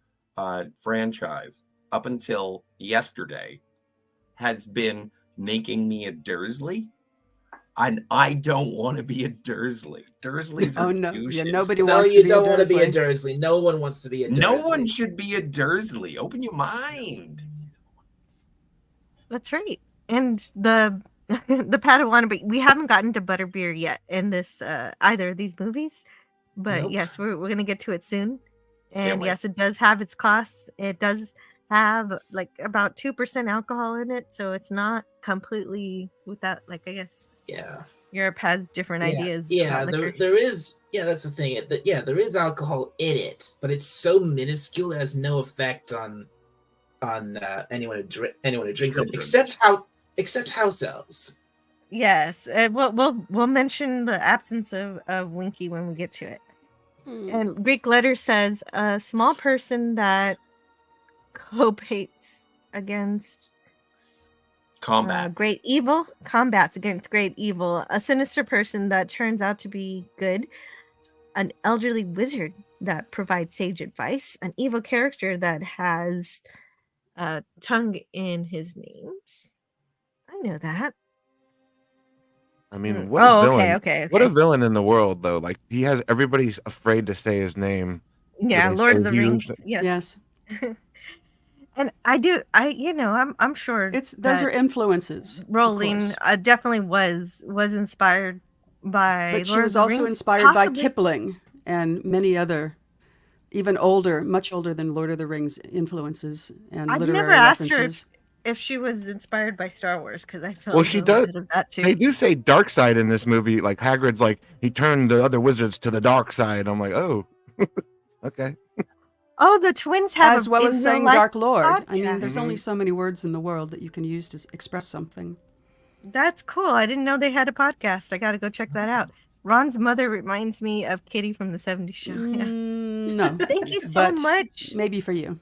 franchise up until yesterday has been making me a Dursley. And I don't want to be a Dursley. Dursleys are Oh no, yeah, douches. nobody No, wants you to be don't a want to be a Dursley. Dursley. No one wants to be a Dursley. No one should be a Dursley. Open your mind. That's right. And the the Padawan, but we haven't gotten to butterbeer yet in this either of these movies. But Nope. yes, we're gonna get to it soon. Can't And wait. yes, it does have its costs. It does have like about 2% alcohol in it, so it's not completely without, like, I guess Yeah. Europe has different ideas. Yeah, about liquor. there is. Yeah, that's the thing. There is alcohol in it, but it's so minuscule it has no effect on anyone who drinks it, Children. except house elves. Yes, we'll mention the absence of Winky when we get to it. Hmm. And Greek letter says a small person that combats against Combat. great evil, combats against great evil, a sinister person that turns out to be good, an elderly wizard that provides sage advice, an evil character that has a tongue in his names. I know that. I mean, Mm. what a Oh, villain! okay, okay, What a okay. villain in the world, though. Like he has everybody's afraid to say his name. Yeah, they Lord say of the he Rings. was- Yes. Yes, And I'm sure those that are influences. of Rowling course. Definitely was inspired by But she Lord was of the also Rings, inspired by possibly. Kipling and many other, even older, much older than Lord of the Rings influences and I've literary never asked her references. if she was inspired by Star Wars, because I felt Well, a she little does. bit of that too. They do say dark side in this movie. Like Hagrid's like he turned the other wizards to the dark side. I'm like, oh, okay. Oh, the twins have As well as in real saying life Dark Lord. I mean, podcast. there's only so many words in the world that you can use to express something. That's cool. I didn't know they had a podcast. I got to go check that out. Ron's mother reminds me of Kitty from the 70s show. Yeah. No. Thank you so but much. Maybe for you.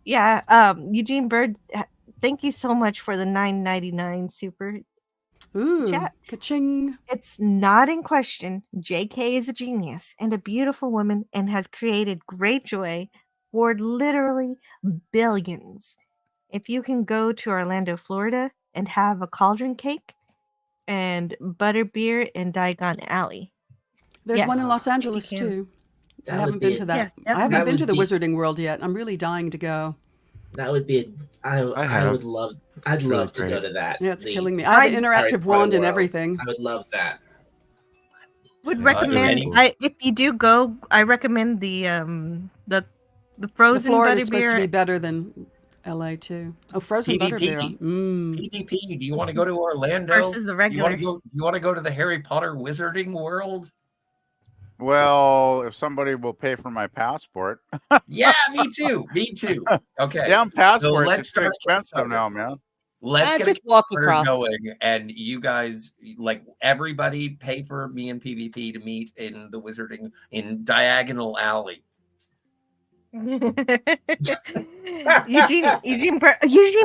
Yeah, Eugene Bird, thank you so much for the $9.99 super Ooh, chat. ka-ching. It's not in question. JK is a genius and a beautiful woman and has created great joy for literally billions. If you can go to Orlando, Florida and have a cauldron cake and butterbeer in Diagon Alley. There's one Yes, in Los if you Angeles can. too. I That would haven't be been to that. Yes, I haven't that been to would the be- Wizarding World yet. I'm really dying to go. That would be. I have. would love. I'd really love to go great. to that. Yeah, it's The killing me. I have an Harry interactive Potter wand and world. everything. I would love that. Would Yeah, recommend any- if you do go, I recommend the The frozen Florida is supposed to be butterbeer. better than LA too. Oh, frozen PvP. butterbeer. Mm. PvP. Do you want to go to Orlando? Versus the regular. You want to go to the Harry Potter Wizarding World? Well, if somebody will pay for my passport. Yeah, me too. Me too. Okay. Damn passports, let's it's too start- expensive now, man. Let's get just a walk order across. going, and you guys, like everybody, pay for me and PvP to meet in the Wizarding in Diagonal Alley. Eugene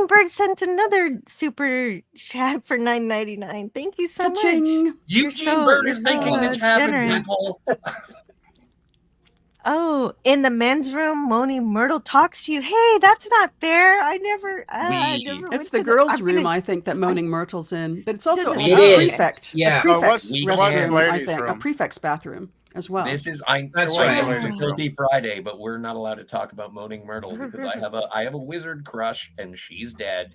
Bird sent another super chat for $9.99. Thank you so much. Ka-ching. Eugene Bird is you're making so this happen, generous. people. Oh, in the men's room, Moni Myrtle talks to you. Hey, that's not fair. I never went It's to the girls' I'm gonna- room, I think, that Moaning Myrtle's in. But it's also It a is. prefect. Yeah. A prefect's what's restroom, I ladies' think. A room? prefect's bathroom as well. This is I That's know I right. know it's a Filthy Friday, but we're not allowed to talk about Moaning Myrtle because I have a wizard crush and she's dead.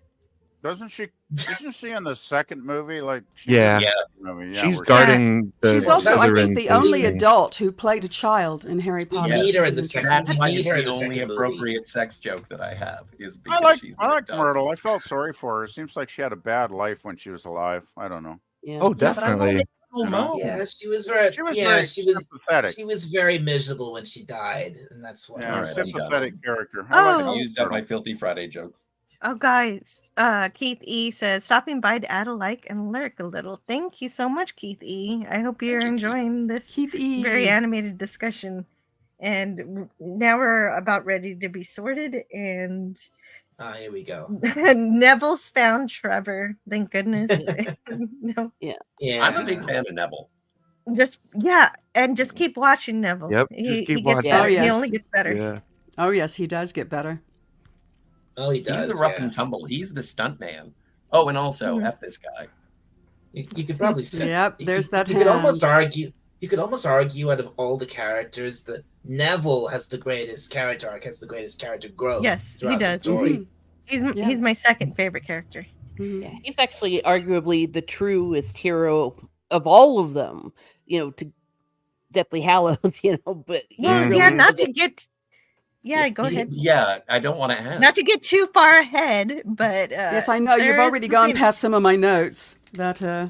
Isn't she in the second movie? Like, Yeah. Yeah. Movie, yeah, She's where guarding the She's also, I Slytherin think, the only thing. adult who played a child in Harry We Potter. meet her which in the is second. That's interesting. why meet it's her in the the only second movie. appropriate sex joke that I have is because I she's like an adult. Myrtle. I felt sorry for her. It seems like she had a bad life when she was alive. I don't know. Yeah. Oh, Yeah, but I definitely. don't know. Yeah, she was very. She was yeah, very she was. sympathetic. She was very miserable when she died, and that's why. Yeah, All that's right, why I'm she's done. sympathetic character. Oh. I like I used up Myrtle. my Filthy Friday jokes. Oh, guys, Keith E says, stopping by to add a like and lurk a little. Thank you so much, Keith E. I hope you're enjoying this Keith E. very animated discussion. And now we're about ready to be sorted. And Here we go. Neville's found Trevor. Thank goodness. No, Yeah, I'm a big fan of Neville. and just keep watching Neville. Yep, He, just keep he gets watching. better. Oh, He yes. only gets better. Yeah. Oh, yes, he does get better. Oh, he does. He's the rough yeah. and tumble. He's the stunt man. Oh, and also Mhm. F this guy. You could probably say. Yep, there's that You could almost hand. argue. You could almost argue out of all the characters that Neville has the greatest character arc, has the greatest character growth. Yes, he throughout the does. story. Mhm. He's my second favorite character. Mhm. Yeah, he's actually arguably the truest hero of all of them. To Deathly Hallows, but he Well, really yeah, not was to get. Yeah, Yes, go he- ahead. Yeah, I don't want to ask. Not to get too far ahead, but Yes, I know. You've there is already gone something- past some of my notes. That is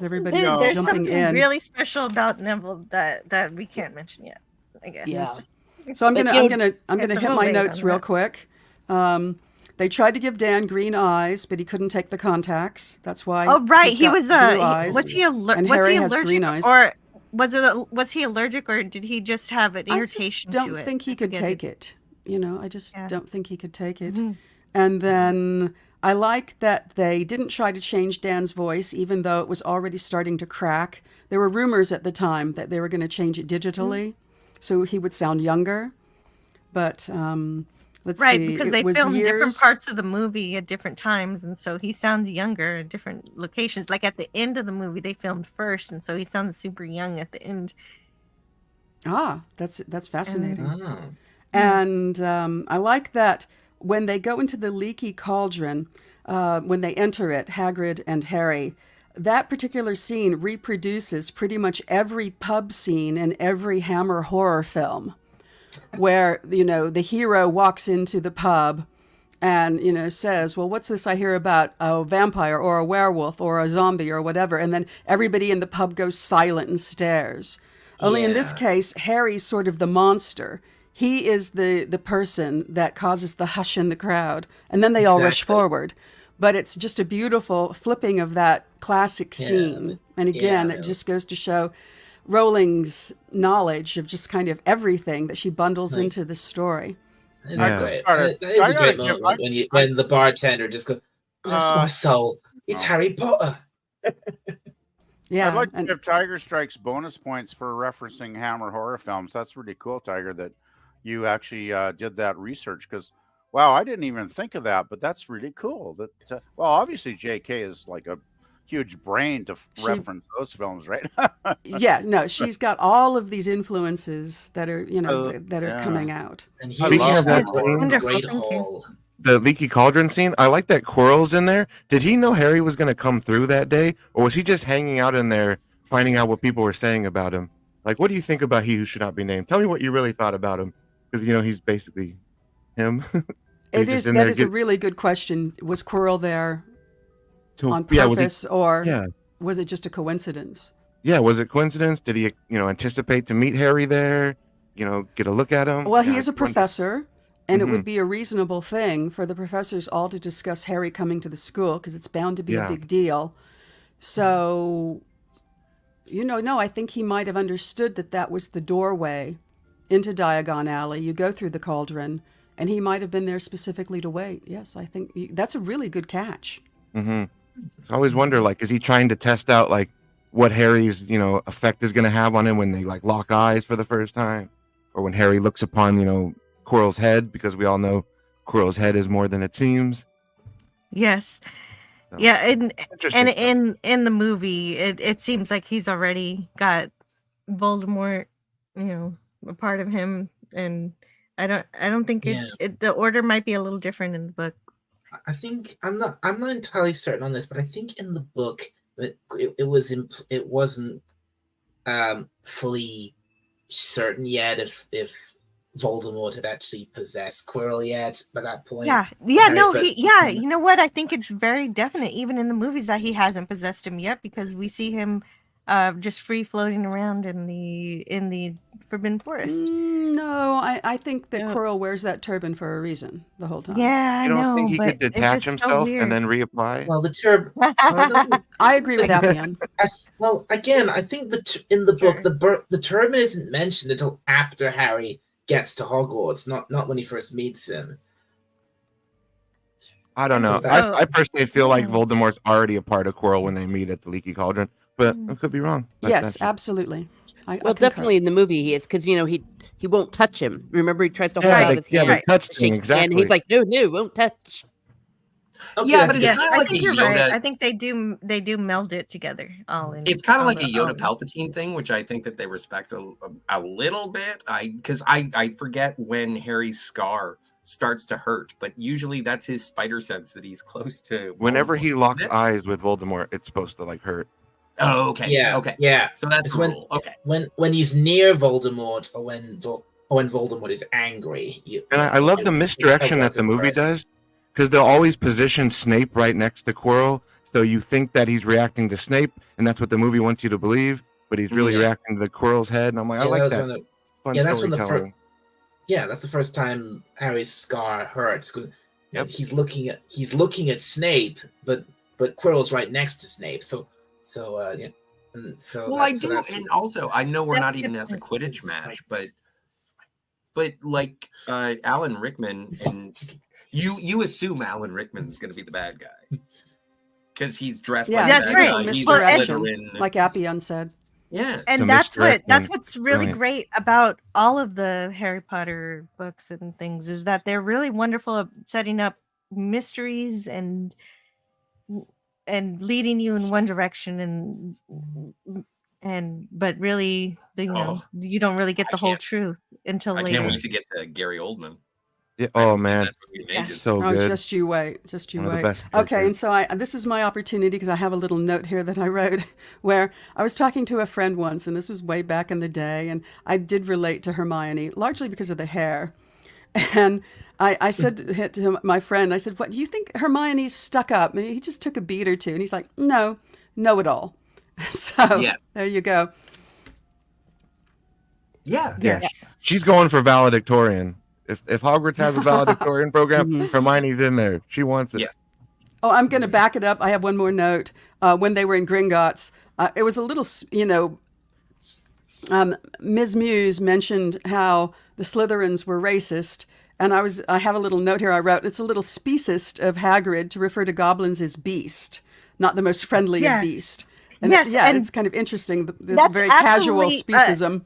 everybody's There's jumping something in. really special about Neville that we can't mention yet. I guess. Yeah. So I'm But, gonna you I'm know, gonna there's a hit whole my bit notes on real that. quick. They tried to give Dan green eyes, but he couldn't take the contacts. That's why. Oh right, he's he got was blue eyes. was he and was Harry he has green allergic eyes. or was he allergic or did he just have an I irritation just to don't it? think he I could forget take it. I just Yeah. don't think he could take it. Mhm. And then I like that they didn't try to change Dan's voice, even though it was already starting to crack. There were rumors at the time that they were going to change it digitally, so he would sound younger. But let's Right, see, because it they was filmed different years. parts of the movie at different times, and so he sounds younger at different locations. Like at the end of the movie, they filmed first, and so he sounds super young at the end. Ah, that's fascinating. Mm. And I like that when they go into the leaky cauldron, when they enter it, Hagrid and Harry, that particular scene reproduces pretty much every pub scene in every Hammer horror film, where the hero walks into the pub and says, well, what's this I hear about a vampire or a werewolf or a zombie or whatever, and then everybody in the pub goes silent and stares. Only in this Yeah. case, Harry's sort of the monster. He is the person that causes the hush in the crowd, and then they all rush Exactly. forward. But it's just a beautiful flipping of that classic scene. And again, Yeah. it just goes to show Rowling's knowledge of just kind of everything that she bundles Like- into this story. It's Yeah. great. Alright, That is I a gotta great give- moment when the bartender just goes, "Bless my soul, it's no. Harry Potter." Yeah. I'd like to and- give Tiger Strikes bonus points for referencing Hammer horror films. That's really cool, Tiger, that you actually did that research, because wow, I didn't even think of that, but that's really cool. That well, obviously JK is like a huge brain to reference those films, right? yeah, no, she's got all of these influences that are, that are yeah. coming out. And I here we love have that the scene. Wonderful, Great thank you. Hall. The leaky cauldron scene. I like that Quirrell's in there. Did he know Harry was going to come through that day, or was he just hanging out in there, finding out what people were saying about him? Like, what do you think about He Who Should Not Be Named? Tell me what you really thought about him, because he's basically him. That is a really good question. Was Quirrell there on purpose, or was it just a coincidence? Yeah, was it coincidence? Did he, anticipate to meet Harry there? Get a look at him? Well, he Yeah, is a I wonder. professor, and it Mhm. would be a reasonable thing for the professors all to discuss Harry coming to the school, because it's bound to be a Yeah. big deal. So, no, I think he might have understood that was the doorway into Diagon Alley. You go through the cauldron, and he might have been there specifically to wait. Yes, I think that's a really good catch. Mm-hmm. I always wonder, like, is he trying to test out, like, what Harry's, effect is going to have on him when they, like, lock eyes for the first time? Or when Harry looks upon, Quirrell's head, because we all know Quirrell's head is more than it seems. Yes. So, Yeah, and interesting stuff. in the movie, it seems like he's already got Voldemort, a part of him, and I don't think Yeah. the order might be a little different in the book. I think I'm not entirely certain on this, but I think in the book it wasn't fully certain yet if Voldemort had actually possessed Quirrell yet by that point. Yeah, Harry no, first- you know what? I think it's very definite, even in the movies, that he hasn't possessed him yet, because we see him just free floating around in the Forbidden Forest. No, I think that Yeah. Quirrell wears that turban for a reason the whole time. Yeah, I You don't know, think he but could it's detach just so himself weird. and then reapply? Well, the turban. I agree with Appian. Well, again, I think in the book the turban isn't mentioned until after Harry gets to Hogwarts, not when he first meets him. I don't know. So- I personally feel like yeah. Voldemort's already a part of Quirrell when they meet at the Leaky Cauldron, but I could be wrong. Yes, absolutely. I Well, concur. definitely in the movie he is, because he won't touch him. Remember, he tries to hold Yeah, out his the hand, touch to thing, shake his hand, and exactly. he's like, no, won't touch. Okay, Yeah, that's but good. it's Yes, kinda I like think a you're right. Yoda- I think they do meld it together all in. It's kind of all like a in- Yoda all in. Palpatine thing, which I think that they respect a little bit. Because I forget when Harry's scar starts to hurt, but usually that's his spider sense that he's close to. Whenever Voldemort, he locks isn't it? eyes with Voldemort, it's supposed to like hurt. Oh, okay. Yeah, Okay. yeah. So that's It's the when- rule. Okay. When he's near Voldemort or when Voldemort is angry. And I love the misdirection that the movie does, because they'll always position Snape right next to Quirrell, so you think that he's reacting to Snape, and that's what the movie wants you to believe, but he's really Yeah. reacting to Quirrell's head, and I'm like, I like that. Fun yeah, that's when the storytelling. that's the first time Harry's scar hurts, because Yep. he's looking at Snape, but Quirrell's right next to Snape. So yeah. And so Well, that- I so do, that's- and also I know we're That's not even at the different. Quidditch match, but like Alan Rickman, and you assume Alan Rickman's going to be the bad guy because he's dressed Yeah, like That's that right. guy. He's a Misdirection, Slytherin. like Appian said. Yeah. And The that's misdirection. what's really Brilliant. great about all of the Harry Potter books and things, is that they're really wonderful at setting up mysteries and leading you in one direction, but really you don't really get I the whole can't- truth until I later. can't wait to get to Gary Oldman. Yeah, oh man, That's what we Yes. made it. so Oh, good. just you wait. Just you One of the wait. best Okay, and characters. so this is my opportunity, because I have a little note here that I wrote where I was talking to a friend once, and this was way back in the day, and I did relate to Hermione, largely because of the hair. And I said to him, my friend, I said, "What do you think Hermione's stuck up?" And he just took a beat or two, and he's like, "No, know it all." So Yes. there you go. Yeah. Yeah, Yes. she's going for valedictorian. If Hogwarts has a valedictorian program, Mhm. Hermione's in there. She wants it. Yes. Oh, I'm going to back it up. I have one more note. When they were in Gringotts, it was a little, Ms. Muse mentioned how the Slytherins were racist. And I have a little note here I wrote, it's a little speciest of Hagrid to refer to goblins as beast, not the most friendly Yes. of beast. And Yes, yeah, and it's kind of interesting. The that's very casual absolutely, specism.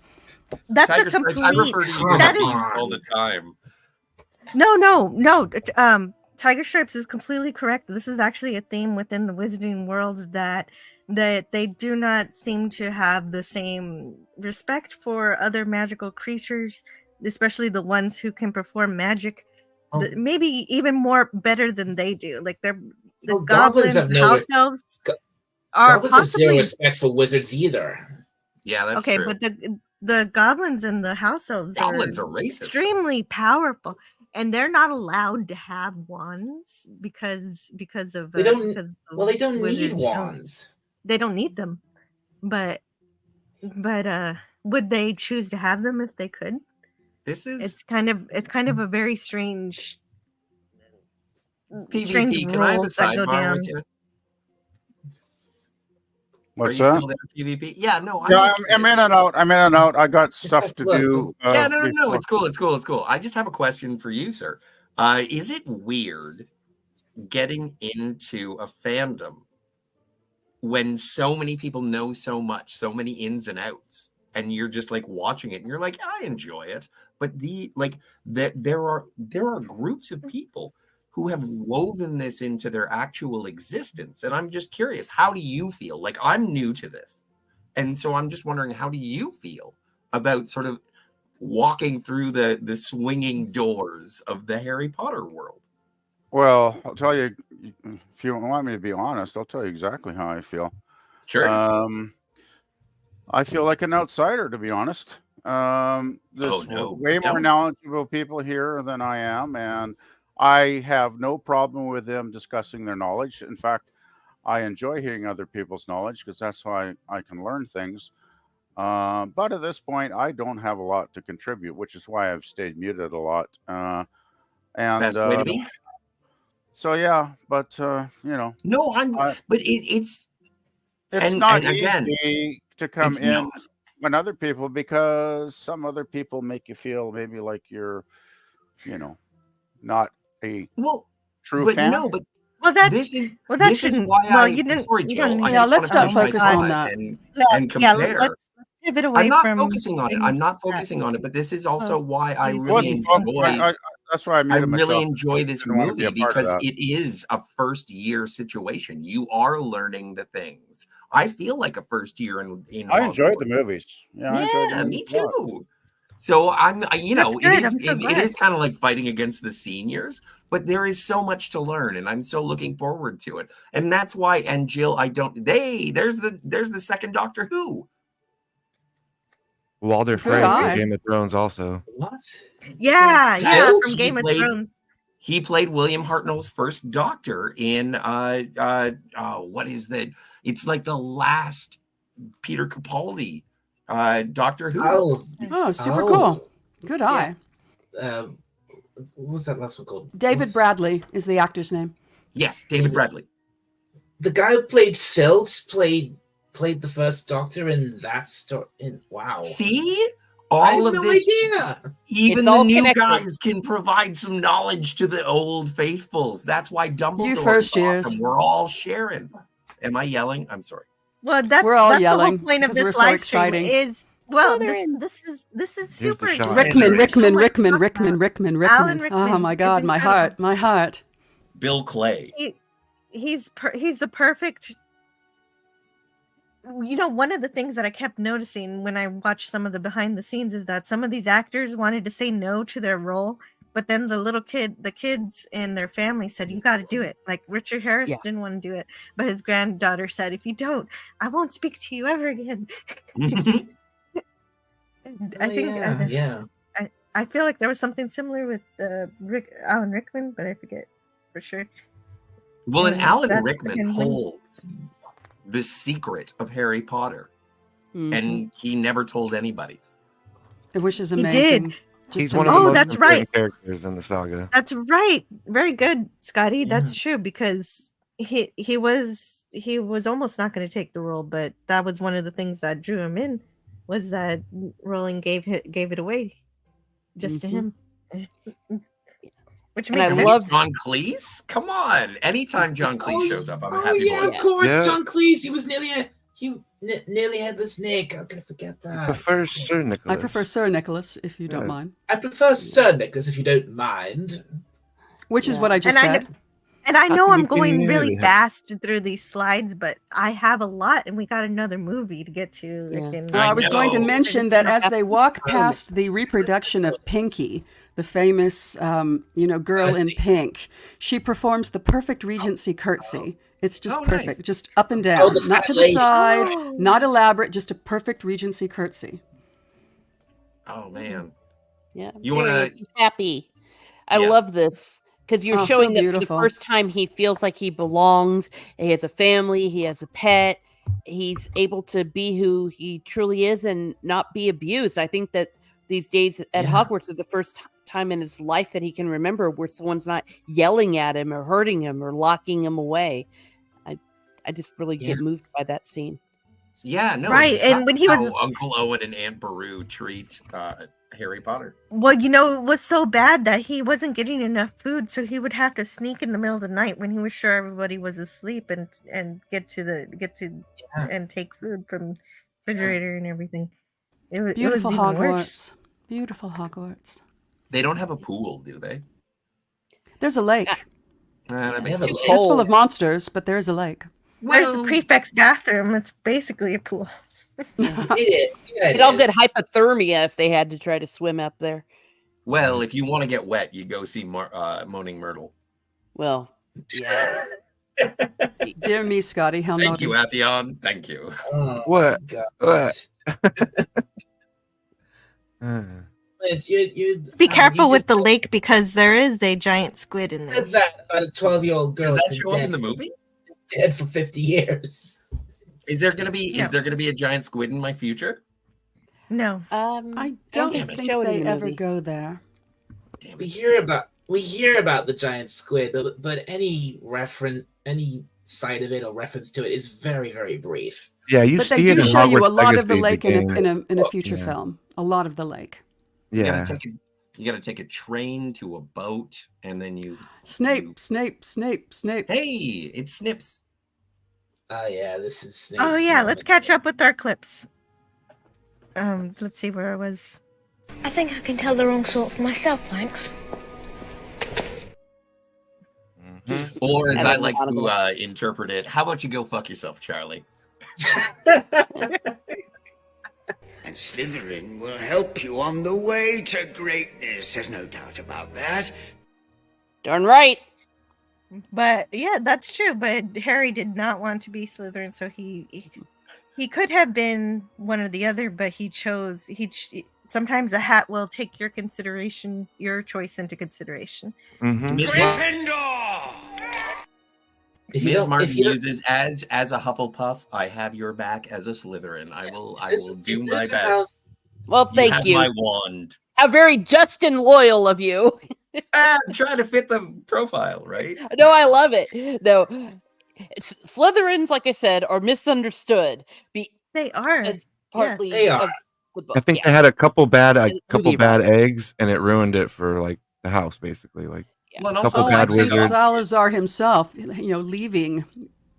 That's Tiger a Stripes, complete. I refer to you as that a is beast all the time. no. Tiger Stripes is completely correct. This is actually a theme within the Wizarding world that they do not seem to have the same respect for other magical creatures, especially the ones who can perform magic. Oh. Maybe even more better than they do. Like the Well, goblins, have no house re- elves go- are Goblins have zero possibly respect for wizards either. Yeah, that's okay, true. but the goblins and the house elves Goblins are racist. extremely powerful, and they're not allowed to have wands because of They don't. because of Well, they don't need wizards. wands. They don't need them, but would they choose to have them if they could? This is It's kind of a very strange PvP. Can I have a rules that go sidebar down. with you? What's Are you that? still there, PvP? Yeah, no, Yeah, just I'm in and out. I got stuff to Look. do. yeah, no, before- it's cool. I just have a question for you, sir. Is it weird getting into a fandom when so many people know so much, so many ins and outs, and you're just like watching it and you're like, I enjoy it, but there are groups of people who have woven this into their actual existence, and I'm just curious, how do you feel? Like, I'm new to this, and so I'm just wondering, how do you feel about sort of walking through the swinging doors of the Harry Potter world? Well, I'll tell you, if you want me to be honest, I'll tell you exactly how I feel. Sure. I feel like an outsider, to be honest. There's way more knowledgeable people here than I am, and I have no problem with them discussing their knowledge. In fact, I enjoy hearing other people's knowledge because that's how I can learn things. But at this point, I don't have a lot to contribute, which is why I've stayed muted a lot. Best way to be. So yeah, but No, but it's not again, easy to come it's in not. when other people, because some other people make you feel maybe like you're, not a true but fan. no, but this is why sorry, Jill. Let's not focus on that and compare. Let's pivot away I'm not from focusing on it. I'm not focusing on it, but this is also why I It really wasn't enjoy. that's why I muted myself. really enjoy this Didn't want to be movie a part of because that. it is a first year situation. You are learning the things. I feel like a first year in I enjoyed the Hogwarts. movies. Yeah, I enjoyed the Me movies a lot. too. So That's good. it is kind of like fighting against the seniors, but there is so much to learn, and I'm so looking forward to it. And that's why. And Jill, there's the second Doctor Who. Walder Frey from Game of Thrones also. What? Yeah, Yes. from Game of Thrones. He played William Hartnell's first Doctor in what is that? It's like the last Peter Capaldi Doctor Who. Oh, super cool. Good eye. What was that last one called? David Bradley is the actor's name. Yes, David Bradley. The guy who played Filch played the first Doctor in that story. Wow. See? I All have of no this, idea. even It's the all new connected. guys can provide some knowledge to the old faithfuls. That's why Dumbledore You first is years. awesome. We're all sharing. Am I yelling? I'm sorry. Well, that's We're all that's yelling the whole point of because we're this so live stream exciting. is this is super the shot. exciting. Rickman. Alan Rickman. Oh my God, is my incredible. heart. Bill Clay. He's the perfect. One of the things that I kept noticing when I watched some of the behind the scenes is that some of these actors wanted to say no to their role, but then the kids and their family said, "You got to do it." Like Richard Harris didn't want to do it, but his granddaughter said, "If you don't, I won't speak to you ever again." I I feel like there was something similar with Alan Rickman, but I forget for sure. Well, and And Alan that's Rickman again when- holds the secret of Harry Potter, Mhm. and he never told anybody. Which is He did. amazing. He's Just one of the Oh, most amazing. that's right. important characters in the saga. That's right. Very good, Scotty. Yeah. That's true because he was almost not going to take the role, but that was one of the things that drew him in. Was that Rowling gave it away just to him, which And I makes And sense. love- John Cleese? Come on! Anytime John Cleese shows up, I'm a oh happy yeah, boy. of course, Yeah. John Cleese. He was nearly had the snake. How could I forget I that? prefer Sir Nicholas. I prefer Sir Nicholas, if you don't Yes. mind. I prefer Sir Nicholas, if you don't mind. Which is Yeah. what I just And I said. And I How know can I'm you going be really married? fast through these slides, but I have a lot, and we got another movie to get to. Yeah. Well, I was going to know. mention that as they walk Oh, past the reproduction of Pinky, the famous, girl in pink, she performs the perfect Regency curtsy. It's just Oh, perfect, nice. just up and Oh, down, the not to the lady. side, Oh. not elaborate, just a perfect Regency curtsy. Oh man, Yeah. You wanna- serious, he's happy. I Yes. love this because you're Oh, so showing that for the beautiful. first time he feels like he belongs. He has a family. He has a pet. He's able to be who he truly is and not be abused. I think that these days at Yeah. Hogwarts are the first time in his life that he can remember where someone's not yelling at him or hurting him or locking him away. I just really Yeah. get moved by that scene. yeah, no, Right, it's and when he how was- Uncle Owen and Aunt Beru treat Harry Potter. Well, it was so bad that he wasn't getting enough food, so he would have to sneak in the middle of the night when he was sure everybody was asleep and get to Yeah. and take food from refrigerator and everything. It was Beautiful even worse. Hogwarts. Beautiful Hogwarts. They don't have a pool, do they? There's a lake. That makes have a sense. lake. It's full of monsters, but there's a lake. Where's the Well, prefect's bathroom? It's basically a pool. Yeah, They'd all get is. hypothermia if they had to try to swim up there. well, if you want to get wet, you go see Moaning Myrtle. Well, yeah. Dear me, Scotty, how Thank naughty. you, Appion. Thank you. Oh, What? God. What? Be careful with the lake because there is a giant squid in there. Said that about a 12-year-old girl Does that who's show up in dead, the movie? dead for 50 years. Is there gonna be No. a giant squid in my future? No. I don't Damn it. think Show it in they the ever movie. go there. Damn We it. hear about the giant squid, but any sight of it or reference to it is very, very brief. Yeah, you But they see it do in show you a Hogwarts lot of the Legacy, lake in game. a future Yeah. film. A lot of the lake. Yeah, You gotta take a train to a boat, and then you Snape, Snape, Snape, Snape. Hey, it Snips. Oh yeah, this is. Snape's Oh yeah, let's moment. catch up with our clips. Let's see where I was. I think I can tell the wrong sort for myself, thanks. Mhm. Or as And I then like out of to interpret it, how about you go fuck yourself, Charlie? And Slytherin will help you on the way to greatness. There's no doubt about that. Darn right. But yeah, that's true. But Harry did not want to be Slytherin, so he could have been one or the other, but he chose. Sometimes a hat will take your choice into consideration. Mhm. Ms. Gryffindor! If you Ms. don't- Martin if you don't- uses as a Hufflepuff. I have your back as a Slytherin. I will do if my this best. house- Well, thank have you. my wand. How very just and loyal of you. I'm trying to fit the profile, right? No, I love it. No, Slytherins, like I said, are misunderstood. They are. As partly They of are. the book. I think yeah. they had a couple bad movie eggs, and it ruined it for like the house, basically. Like Well, and Couple Oh, I bad think wizards. Salazar himself, leaving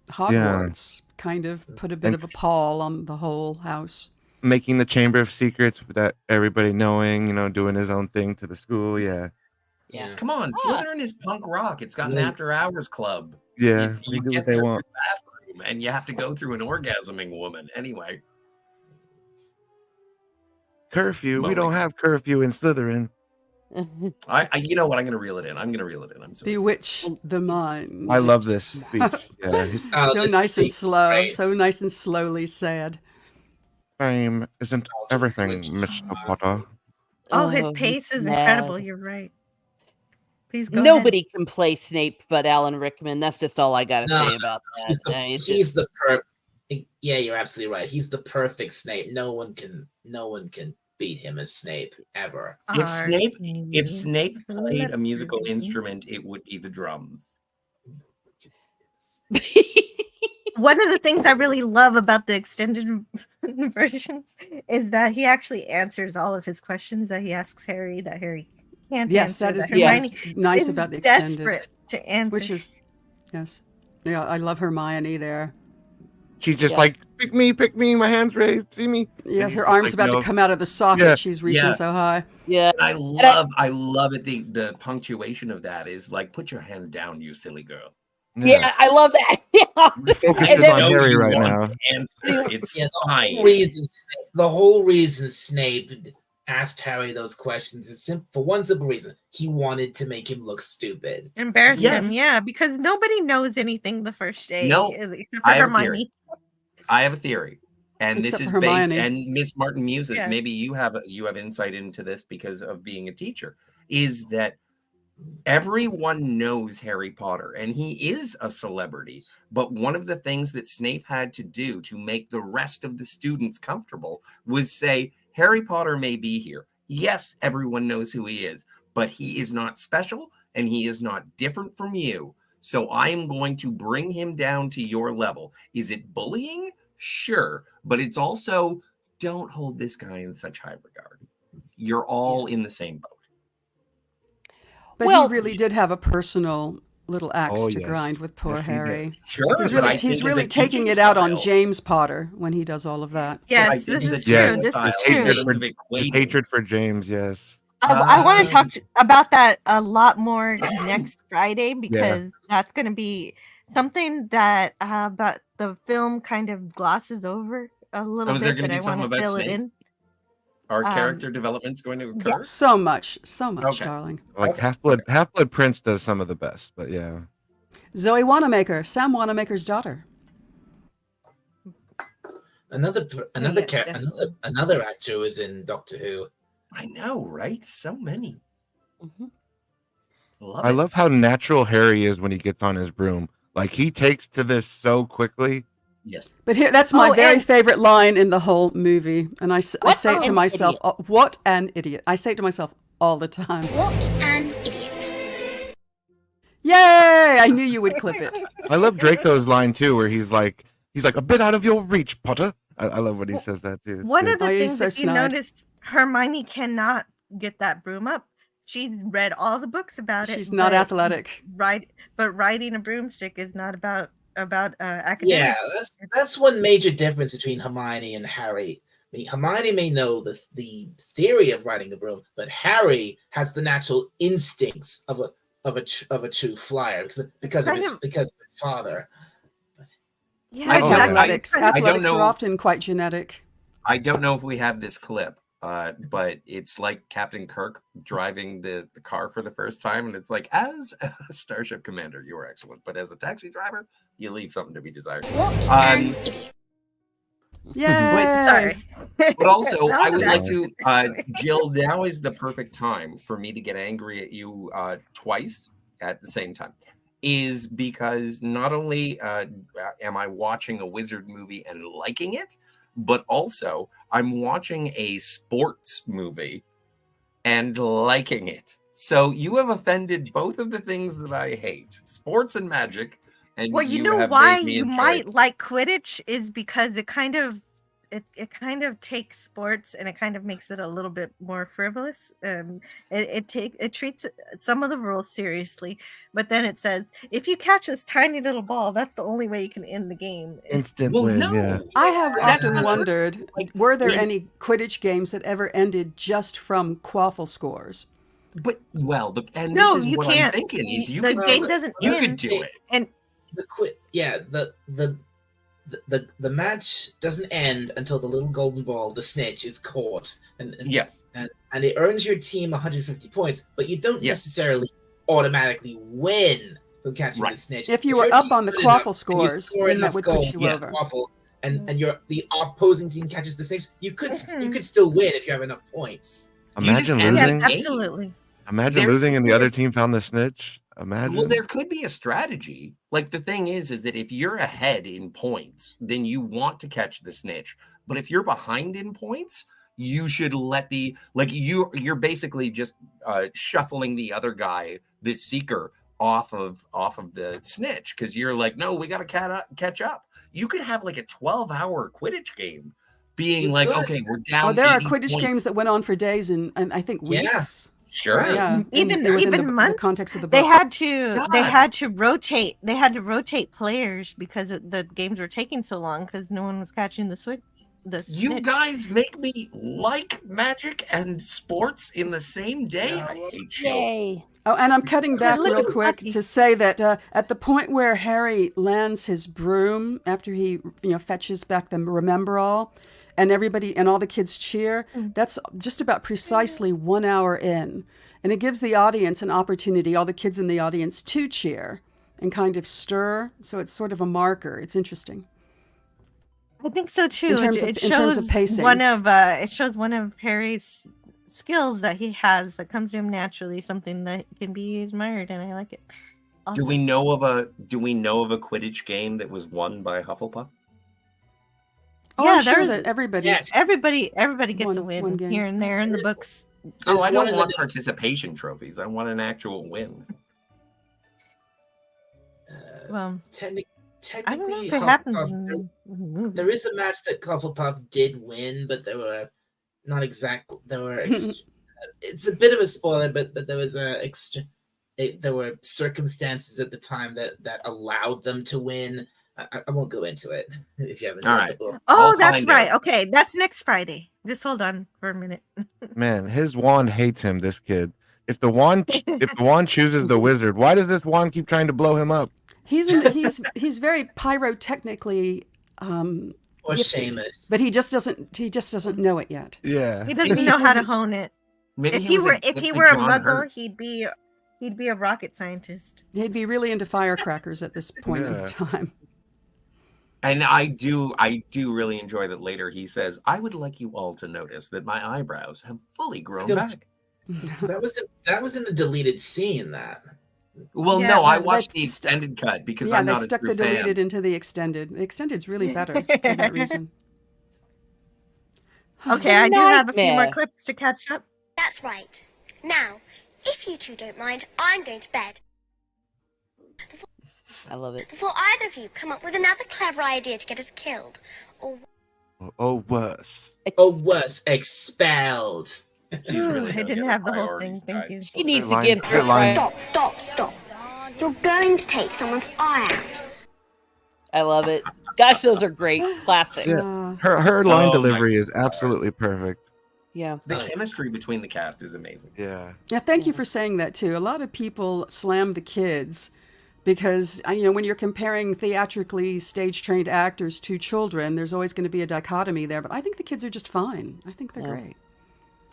Hogwarts, kind of put a bit And- of a pall on the whole house. making the Chamber of Secrets that everybody knowing, doing his own thing to the school. Yeah, Yeah. Come on, Ah. Slytherin is punk rock. It's got an Right. after-hours club. yeah, You they do get what they there want. through the bathroom, and you have to go through an orgasming woman anyway. Curfew. We Mowing. don't have curfew in Slytherin. You know what? I'm gonna reel it in. I'm sorry. Bewitch the mind. I love this speech. Yeah, his Oh, So this nice and is slow, great. so nice and slowly said. fame isn't everything, Mr. Potter. Oh, his Oh, pace is mad. incredible. You're right. Please go Nobody can play Snape but Alan Rickman. That's just all I gotta No, say about that. he's the yeah, you're absolutely right. He's the perfect Snape. No one can beat him as Snape ever. If Snape played a musical instrument, it would be the drums. One of the things I really love about the extended versions is that he actually answers all of his questions that he asks Harry that Harry can't answer. That is Hermione nice is about the extended. desperate to answer. Which is, yes. Yeah, I love Hermione there. She's just like, pick me, my hands raised, see me. Yes, her arm's about to come out of the socket. She's reaching so high. Yeah. I love it. The punctuation of that is like, put your hand down, you silly girl. Yeah, I love that. The focus is on Harry right now. It's fine. The whole reason Snape asked Harry those questions is for one simple reason. He wanted to make him look stupid. Embarrass him, yeah, because nobody knows anything the first day. No, except for Hermione. I have a theory. And Except this is for based, Hermione. and Miss Martin Muses, Yeah. maybe you have insight into this because of being a teacher, is that everyone knows Harry Potter and he is a celebrity. But one of the things that Snape had to do to make the rest of the students comfortable was say, Harry Potter may be here. Yes, everyone knows who he is, but he is not special and he is not different from you. So I am going to bring him down to your level. Is it bullying? Sure. But it's also, don't hold this guy in such high regard. You're all in the same boat. But he really did have a personal little axe to grind with poor Harry. Sure. He's really taking it out on James Potter when he does all of that. Yes, this is true. This is true. His hatred for James, yes. I want to talk about that a lot more next Friday because that's going to be something that about the film kind of glosses over a little bit. Is there going to be I something want to about fill it Snape? in. Our character development's going to occur? So much, Okay. darling. Like Half-Blood Prince does some of the best, but yeah. Zoe Wanamaker, Sam Wanamaker's daughter. Another actor was in Doctor Who. I know, right? So many. I love how natural Harry is when he gets on his broom. Like he takes to this so quickly. Yes. But here, that's my very favorite line in the whole movie. And I say it to myself, what an idiot. I say it to myself all the time. What an idiot. Yay! I knew you would clip it. I love Draco's line too, where he's like a bit out of your reach, Potter. I love when he says that too. It's One good. of the things that you noticed, Hermione cannot get that broom up. She's read all the books about it. She's not athletic. Right, but riding a broomstick is not about academics. Yeah, that's one major difference between Hermione and Harry. I mean, Hermione may know the theory of riding a broom, but Harry has the natural instincts of a true flyer because of his father. Yeah, athletics I don't know. are often quite genetic. I don't know if we have this clip, but it's like Captain Kirk driving the car for the first time, and it's like, as a starship commander, you were excellent, but as a taxi driver, you leave something to be desired. What an idiot. Yeah. But also, I would like to, Jill, now is the perfect time for me to get angry at you twice at the same time. Is because not only am I watching a wizard movie and liking it, but also I'm watching a sports movie and liking it. So you have offended both of the things that I hate, sports and magic. And well, you know why you might like Quidditch is because it kind of takes sports and it kind of makes it a little bit more frivolous. It treats some of the rules seriously, but then it says if you catch this tiny little ball, that's the only way you can end the game. Instant win. Yeah. I have often wondered, were there any Quidditch games that ever ended just from quaffle scores? But and no, this is you what can't. I'm thinking is you the could game doesn't you end. could do it. And the match doesn't end until the little golden ball, the snitch, is caught, and yes, and it earns your team 150 points, but you don't necessarily automatically win from catching the snitch. If you were up on the quaffle scores, then that would put you over. Quaffle, and the opposing team catches the snitch, you could still win if you have enough points. Imagine end Yes, losing. the game. absolutely. Imagine There losing, and the could be other a team found the snitch. Well, Imagine. there could be a strategy. Like the thing is that if you're ahead in points, then you want to catch the snitch. But if you're behind in points, you should let you're basically just shuffling the other guy, this seeker, off of the snitch because you're like, no, we got to catch up. You could have like a 12-hour Quidditch game, being You like, could. okay, we're down. Oh, there are 80 Quidditch points. games that went on for days and I think Yeah. weeks. Sure. Right. Yeah, Even within even the months. context of the They book. had to they God. had to rotate. They had to rotate players because the games were taking so long because no one was catching the switch. You snitch. guys make me like magic and sports in the same day. Yeah, I well, hate you. Yay. Oh, and I'm cutting back look real at quick Lucky. to say that at the point where Harry lands his broom after he, fetches back the Remember All, and everybody and all the kids cheer, that's just about precisely 1 hour in, and it gives the audience an opportunity, all the kids in the audience, to cheer and kind of stir. So it's sort of a marker. It's interesting. I think so too. In terms It of- in terms of shows pacing. it shows one of Harry's skills that he has that comes to him naturally, something that can be admired, and I like it. Awesome. Do we know of a Quidditch game that was won by Hufflepuff? Oh, Yeah, I'm sure there's- that everybody's. Yes. Everybody gets a Won win games. here and there in the There's- books. Oh, There's I one don't in want the- participation trophies. I want an actual win. Well, Technically, I don't know if it happens in the movies. there is a match that Hufflepuff did win, but there were not exact. There were. It's a bit of a spoiler, but there was there were circumstances at the time that allowed them to win. I won't go into it if you haven't All read right. the book. Oh, I'll that's find right. out. Okay, that's next Friday. Just hold on for a minute. Man, his wand hates him. This kid. If the wand chooses the wizard, why does this wand keep trying to blow him up? He's very pyrotechnically Or gifted, Seamus. but he just doesn't know it yet. Yeah. He doesn't Maybe he know how to wasn't- hone it. Maybe If he were a John muggle, Hurt. he'd be a rocket scientist. He'd be really into firecrackers at this point Yeah. in time. And I do really enjoy that later he says, I would like you all to notice that my eyebrows have fully grown Good. back. That was in a deleted scene. That Well, Yeah, no, I well, watched they the stuck- extended cut because Yeah, I'm they not a stuck true the deleted fan. into the extended. The extended's really better for that reason. Okay, I do have a few more Nightmare. clips to catch up. That's right. Now, if you two don't mind, I'm going to bed. I love it. Before either of you come up with another clever idea to get us killed. Or Oh, worse. or worse, expelled. She's really I gonna didn't get have the whole priorities thing. Thank right. you. She needs Good to line, get good her line. Stop. You're going to take someone's eye out. I love it. Gosh, those are great. Classic. Yeah. Uh, Her line Oh, delivery my is absolutely perfect. Yeah. The chemistry between the cast is amazing. Yeah. yeah, thank you for saying that too. A lot of people slam the kids because when you're comparing theatrically stage-trained actors to children, there's always going to be a dichotomy there. But I think the kids are just fine. I think they're Yeah. great.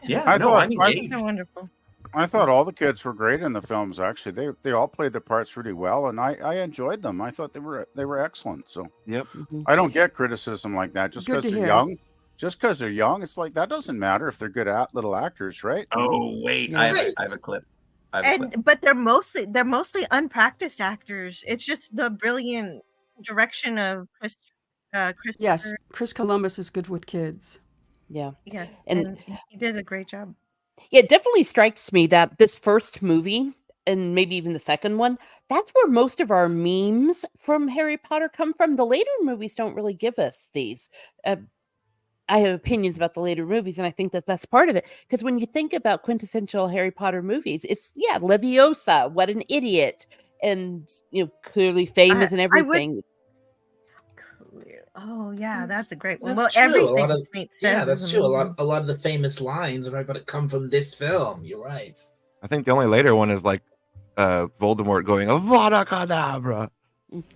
Yeah, I no, thought- I'm I- engaged. They're wonderful. I thought all the kids were great in the films. Actually, they all played their parts really well, and I enjoyed them. I thought they were excellent. So Yep. I don't get criticism like that just Good because to they're hear. young. Just because they're young, it's like that doesn't matter if they're good little actors, right? Oh, wait. Yeah. I have a clip. But they're mostly unpracticed actors. It's just the brilliant direction of Chris. Yes, Chris Columbus is good with kids. Yeah. Yes, And- and he did a great job. It definitely strikes me that this first movie, and maybe even the second one, that's where most of our memes from Harry Potter come from. The later movies don't really give us these. I have opinions about the later movies, and I think that that's part of it. Because when you think about quintessential Harry Potter movies, it's, Leviosa, what an idiot, and, clearly famous and I would- everything. Oh yeah, that's a great one. That's Well, true. everything Snape says. Yeah, is that's true. amazing. A lot of the famous lines are about to come from this film. You're right. I think the only later one is like Voldemort going Avada Kedavra.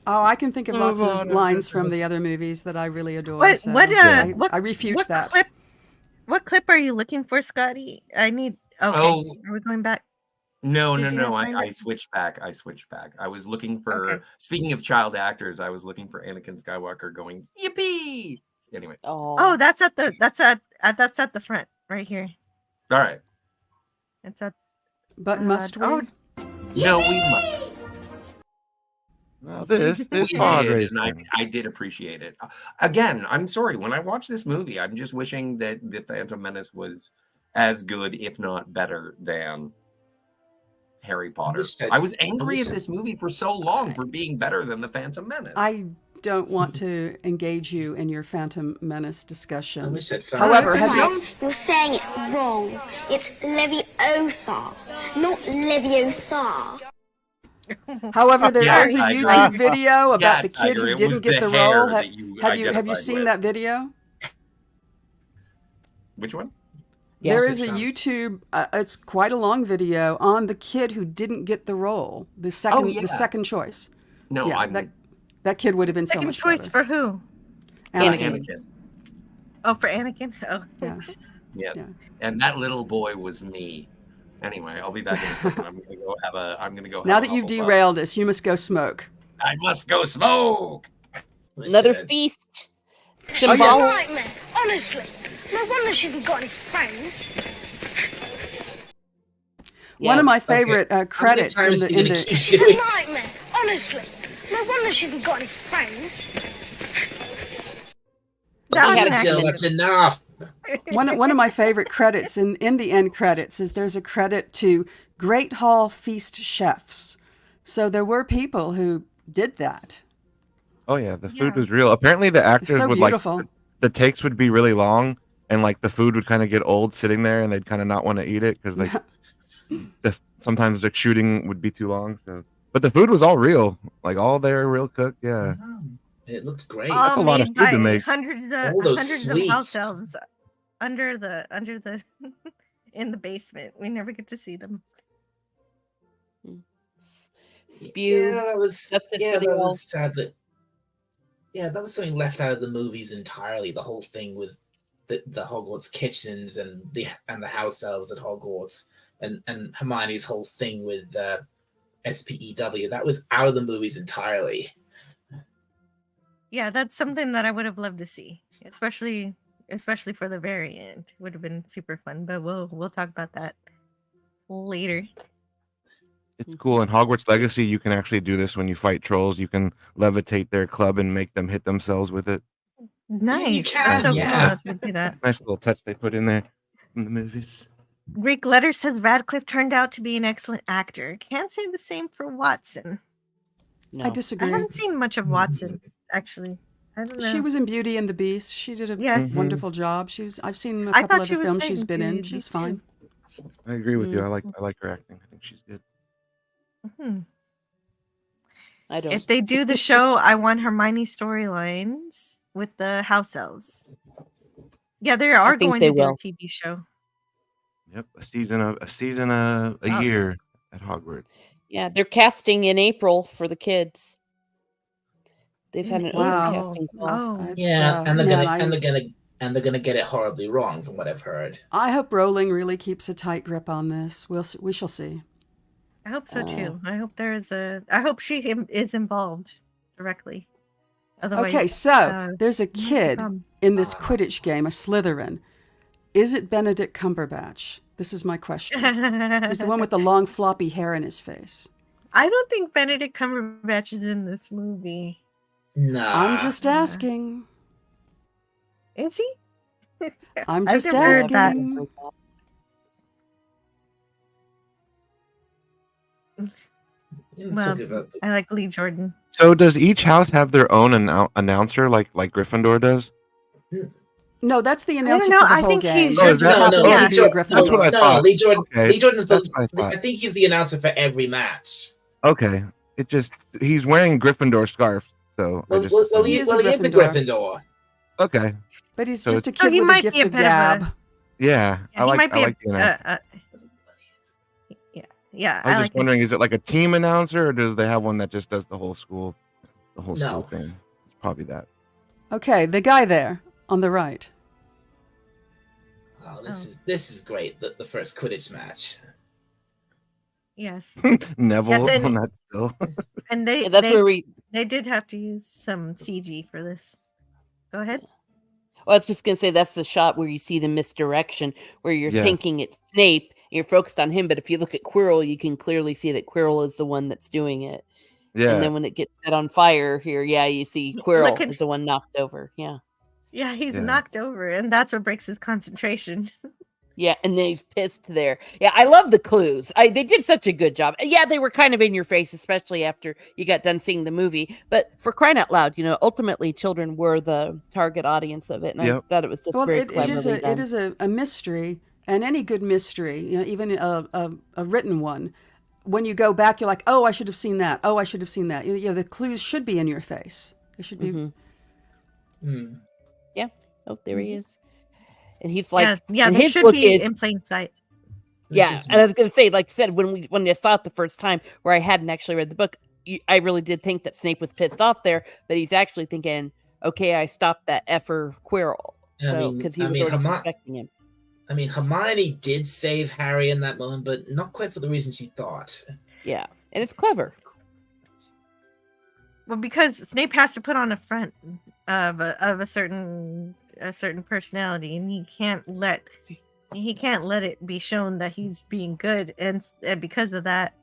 Oh, I can think of lots of Avada lines from Kedavra. the other movies that I really adore. What so what Yeah. I refute what that. clip? What clip are you looking for, Scotty? I need. Okay, Oh. are we going back? No. Did you find I it? switched back. I was looking for. Okay. Speaking of child actors, I was looking for Anakin Skywalker going yippee. Anyway, Oh, that's at the front right here. all right. It's a. But must we? Oh, No, we must. Well, this We is Padre's did, and turn. I did appreciate it. Again, I'm sorry. When I watched this movie, I'm just wishing that The Phantom Menace was as good, if not better, than Harry Potter. I was angry at this movie for so long for being better than The Phantom Menace. I don't want to engage you in your Phantom Menace discussion. wish I'd found However, that. have you? You're saying it wrong. It's Leviosa, not Leviosa. However, there Yeah, is a Tiger. YouTube video about Yeah, the kid Tiger, who it didn't was get the the hair role. that you Have you identified seen with. that video? Which one? Yes, There it is a sounds- YouTube. It's quite a long video on the kid who didn't get the role, the second, yeah. the second choice. No, Yeah, I'm that kid would have been so second much choice better. for who? Anakin. Oh, for Anakin. Oh. Yeah. Yeah. Yeah. And that little boy was me. Anyway, I'll be back in a second. I'm gonna go have a. I'm gonna go. Now have that a you've Hufflepuff. derailed us, you must go smoke. I must go smoke. Another Shit. feast. She's a Symbolic. nightmare, honestly. No wonder she hasn't got any friends. One of my Okay. favorite credits How many in times the are you in gonna the keep She's a doing? nightmare, honestly. No wonder she hasn't got any friends. That was had an a Jill, accident. that's enough. one of my favorite credits in the end credits is there's a credit to Great Hall Feast chefs. So there were people who did that. Oh yeah, the food Yeah. was real. Apparently, the actors so would beautiful. the takes would be really long, and like the food would kind of get old sitting there, and they'd kind of not want to eat it because like sometimes the shooting would be too long. So, but the food was all real, like all there, real cooked. Yeah, It looked great. All That's a lot of made food to by make. Hundreds All those of house sweets. elves under the in the basement. We never get to see them. Spew. Yeah, that was Justice yeah, for the that elves. was sad. That was something left out of the movies entirely. The whole thing with the Hogwarts kitchens and the house elves at Hogwarts and Hermione's whole thing with SPEW. That was out of the movies entirely. Yeah, that's something that I would have loved to see, especially for the very end. Would have been super fun, but we'll talk about that later. it's cool. In Hogwarts Legacy, you can actually do this when you fight trolls. You can levitate their club and make them hit themselves with it. Nice. can, That's so yeah. cool that they do that. Nice little touch they put in there in the movies. Greek Letter says Radcliffe turned out to be an excellent actor. Can't say the same for Watson. No. I I disagree. haven't seen much of Watson, actually. I don't know. She was in Beauty and the Beast. She did a Yes. wonderful job. I've seen a I couple thought of she the was films great she's in been Beauty in. and the She was Beast, fine. I agree with you. I like her acting. I think she's good. Mhm. I don't. If they do the show, I want Hermione storylines with the house elves. Yeah, they are think going they to do a will. TV show. Yep, a season a Oh. year at Hogwarts. Yeah, they're casting in April for the kids. They've had an open Wow. casting call. Oh. It's, Yeah, and they're man, gonna get it horribly wrong from what I've heard. I hope Rowling really keeps a tight grip on this. We shall see. I hope so too. I hope I hope she is involved directly. Otherwise, Okay, so there's a more to kid come. in this Quidditch game, a Slytherin. Is it Benedict Cumberbatch? This is my question. He's the one with the long floppy hair in his face. I don't think Benedict Cumberbatch is in this movie. Nah. I'm just asking. Is he? I'm I've just never heard that. asking. Well, I like Lee Jordan. So does each house have their own announcer like Gryffindor does? No, that's the announcer know. for the I whole think game. he's Oh, is Just that- happens no, to Lee be a Jordan- Gryffindor. That's what I No, thought. Lee Jordan. Okay, Lee Jordan's that's what I thought. I think he's the announcer for every match. Okay, it just he's wearing Gryffindor scarf, so I just he is a he is the Gryffindor. Gryffindor. okay. But he's So just a it's- Oh, kid he with a might gift be a of bit of a- gab. Yeah, Yeah, I he like might be the announcer. yeah. I was like just wondering, is it like a team announcer, or do they have one that just does the whole school No. thing? It's probably that. Okay, the guy there on the right. Oh, this is great. The first Quidditch match. Yes, Neville Yes, and- on that still. and Yeah, that's where we. they did have to use some CG for this. Go ahead. Well, I was just gonna say that's the shot where you see the misdirection, where you're Yeah. thinking it's Snape, You're focused on him, but if you look at Quirrell, you can clearly see that Quirrell is the one that's doing it. And Yeah. then when it gets set on fire here, you see Quirrell at- is the one knocked over. Yeah. Yeah, he's Yeah. knocked over, and that's what breaks his concentration. Yeah, and then he's pissed there. Yeah, I love the clues. They did such a good job. Yeah, they were kind of in your face, especially after you got done seeing the movie. But for crying out loud, ultimately children were the target audience of it, and I thought it was just very cleverly done. It is a mystery, and any good mystery, even a written one, when you go back, you're like, oh, I should have seen that. Oh, I should have seen that. The clues should be in your face. They should be. Yeah. Oh, there he is. And he's like, yeah, and they his should look be is in plain sight. Yeah, and I was going to say, like I said, when I saw it the first time, where I hadn't actually read the book, I really did think that Snape was pissed off there, but he's actually thinking, okay, I stopped that effer Quirrell, because he was already suspecting him. I mean, Hermione did save Harry in that moment, but not quite for the reason she thought. Yeah, and it's clever. Well, because Snape has to put on a front of a certain personality, and he can't let it be shown that he's being good, and because of that,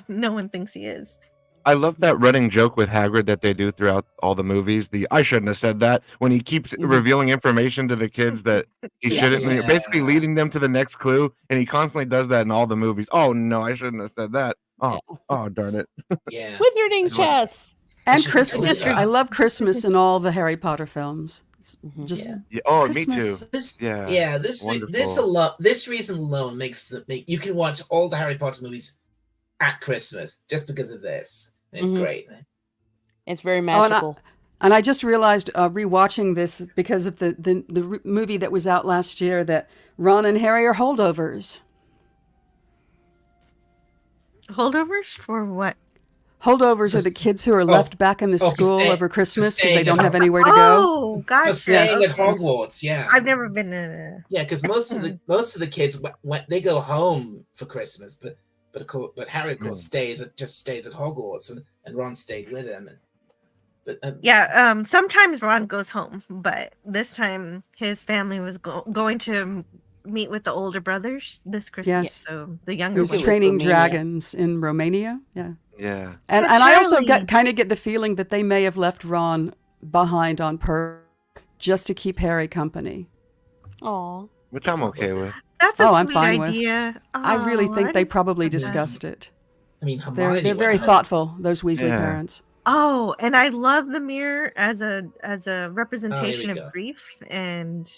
no one thinks he is. I love that running joke with Hagrid that they do throughout all the movies. I shouldn't have said that, when he keeps revealing information to the kids that he shouldn't, basically leading them to the next clue, and he constantly does that in all the movies. Oh no, I shouldn't have said that. Oh darn it. Yeah. Wizarding chess. And Christmas. I love Christmas in all the Harry Potter films. It's just Oh, Christmas. me too. This reason alone makes you can watch all the Harry Potter movies at Christmas just because of this. It's great. It's very magical. And I just realized rewatching this because of the movie that was out last year that Ron and Harry are holdovers. Holdovers for what? Holdovers are the kids who are left back in the school over Christmas because they don't have anywhere to go. Oh, gotcha. For staying at Hogwarts, yeah. I've never been in a... Yeah, because most of the kids they go home for Christmas, but Harry of course stays at Hogwarts, and Ron stayed with him. Sometimes Ron goes home, but this time his family was going to meet with the older brothers this Christmas. Yes. So the younger ones training dragons in Romania. Yeah. Yeah. And I also kind of get the feeling that they may have left Ron behind on purpose just to keep Harry company. Aw. Which I'm okay with. That's a I'm sweet fine idea. with. I really think they probably discussed it. I mean, they're very thoughtful, those Weasley parents. Oh, and I love the mirror as a representation of grief and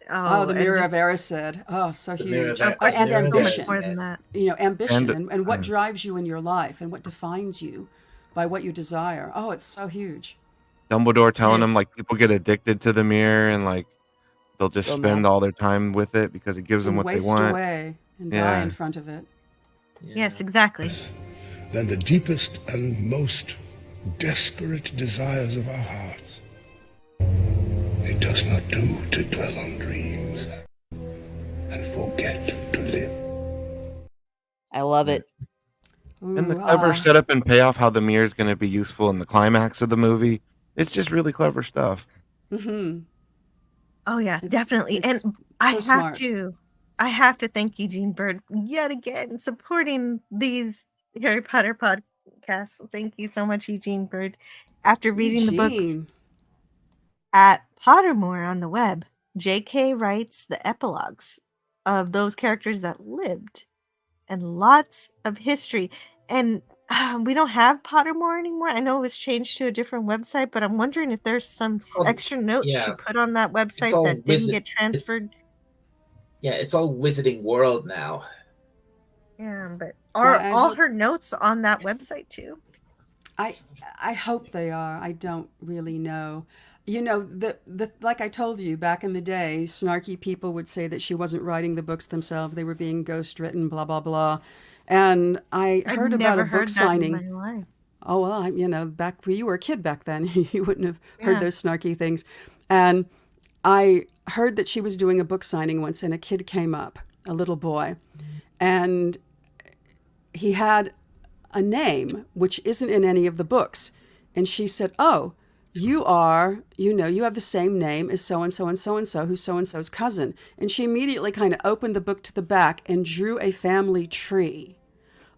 the Mirror of Erised. Oh, so huge. And ambition. More than that. Ambition and what drives you in your life and what defines you by what you desire. Oh, it's so huge. Dumbledore telling them like people get addicted to the mirror and like they'll just spend all their time with it because it gives them what they want. Waste away and die in front of it. Yes, exactly. Than the deepest and most desperate desires of our hearts. It does not do to dwell on dreams and forget to live. I love it. And the clever setup and payoff, how the mirror is going to be useful in the climax of the movie. It's just really clever stuff. Mm-hmm. Oh yeah, definitely. And I have to thank Eugene Bird yet again supporting these Harry Potter podcasts. Thank you so much, Eugene Bird. After reading the books at Pottermore on the web, J.K. writes the epilogues of those characters that lived and lots of history. And we don't have Pottermore anymore. I know it was changed to a different website, but I'm wondering if there's some extra notes she put on that website that didn't get transferred. It's all Wizarding World now. Yeah, but are all her notes on that website too? I hope they are. I don't really know. The like I told you back in the day, snarky people would say that she wasn't writing the books themselves; they were being ghost written, blah blah blah. And I heard about a book signing. In my life. Oh well, back when you were a kid back then, you wouldn't have heard those snarky things. And I heard that she was doing a book signing once, and a kid came up, a little boy, and he had a name which isn't in any of the books, and she said, "Oh, you are, you have the same name as so-and-so and so-and-so, who's so-and-so's cousin. And she immediately kind of opened the book to the back and drew a family tree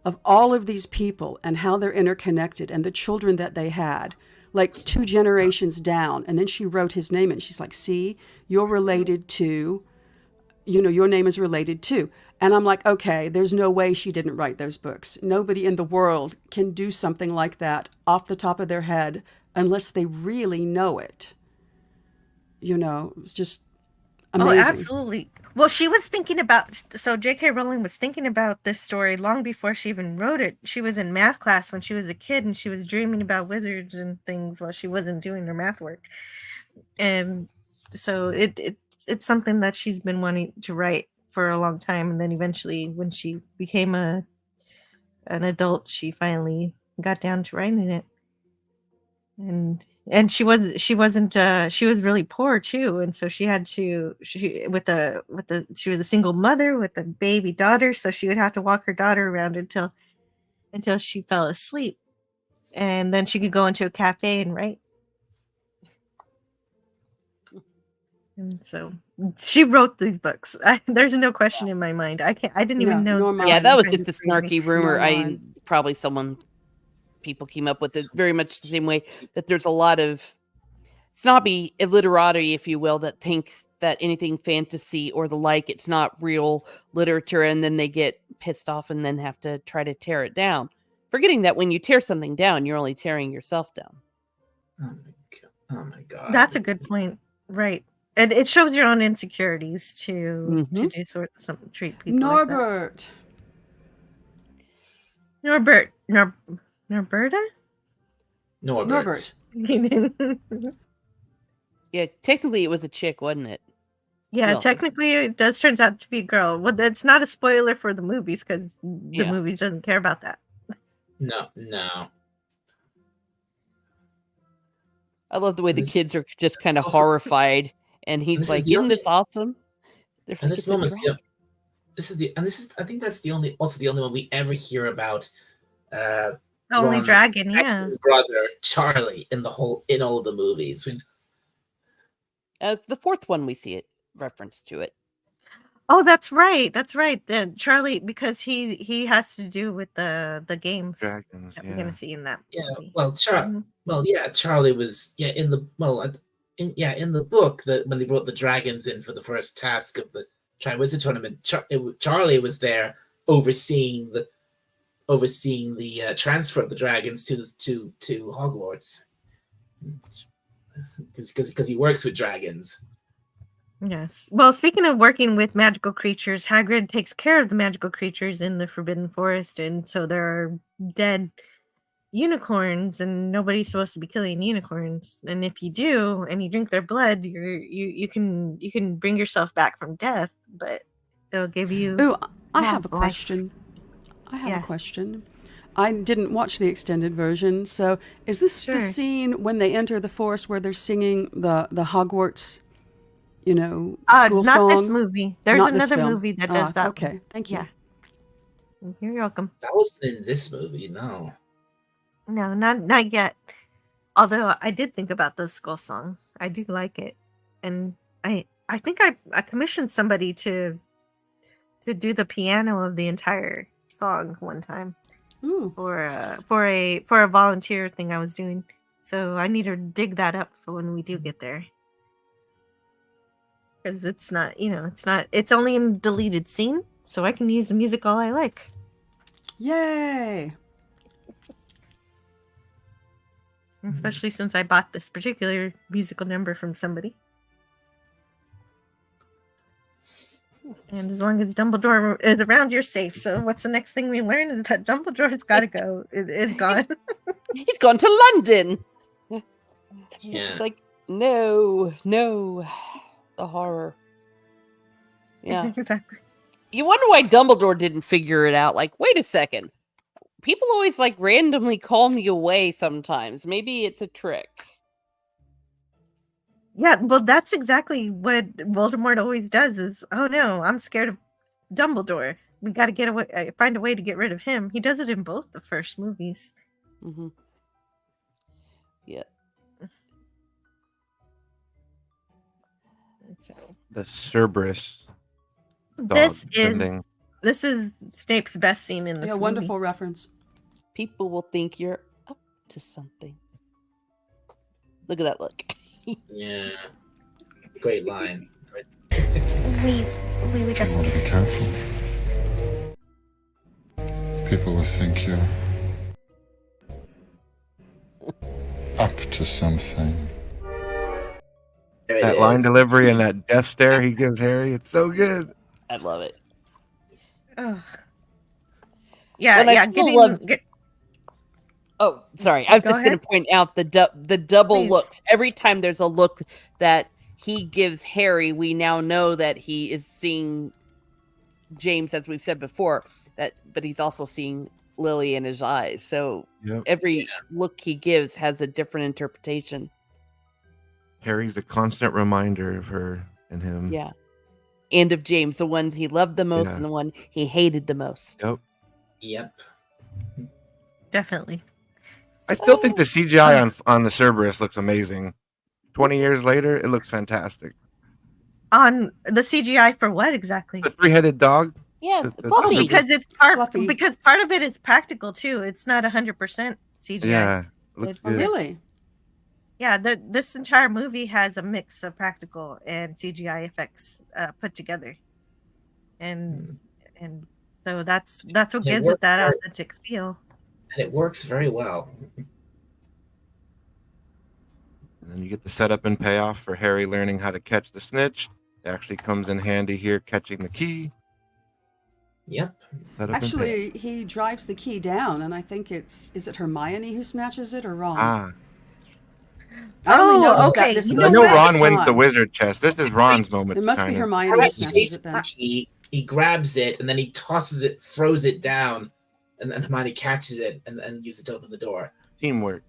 of all of these people and how they're interconnected and the children that they had, like 2 generations down. And then she wrote his name and she's like, see, you're related to, your name is related to. And I'm like, okay, there's no way she didn't write those books. Nobody in the world can do something like that off the top of their head unless they really know it. It's just amazing. Oh, absolutely. Well, she was thinking about, so J.K. Rowling was thinking about this story long before she even wrote it. She was in math class when she was a kid, and she was dreaming about wizards and things while she wasn't doing her math work. And so it's something that she's been wanting to write for a long time. And then eventually, when she became an adult, she finally got down to writing it. And she was really poor too, and so she was a single mother with a baby daughter, so she would have to walk her daughter around until she fell asleep, and then she could go into a cafe and write. And so she wrote these books. There's no question in my mind. I didn't even know. Yeah, that was just a snarky rumor. People came up with it very much the same way that there's a lot of snobby illiterati, if you will, that think that anything fantasy or the like, it's not real literature, and then they get pissed off and then have to try to tear it down, forgetting that when you tear something down, you're only tearing yourself down. Oh my god. That's a good point. Right. And it shows your own insecurities to do treat people Norbert. Norbert. Norberta? Norbert. Yeah, technically it was a chick, wasn't it? Yeah, well, technically it does turns out to be a girl. Well, that's not a spoiler for the movies because the movies doesn't care about that. No. I love the way the kids are just kind of horrified, and he's like, "Isn't this awesome?" And this moment, I think that's the only one we ever hear about. Only dragon, yeah. Brother Charlie in all of the movies. The fourth one we see it reference to it. Oh, that's right. Then Charlie, because he has to do with the games Dragons, that we're gonna see in that. Yeah. Movie. Well, Charlie was in the book that when they brought the dragons in for the first task of the Triwizard Tournament, Charlie was there overseeing the transfer of the dragons to Hogwarts because he works with dragons. Yes. Well, speaking of working with magical creatures, Hagrid takes care of the magical creatures in the Forbidden Forest, and so there are dead unicorns, and nobody's supposed to be killing unicorns. And if you do, and you drink their blood, you can bring yourself back from death, but it'll give you. Ooh, I have a question. A question. I didn't watch the extended version, so is this the scene when they enter the forest where they're singing the Hogwarts, school not song? Not this movie. There's another movie that does that. Okay, thank you. Yeah. You're welcome. That wasn't in this movie, no. No, not yet. Although I did think about the school song. I do like it, and I think I commissioned somebody to do the piano of the entire song one time. Ooh. For a volunteer thing I was doing. So I need to dig that up for when we do get there. Because it's not, it's only in deleted scene, so I can use the music all I like. Yay! Especially since I bought this particular musical number from somebody. And as long as Dumbledore is around, you're safe. So what's the next thing we learn is that Dumbledore's got to go. It's gone. He's gone to London. Yeah. It's like, no. The horror. Yeah. Exactly. You wonder why Dumbledore didn't figure it out. Like, wait a second. People always randomly call me away sometimes. Maybe it's a trick. Yeah, well, that's exactly what Voldemort always does is, oh no, I'm scared of Dumbledore. We got to get away, find a way to get rid of him. He does it in both the first movies. Mm-hmm. Yeah. So The Cerberus dog this is sending. this is Snape's best scene in this Yeah, movie. wonderful reference. People will think you're up to something. Look at that look. Yeah. Great line. We were just. You want to be careful. People will think you're up to something. There it That line is. delivery and that death stare he gives Harry, it's so good. I love it. Ugh. Yeah, And I yeah. still love- Oh, sorry. I was Go just going ahead. to point out the double Please. looks. Every time there's a look that he gives Harry, we now know that he is seeing James, as we've said before. But he's also seeing Lily in his eyes. So Yep. every look he gives has a different interpretation. Harry's a constant reminder of her and him. Yeah. And of James, the one he loved the most Yeah. and the one he hated the most. Yep. Yep. Definitely. I still think the CGI on the Cerberus looks amazing. 20 years later, it looks fantastic. On the CGI for what exactly? The three-headed dog. Yeah, The- Fluffy. Because it's part Fluffy. because part of it is practical too. It's not 100% CGI. Yeah, it looks It- Oh, good. really? Yeah, this entire movie has a mix of practical and CGI effects put together, and so that's what It gives it worked that very- authentic feel. And it works very well. And then you get the setup and payoff for Harry learning how to catch the snitch. It actually comes in handy here, catching the key. Yep. Setup and Actually, he drives the key down, and I think is it Hermione who snatches it or Ron? payoff. I only Oh, noticed okay. that this You is I know know what? the Ron first wins the time. wizard chest. This is Ron's moment. It must be kind of. Hermione Harry who snatches takes it then. the key, he grabs it, and then he tosses it, throws it down, and then Hermione catches it and uses it to open the door. Teamwork.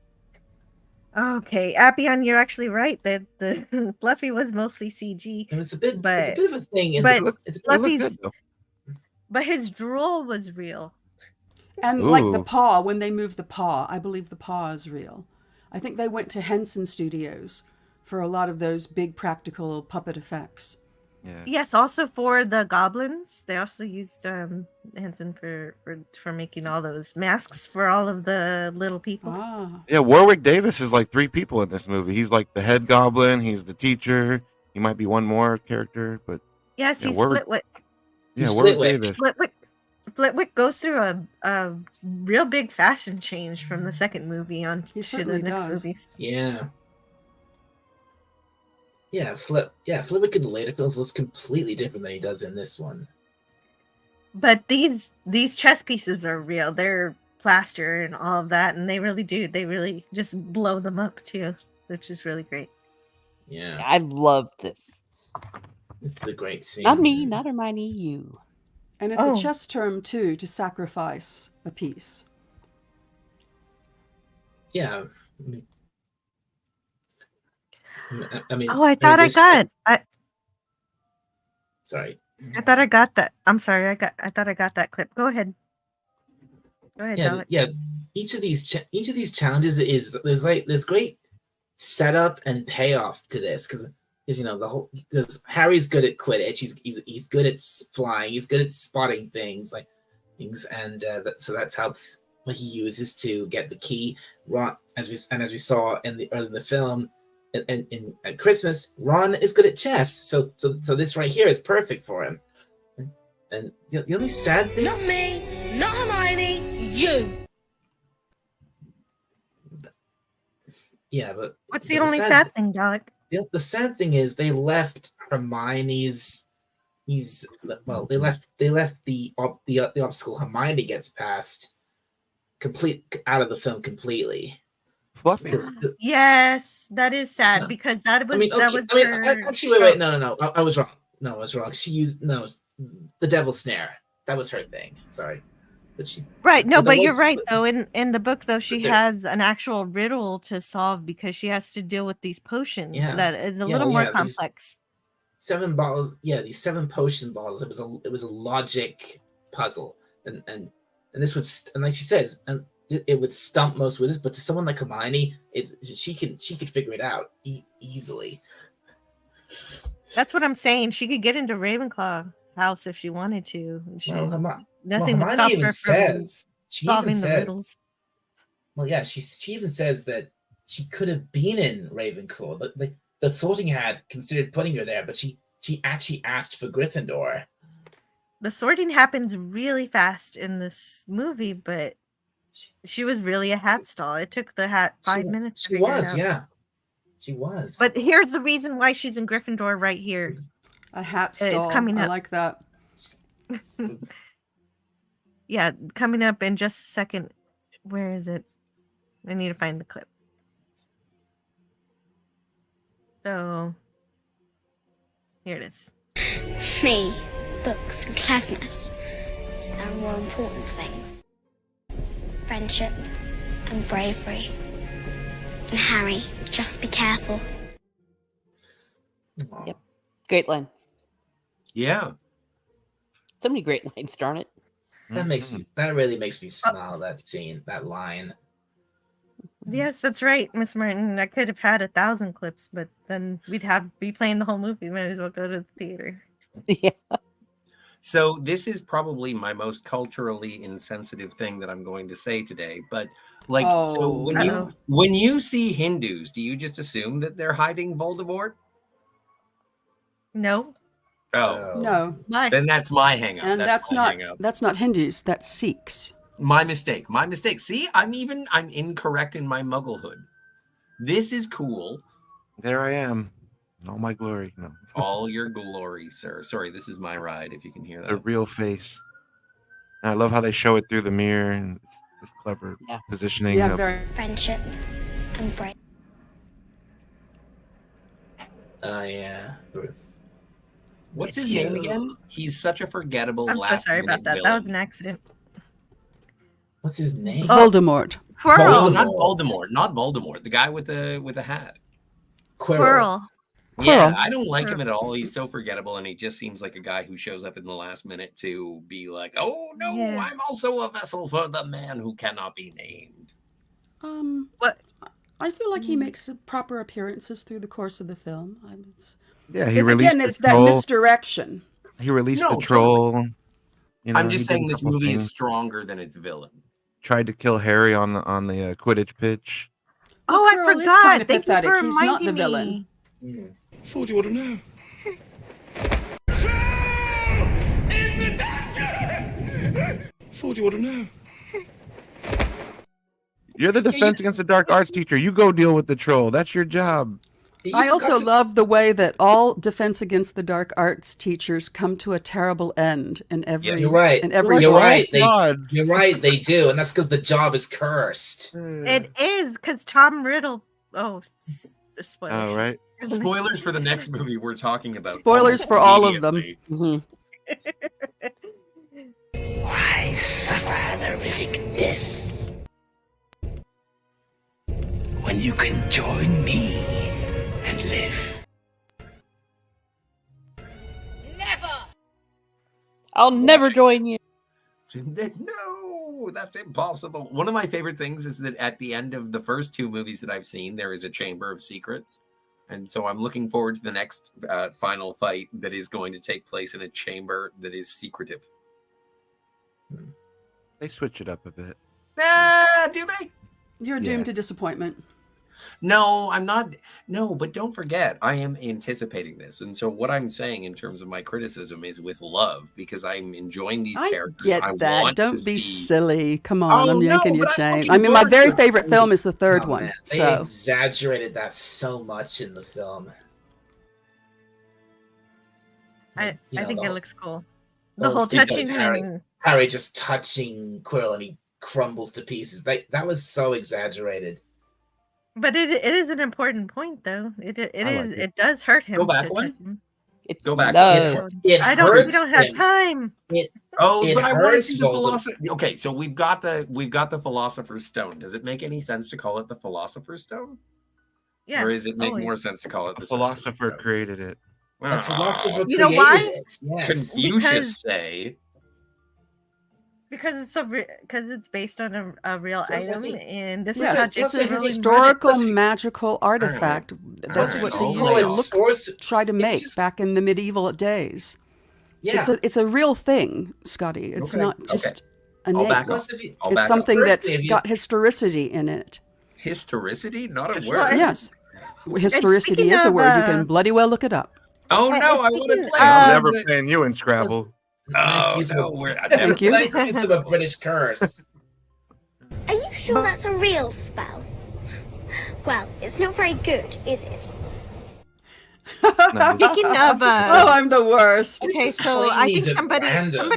Okay, Appian, you're actually right that the Fluffy was mostly CG, And it's a bit of a thing. but It looked Fluffy's good, though. but his drool was real. And like the Ooh. paw, when they move the paw, I believe the paw is real. I think they went to Henson Studios for a lot of those big practical puppet effects. Yeah. Yes, also for the goblins, they also used Hanson for making all those masks for all of the little people. Ah, Yeah, Warwick Davis is like three people in this movie. He's like the head goblin. He's the teacher. He might be one more character, but Yes, yeah, he's Warwick- Flitwick. yeah, He's Warwick Flitwick. Davis. Flitwick goes through a real big fashion change from the second movie on He to the certainly next does. movies. Yeah. Flitwick in the later films looks completely different than he does in this one. But these chess pieces are real. They're plaster and all of that, and they really do. They really just blow them up too, which is really great. Yeah. I love this. This is a great scene. Not me, not Hermione, you. and it's Oh. a chess term too to sacrifice a piece. Yeah. I mean, Oh, I thought I this- got. Sorry. I thought I got that. I'm sorry. I thought I got that clip. Go ahead. Go ahead, Yeah, Dalek. yeah. Each of these challenges is there's great setup and payoff to this because because Harry's good at Quidditch. He's good at flying. He's good at spotting things and so that helps what he uses to get the key. Ron, as we saw in the film, and at Christmas, Ron is good at chess. So this right here is perfect for him. And the only sad thing. Not me, not Hermione, you. Yeah, but What's the only sad thing, Dalek? The sad thing is they left Hermione's. They left the obstacle Hermione gets past out of the film completely. Fluffy. Yes, that is sad No. because that was Actually, wait, no, I was wrong. No, I was wrong. She used the devil's snare. That was her thing. Sorry, but she Right, no, but but that you're was- right though. In the book though, she there- has an actual riddle to solve because she has to deal with these potions Yeah. that is a Yeah, little more yeah, these- complex. 7 bottles. Yeah, these 7 potion bottles. It was a logic puzzle, and this would and like she says, and it would stump most wizards, but to someone like Hermione, she could figure it out easily. That's what I'm saying. She could get into Ravenclaw house if she wanted to. Nothing would Hermione stop even her from says solving the riddles. Well, yeah, she even says that she could have been in Ravenclaw. The Sorting Hat considered putting her there, but she actually asked for Gryffindor. The sorting happens really fast in this movie, but she was really a hat stall. It took the hat 5 minutes. She was, yeah. She was. But here's the reason why she's in Gryffindor right here. A hat stall. It's coming up. I like that. Yeah, coming up in just a second. Where is it? I need to find the clip. So, here it is. Me, books, and cleverness. There are more important things. Friendship and bravery. And Harry, just be careful. Yep. Great line. Yeah. So many great lines, darn it. That really makes me smile, that scene, that line. Yes, that's right, Miss Martin. I could have had 1,000 clips, but then we'd be playing the whole movie. Might as well go to the theater. Yeah. So this is probably my most culturally insensitive thing that I'm going to say today. But so when you see Hindus, do you just assume that they're hiding Voldemort? No. Oh no. Then that's my hang up. And that's not Hindus. That's Sikhs. My mistake. See, I'm incorrect in my mugglehood. This is cool. There I am. In all my glory. No. All your glory, sir. Sorry, this is my ride, if you can hear that. The real face. And I love how they show it through the mirror and it's clever positioning. Yeah, very. Friendship and bravery. Yeah. What's his name again? He's such a forgettable. I'm so sorry about that. villain. That was an accident. What's his name? Voldemort. Quirrell. Not Voldemort. The guy with the hat. Quirrell. Yeah, I don't like him at all. He's so forgettable, and he just seems like a guy who shows up in the last minute to be like, "Oh no, I'm also a vessel for the man who cannot be named." What? I feel like he makes proper appearances through the course of the film. He released again, it's that misdirection. He released the troll. You know, I'm just saying this movie is stronger than its villain. Tried to kill Harry on the Quidditch pitch. Oh, I forgot. Kind of Thank you pathetic. for He's not the reminding villain. me. Thought you ought to know. Thought you ought to know. You're the defense against the dark arts teacher. You go deal with the troll. That's your job. I also love the way that all defense against the dark arts teachers come to a terrible end in every. You're right. In every You're book. right. You're right. They do, and that's because the job is cursed. It is because Tom Riddle. Oh, spoilers. Oh, right. Spoilers for the next movie we're talking about. Spoilers for all of them. Mm-hmm. Why suffer an horrific death when you can join me and live? I'll never join you. No, that's impossible. One of my favorite things is that at the end of the first two movies that I've seen, there is a Chamber of Secrets. And so I'm looking forward to the next final fight that is going to take place in a chamber that is secretive. They switch it up a bit. Do they? You're doomed to disappointment. No, I'm not. No, but don't forget, I am anticipating this. And so what I'm saying in terms of my criticism is with love, because I'm enjoying these characters. I get that. Want Don't to be see... silly. Come on, I'm yanking your but I'm chain. looking I mean, my forward very to favorite film is the third one. Man, they So exaggerated that so much in the film. I think it looks cool. the The whole thing with touching Harry just touching Quirrell and he crumbles to pieces. That was so exaggerated. But it is an important point, though. It does hurt him. Go back to one. touch him. It's Go back. love. It We hurts don't have him. time. It But I want to hurts see the Voldemort. philosopher. Okay, so we've got the Philosopher's Stone. Does it make any sense to call it the Philosopher's Stone? Yes. Or does it make always. more sense to call it The the philosopher created it. The philosopher You know created why? it. Yes. Confucius Because- say. Because it's based on a real Plus, I item, think- and this Yes, is how it's J.K. a Rowling historical Plus, magical artifact. That's Plus, what if they you used call to it source, try to if you make just- back in the medieval days. yeah. It's a real thing, Scotty. It's Okay, not okay. just a I'll name. back Plus, off. if you, I'll It's back something Firstly, that's if you- got historicity in it. off. Historicity, not a It's word. not- Yes, historicity speaking is a of, word. You can bloody well look it up. Oh And- no, and I want to speaking play. of- I'm How never is it? playing you in Scrabble. nice Oh use no, of we're Thank you. nice use of a British curse. Are you sure that's a real spell? Well, it's not very good, is it? Nice. Speaking of, Oh, I'm the worst. okay, Just so playing I these think at random.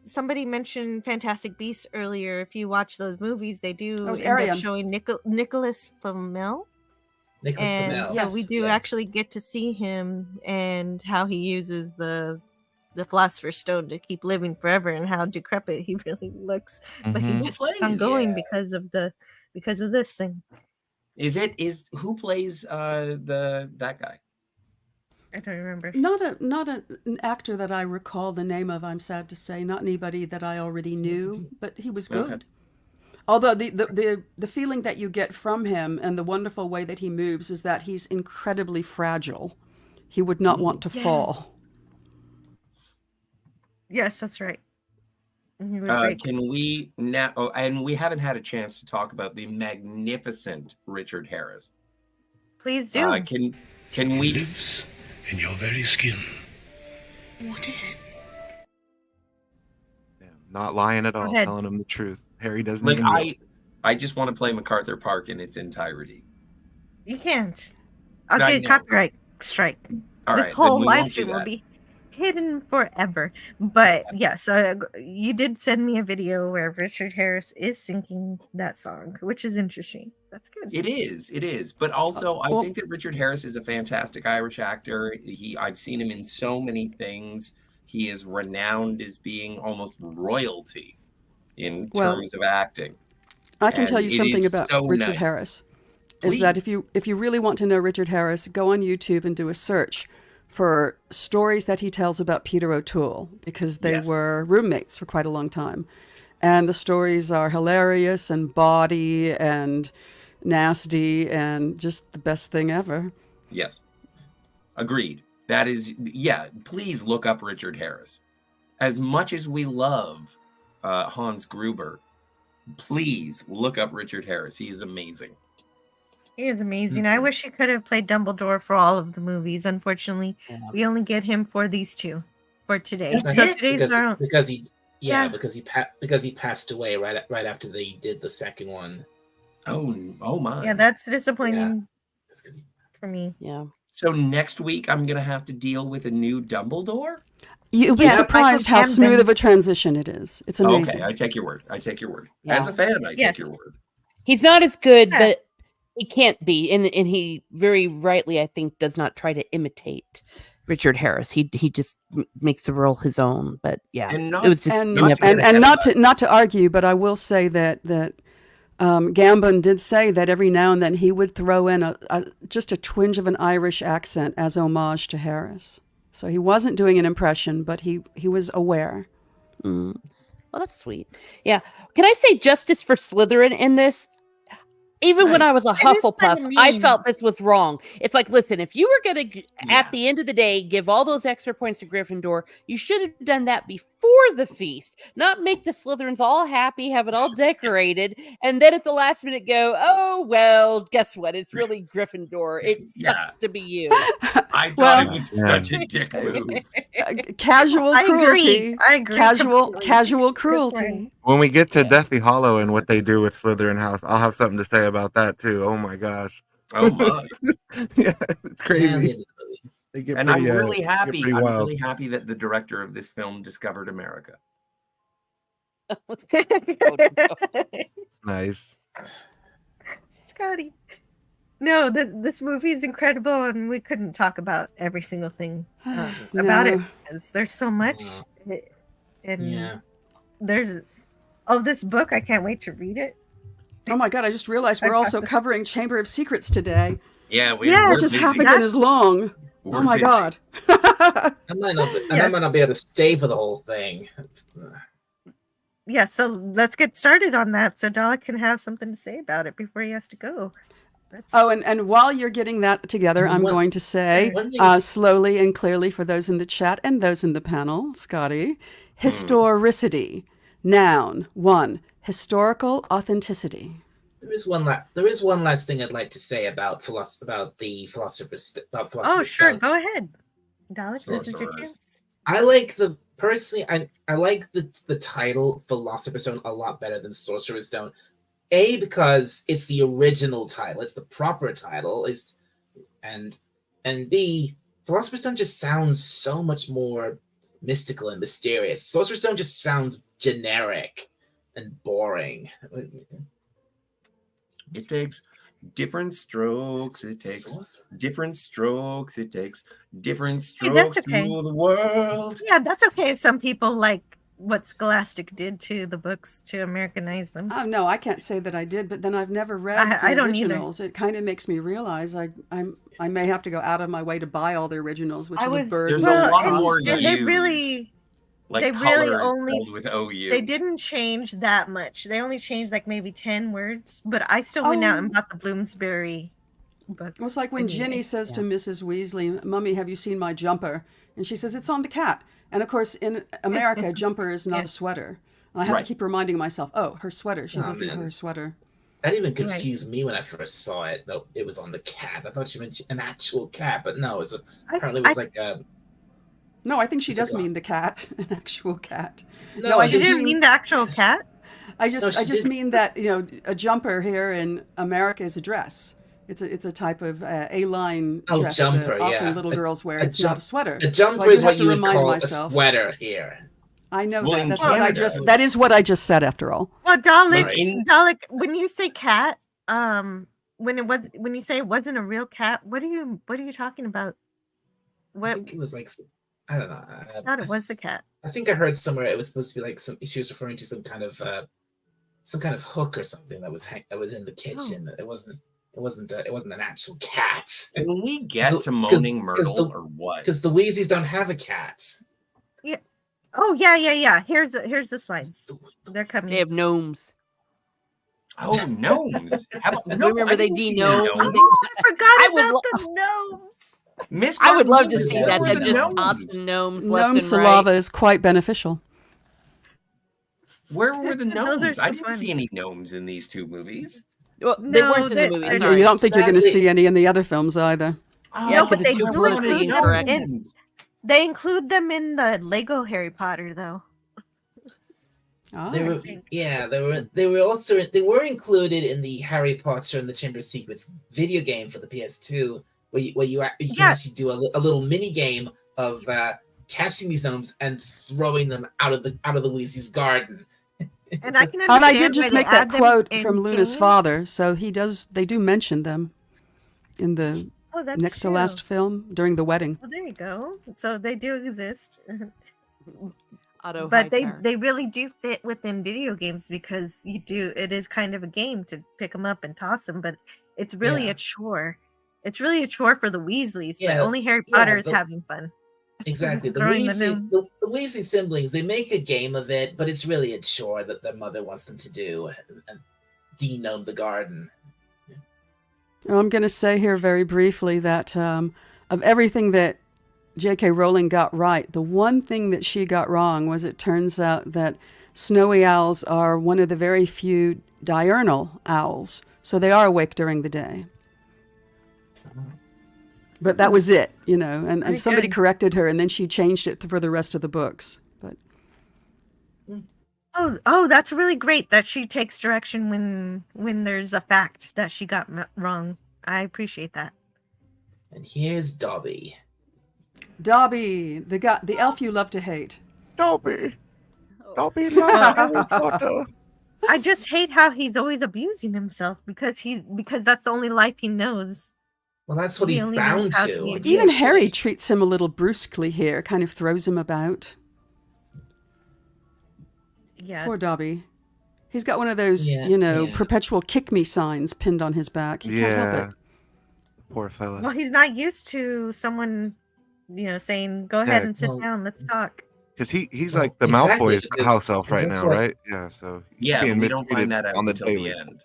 somebody mentioned Fantastic Beasts earlier. If you watch those movies, they do That was end up Arian. showing Nicholas Flamel. Nicholas And Flamel. so Yes. we do Yeah. actually get to see him and how he uses the Philosopher's Stone to keep living forever, and how decrepit he really looks. But he Mhm. just keeps on going Yeah. because of this thing. Is who plays that guy? I don't remember. Not an actor that I recall the name of. I'm sad to say, not anybody that I already knew, but he was good. Okay. Although the feeling that you get from him and the wonderful way that he moves is that he's incredibly fragile. He would not want to Yes. fall. Yes, that's right. He was very cool. Can we now? Oh, and we haven't had a chance to talk about the magnificent Richard Harris. Please do. Can we? Lives in your very skin. What is it? Yeah, not lying at all, ahead. telling him the truth. Harry doesn't Like even know. I just want to play MacArthur Park in its entirety. You can't. I'll I get a know. copyright strike. All This right, then whole we live won't do stream will that. be hidden forever. But yes, you did send me a video where Richard Harris is singing that song, which is interesting. That's good. It is. But also, I well- think that Richard Harris is a fantastic Irish actor. I've seen him in so many things. He is renowned as being almost royalty in Well, terms of acting. I can And tell you it something is about so Richard nice. Harris. Is that Please. if you really want to know Richard Harris, go on YouTube and do a search for stories that he tells about Peter O'Toole, because they Yes. were roommates for quite a long time. And the stories are hilarious and bawdy and nasty and just the best thing ever. Yes. Agreed. That is, yeah, please look up Richard Harris. As much as we love Hans Gruber, please look up Richard Harris. He is amazing. He is amazing. I wish he could have played Dumbledore for all of the movies. Unfortunately, we only get him for these two for today. That's So it? today's our because he Yeah. because he passed away right after they did the second one. Oh my. yeah. That's disappointing That's 'cause for me. Yeah. So next week I'm gonna have to deal with a new Dumbledore. You'll be Yeah, surprised Michael how smooth Gambon. of a transition it is. It's amazing. Okay, I take your word. I take your word. Yeah. As a fan, I Yes. take your word. He's not as good, Yeah. but he can't be. And he very rightly, I think, does not try to imitate Richard Harris. He just makes the role his own. But yeah, And not- it was just And Not to and, get ahead and of not to argue, but I will say that Gambon did say that every now and then he would throw in just a twinge of an Irish accent as homage to Harris. So he wasn't doing an impression, but he was aware. Well, that's sweet. Yeah. Can I say justice for Slytherin in this? Even when I was a It is kinda Hufflepuff, I mean. felt this was wrong. It's like, listen, if you were going to, Yeah. at the end of the day, give all those extra points to Gryffindor, you should have done that before the feast, not make the Slytherins all happy, have it all decorated, and then at the last minute go, oh, well, guess what? It's really Gryffindor. It Yeah. sucks to be you. I thought Well- it was Yeah. such a dick move. Casual I cruelty. agree. I agree. Casual completely. casual That's cruelty. right. When we get to Deathly Hollow and what they do with Slytherin House, I'll have something to say about that too. Oh my gosh. Oh my. Yeah, it's crazy. Yeah, they did the movie. They get And pretty, I'm really get happy. pretty I'm wild. really happy that the director of this film discovered America. What's going on? Nice. Scotty. No, this movie is incredible, and we couldn't talk about every single thing about it No. because there's so much. And Yeah. there's this book. I can't wait to read it. Oh my God, I just realized we're also covering Chamber of Secrets today, Yeah, Yeah, we're which is busy. half again as long. Oh my busy. God. I might not be able to stay for the whole thing. Yeah, so let's get started on that so Dalek can have something to say about it before he has to go. Oh, and while you're getting that together, I'm One- going to say one thing- slowly and clearly for those in the chat and those in the panel, Scotty, historicity. Noun, 1, historical authenticity. There is one last thing I'd like to say about the Philosopher's Stone. Oh, sure, go ahead. Dalek, this is your Sorcerers. chance. I like I like the title Philosopher's Stone a lot better than Sorcerer's Stone. A, because it's the original title, it's the proper title, and B, Philosopher's Stone just sounds so much more mystical and mysterious. Sorcerer's Stone just sounds generic and boring. It takes different strokes. It takes different strokes. It takes different Hey, that's strokes okay. through the world. Yeah, that's okay if some people like what Scholastic did to the books to Americanize them. Oh, no, I can't say that I did, but then I've never read I the don't either. originals. It kind of makes me realize I may have to go out of my way to buy all the originals, which is a burden. There's a lot and more they used, really like they really colors only spelled with OU. they didn't change that much. They only changed like maybe 10 words, but I still went out and bought the Bloomsbury books. It's like when anyway. Ginny says to Mrs. Weasley, "Mummy, have you seen my jumper?" And she says, "It's on the cat." And of course, in America, a jumper is not a sweater. And I have to keep reminding myself, "Oh, her sweater. She's looking for her sweater." That even confused me when I first saw it. Though it was on the cat. I thought she meant an actual cat, but no, apparently it was like a. No, I think she does mean the cat, an actual cat. No, I You just didn't mean the actual cat? I just mean that a jumper here in America is a dress. It's a type of A-line dress jumper, that often yeah. little girls wear. It's not a sweater. A jumper So I is do what have to you would remind call myself. a sweater here. I know Well, that. in That's what I Canada- that is what I just said after all. Well, Dalek, Right. Dalek, when you say cat, when you say it wasn't a real cat, what are you talking about? I What think it was like I don't know. I thought it was the cat. I think I heard somewhere it was supposed to be like she was referring to some kind of hook or something that was in the kitchen. It wasn't an actual cat. When we get to 'Cause- Moaning 'cause Myrtle the- or what? Because the Weasleys don't have a cat. Yeah. Oh yeah. Here's the slides. They're coming. They have gnomes. Oh, gnomes. How about, Remember they denome. I forgot I would about the gnomes. Miss I would love to Martinez, see where that. were That the just gnomes? tots and gnomes left Gnome and saliva right. is quite beneficial. Where were the Those are gnomes? so I didn't fun. see any gnomes in these two movies. Well, they No, weren't in they- the movie. they- Sorry. You don't think you're going to Sadly- see any in the other films either. Yeah, No, but because they it's too do politically include them incorrect. in. They include them in the Lego Harry Potter, though. They were included in the Harry Potter and the Chamber of Secrets video game for the PS2, where you can actually do a little mini game of catching these gnomes and throwing them out of the Weasley's garden. And I can And understand I did just why they make that add them quote in from Luna's games. father, so they do mention them in the Oh, that's next to true. last film during the wedding. Well, there you go. So they do exist. Otto But Hightower. they really do fit within video games because it is kind of a game to pick them up and toss them, but it's really Yeah. a chore. It's really a chore for the Weasleys, but Yeah, only Harry yeah, Potter is but- having fun. Exactly. The Throwing the gnomes. Weasley siblings, they make a game of it, but it's really a chore that their mother wants them to do and denome the garden. Well, I'm going to say here very briefly that of everything that J.K. Rowling got right, the one thing that she got wrong was it turns out that snowy owls are one of the very few diurnal owls, so they are awake during the day. But that was it, and Very somebody good. corrected her, and then she changed it for the rest of the books. But Oh, that's really great that she takes direction when there's a fact that she got wrong. I appreciate that. And here's Dobby. Dobby, the elf you love to hate. Dobby. Dobby loves Harry Potter. I just hate how he's always abusing himself because that's the only life he knows. Well, that's what He he's only knows bound how to. to be Even unfortunately. Harry treats him a little brusquely here, kind of throws him about. Yeah. Poor Dobby. He's got one of those, Yeah, yeah. perpetual kick me signs pinned on his back. He can't help Yeah. it. Poor fella. Well, he's not used to someone, saying, "Go ahead Yeah, and sit Well, down. Let's talk." because he's well, like the exactly, Malfoy is the house elf right that's now, what right? Yeah, so he's Yeah, but being we don't mistreated find that out on the until the daily. end.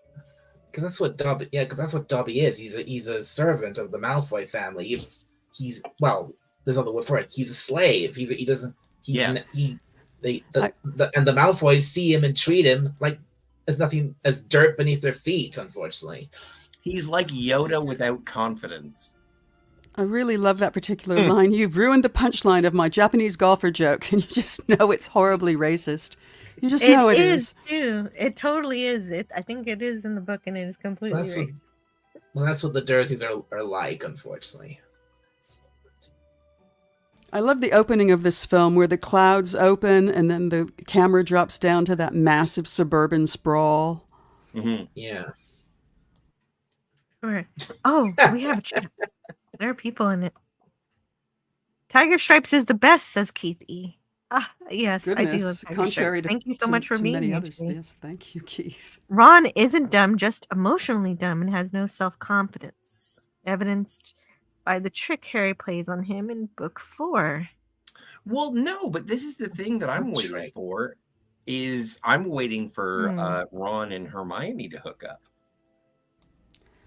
because that's what Dobby. Yeah, because that's what Dobby is. He's a servant of the Malfoy family. He's well, there's other word for it. He's a slave. He doesn't. He's Yeah. and the Malfoys see him and treat him like as nothing as dirt beneath their feet. Unfortunately, He's like Yoda without confidence. I really love that particular line. You've ruined the punchline of my Japanese golfer joke, and you just know it's horribly racist. You just know it is. too. It totally is. I think it is in the book, and it is completely that's what, racist. that's what the Dursleys are like. Unfortunately. I love the opening of this film where the clouds open and then the camera drops down to that massive suburban sprawl. Mm-hmm. Yeah. Sure. Oh, we have a chat. There are people in it. Tiger Stripes is the best, says Keith E. Yes, I do love Goodness, Tiger contrary Stripes. to, Thank you so much for to being many here others. today. Yes, thank you, Keith. Ron isn't dumb, just emotionally dumb and has no self-confidence, evidenced by the trick Harry plays on him in book 4. Well, no, but this is the thing that I'm That's waiting right. for. I'm waiting for Ron and Hermione to hook up.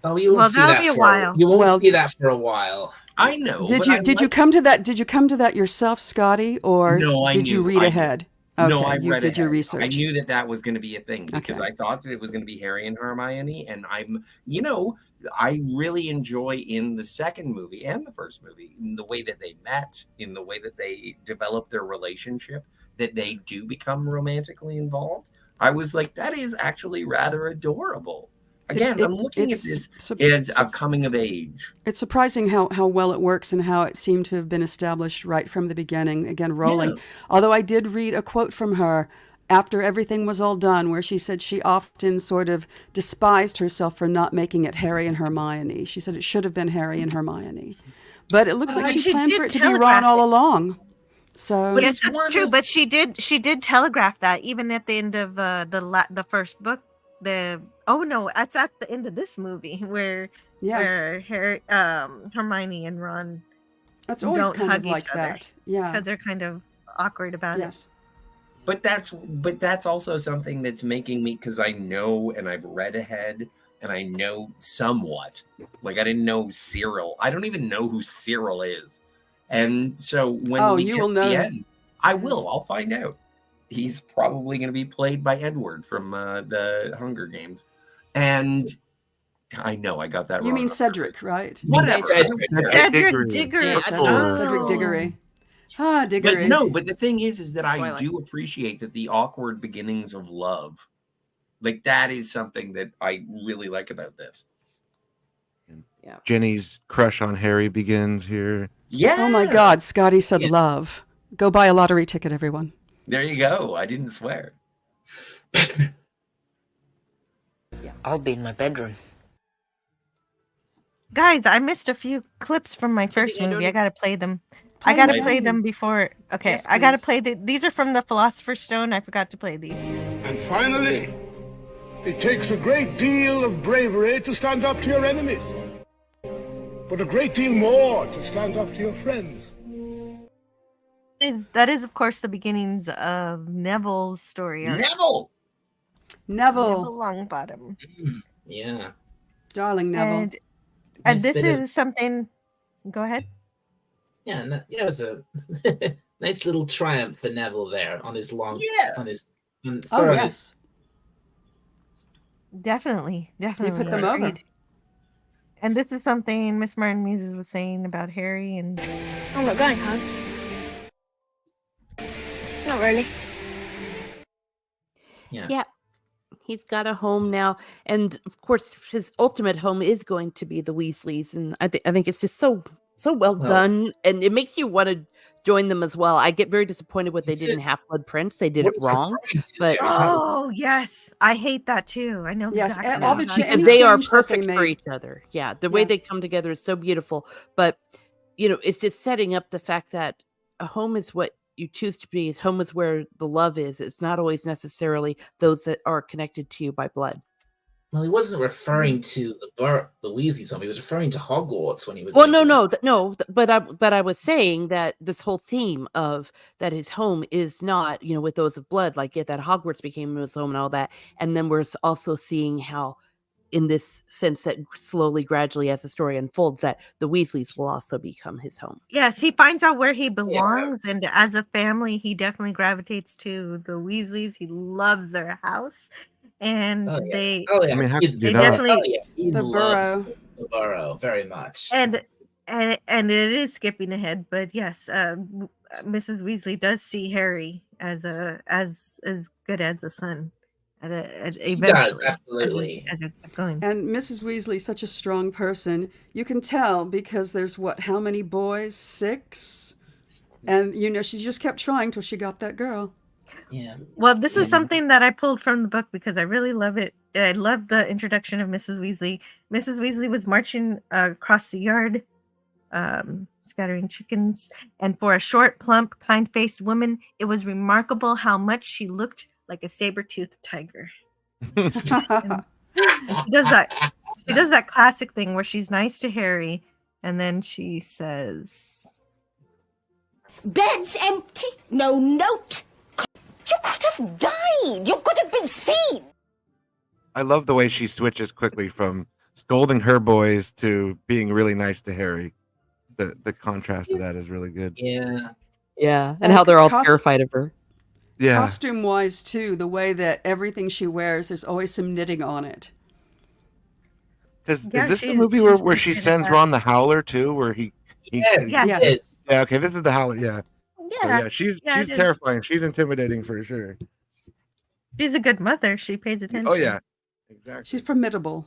Oh, you won't Well, see that'll that be a for while. You won't Well- see that for a while. I know. Did but you I did you like- come to that? Did you come to that yourself, Scotty, or No, I did you knew. read I knew. ahead? Okay, No, I you read did your ahead. research. I knew that was going to be a thing because Okay. I thought that it was going to be Harry and Hermione, and I really enjoy in the second movie and the first movie in the way that they met, in the way that they developed their relationship, that they do become romantically involved. I was like, that is actually rather adorable. Again, I'm looking at this as a coming of age. It's surprising how well it works and how it seemed to have been established right from the beginning. Again, Rowling. Yeah. Although I did read a quote from her after everything was all done where she said she often sort of despised herself for not making it Harry and Hermione. She said it should have been Harry and Hermione. But it looks like But she she planned did for it to be telegraph Ron all it. along. So But Yes, it's one that's of true. those- But she did telegraph that even at the end of the first book. That's at the end of this movie where Harry, Hermione and Ron it's always don't kind hug of each like other. that. Yeah. because they're kind of awkward about it. Yes. But that's also something that's making me, because I know and I've read ahead and I know somewhat. Like I didn't know Cyril. I don't even know who Cyril is. And so when we you get will to know. the end, I will. I'll find out. He's probably going to be played by Edward from the Hunger Games. And I know I got that wrong. You mean Cedric, right? Whatever. Cedric. Cedric Diggory. Yeah, Cedric Diggory. Ah, Diggory. But no, but the thing is that I Twilight. do appreciate that the awkward beginnings of love, like that is something that I really like about this. Jenny's crush on Harry begins here. Yeah. Oh my God, Scotty said Yeah. love. Go buy a lottery ticket, everyone. There you go. I didn't swear. I'll be in my bedroom. Guys, I missed a few clips from my first I don't movie. I even- gotta play them. Play I gotta them. play them before. Okay, Yes, I gotta please. play these are from the Philosopher's Stone. I forgot to play these. And finally, it takes a great deal of bravery to stand up to your enemies, but a great deal more to stand up to your friends. That is, of course, the beginnings of Neville's story. arc. Neville. Neville. Neville Longbottom. Yeah. Darling Neville. And Nice this bit of- is something. Go ahead. Yeah, it was a nice little triumph for Neville there on his long, Yeah. on his Oh, start of his- yes. Definitely. You put them agreed. over. And this is something Miss Martin Muses was saying about Harry and I'm not going home. Not really. Yeah. He's got a home now, and of course, his ultimate home is going to be the Weasleys, and I think it's just so well Well- done, and it makes you want to join them as well. I get very disappointed what they It's did in just- Half-Blood Prince. They did what it is wrong, referring to but there is how- oh yes, I hate that too. I know Yes, exactly. all the what cha- you're because any they are change that they perfect for made. each other. Yeah, the way Yeah. they come together is so beautiful. But it's just setting up the fact that a home is what you choose to be. Home is where the love is. It's not always necessarily those that are connected to you by blood. Well, he wasn't referring to the Weasleys home. He was referring to Hogwarts when he was. Well, no, making no, that. no. But I was saying that this whole theme of that his home is not, with those of blood, like that Hogwarts became his home and all that. And then we're also seeing how, in this sense, that slowly, gradually, as the story unfolds, that the Weasleys will also become his home. Yes, he finds out where he belongs, and as a family, he definitely gravitates to the Weasleys. He loves their house, and Oh yeah. they Oh yeah. I mean, how He, could you they not? definitely oh yeah. He The loves burrow. the Burrow very much. and and it is skipping ahead, but yes, Mrs. Weasley does see Harry as good as a son. She does, Eventually, absolutely. as it kept going. And Mrs. Weasley's such a strong person. You can tell because there's how many boys? 6? And, she just kept trying till she got that girl. Yeah. Well, this is something that I pulled from the book because I really love it. I love the introduction of Mrs. Weasley. Mrs. Weasley was marching across the yard, scattering chickens. And for a short, plump, kind-faced woman, it was remarkable how much she looked like a saber-toothed tiger. And she does that. She does that classic thing where she's nice to Harry, and then she says, "Bed's empty. No note. You could have died. You could have been seen." I love the way she switches quickly from scolding her boys to being really nice to Harry. The contrast of that is really good. Yeah. Yeah, and how they're all terrified of her. Yeah. Costume-wise, too, the way that everything she wears, there's always some knitting on it. Is this the movie where she sends Ron the Howler too? Where he Yes. Yeah, okay, this is the Howler, yeah. Yeah, she's it is. terrifying. She's intimidating for sure. She's a good mother. She pays attention. Oh yeah. Exactly. She's formidable.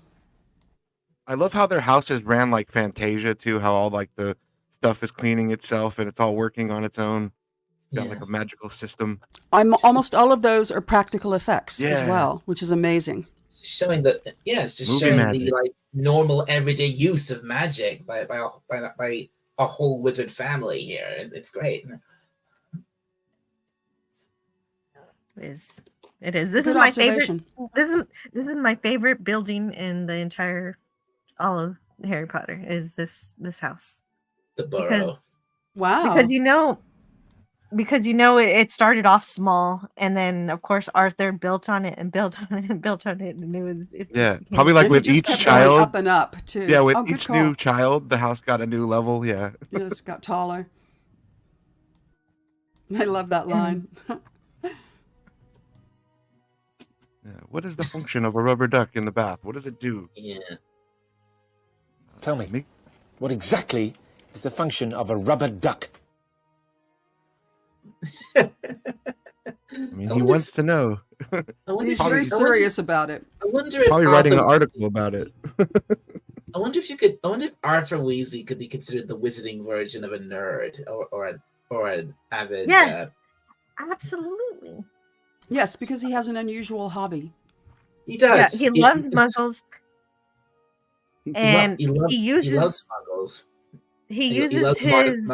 I love how their houses ran like Fantasia too, how all like the stuff is cleaning itself and it's all working on its own. Got like a magical system. Almost all of those are practical effects as Yeah. well, which is amazing. Showing it's just Movie showing magic. the like normal everyday use of magic by a whole wizard family here. It's great. It is. This Good is my observation. favorite. This is my favorite building in the entire all of Harry Potter. Is this house? The Burrow. Wow. Because it started off small, and then of course Arthur built on it and built on it and built on it, and Probably like And it with just each kept child. going up and up, too. Yeah, with Oh, good each call. new child, the house got a new level. Yeah. Yes, got taller. I love that line. Yeah. What is the function of a rubber duck in the bath? What does it do? Yeah. Tell me, what exactly is the function of a rubber duck? I mean, he wants to know. He's very serious about it. I wonder if Probably writing an Arthur- article about it. I wonder if Arthur Weasley could be considered the wizarding version of a nerd or an avid. Yes, absolutely. Yes, because he has an unusual hobby. He does. Yeah, he loves muggles, and he loves muggles. He He uses loves his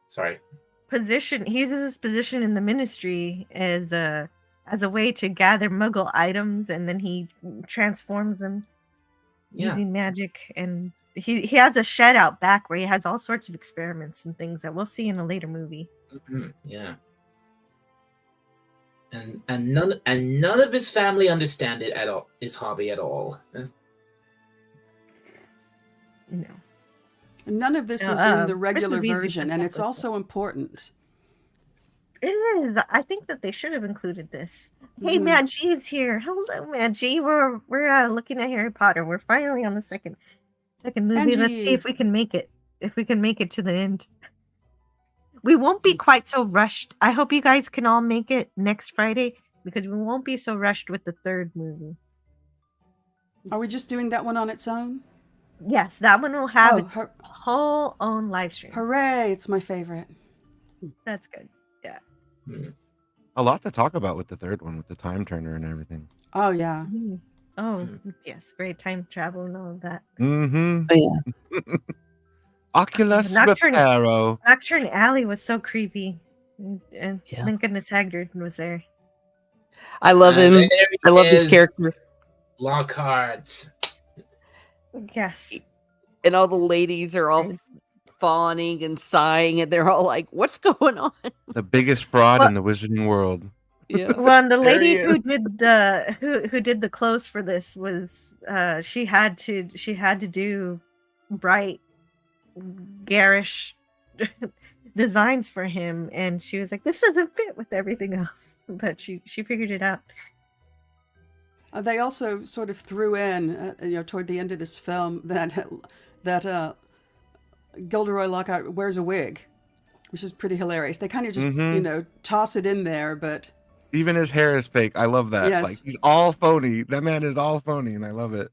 Sorry. position. He uses his position in the Ministry as a way to gather Muggle items, and then he transforms them using magic. And he has a shed out back where he has all sorts of experiments and things that we'll see in a later movie. Mm-hmm. Yeah. And none of his family understand it at all. His hobby at all. No. None of this No, is in the Mrs. regular Weasley version, put and up it's with also important. It is. I think that they should have included this. Hey, Mad G is here. Hello, Mad G. We're looking at Harry Potter. We're finally on the second movie. Let's see if we can make it. If we can make it to the end. We won't be quite so rushed. I hope you guys can all make it next Friday because we won't be so rushed with the third movie. Are we just doing that one on its own? Yes, that one will have its whole own live stream. Hooray! It's my favorite. That's good. Yeah. A lot to talk about with the third one, with the time turner and everything. Oh yeah. Oh yes, great time travel and all of that. Mm-hmm. Oh yeah. Oculus Reparo. Nocturne Alley was so creepy, and thank goodness Hagrid was there. I love him. I love his character. Lockhart. Yes. And all the ladies are all fawning and sighing, and they're all like, "What's going on?" The biggest fraud in the wizarding world. Yeah. Well, and the There he lady who did the clothes for this was she had to do bright, garish designs for him, and she was like, "This doesn't fit with everything else," but she figured it out. They also sort of threw in, toward the end of this film that Gilderoy Lockhart wears a wig, which is pretty hilarious. They kind of just, toss it in there, but Even his hair is fake. I love that. Yes. Like, he's all phony. That man is all phony, and I love it.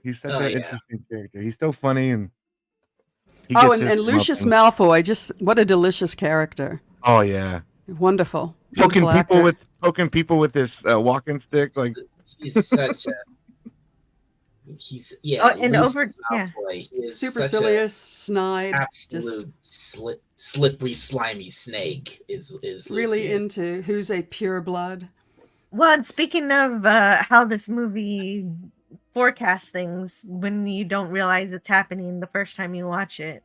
He's such an interesting character. He's so funny, and he gets his and Lucius comeuppance. Malfoy, what a delicious character. Oh yeah, Wonderful. poking Wonderful people with this walking stick. Like He's such a. He's and Lucius over Malfoy, he is Supercilious, such snide, absolute slippery, slimy snake. Is really Lucius. into who's a pure blood. Well, and speaking of how this movie forecasts things when you don't realize it's happening the first time you watch it,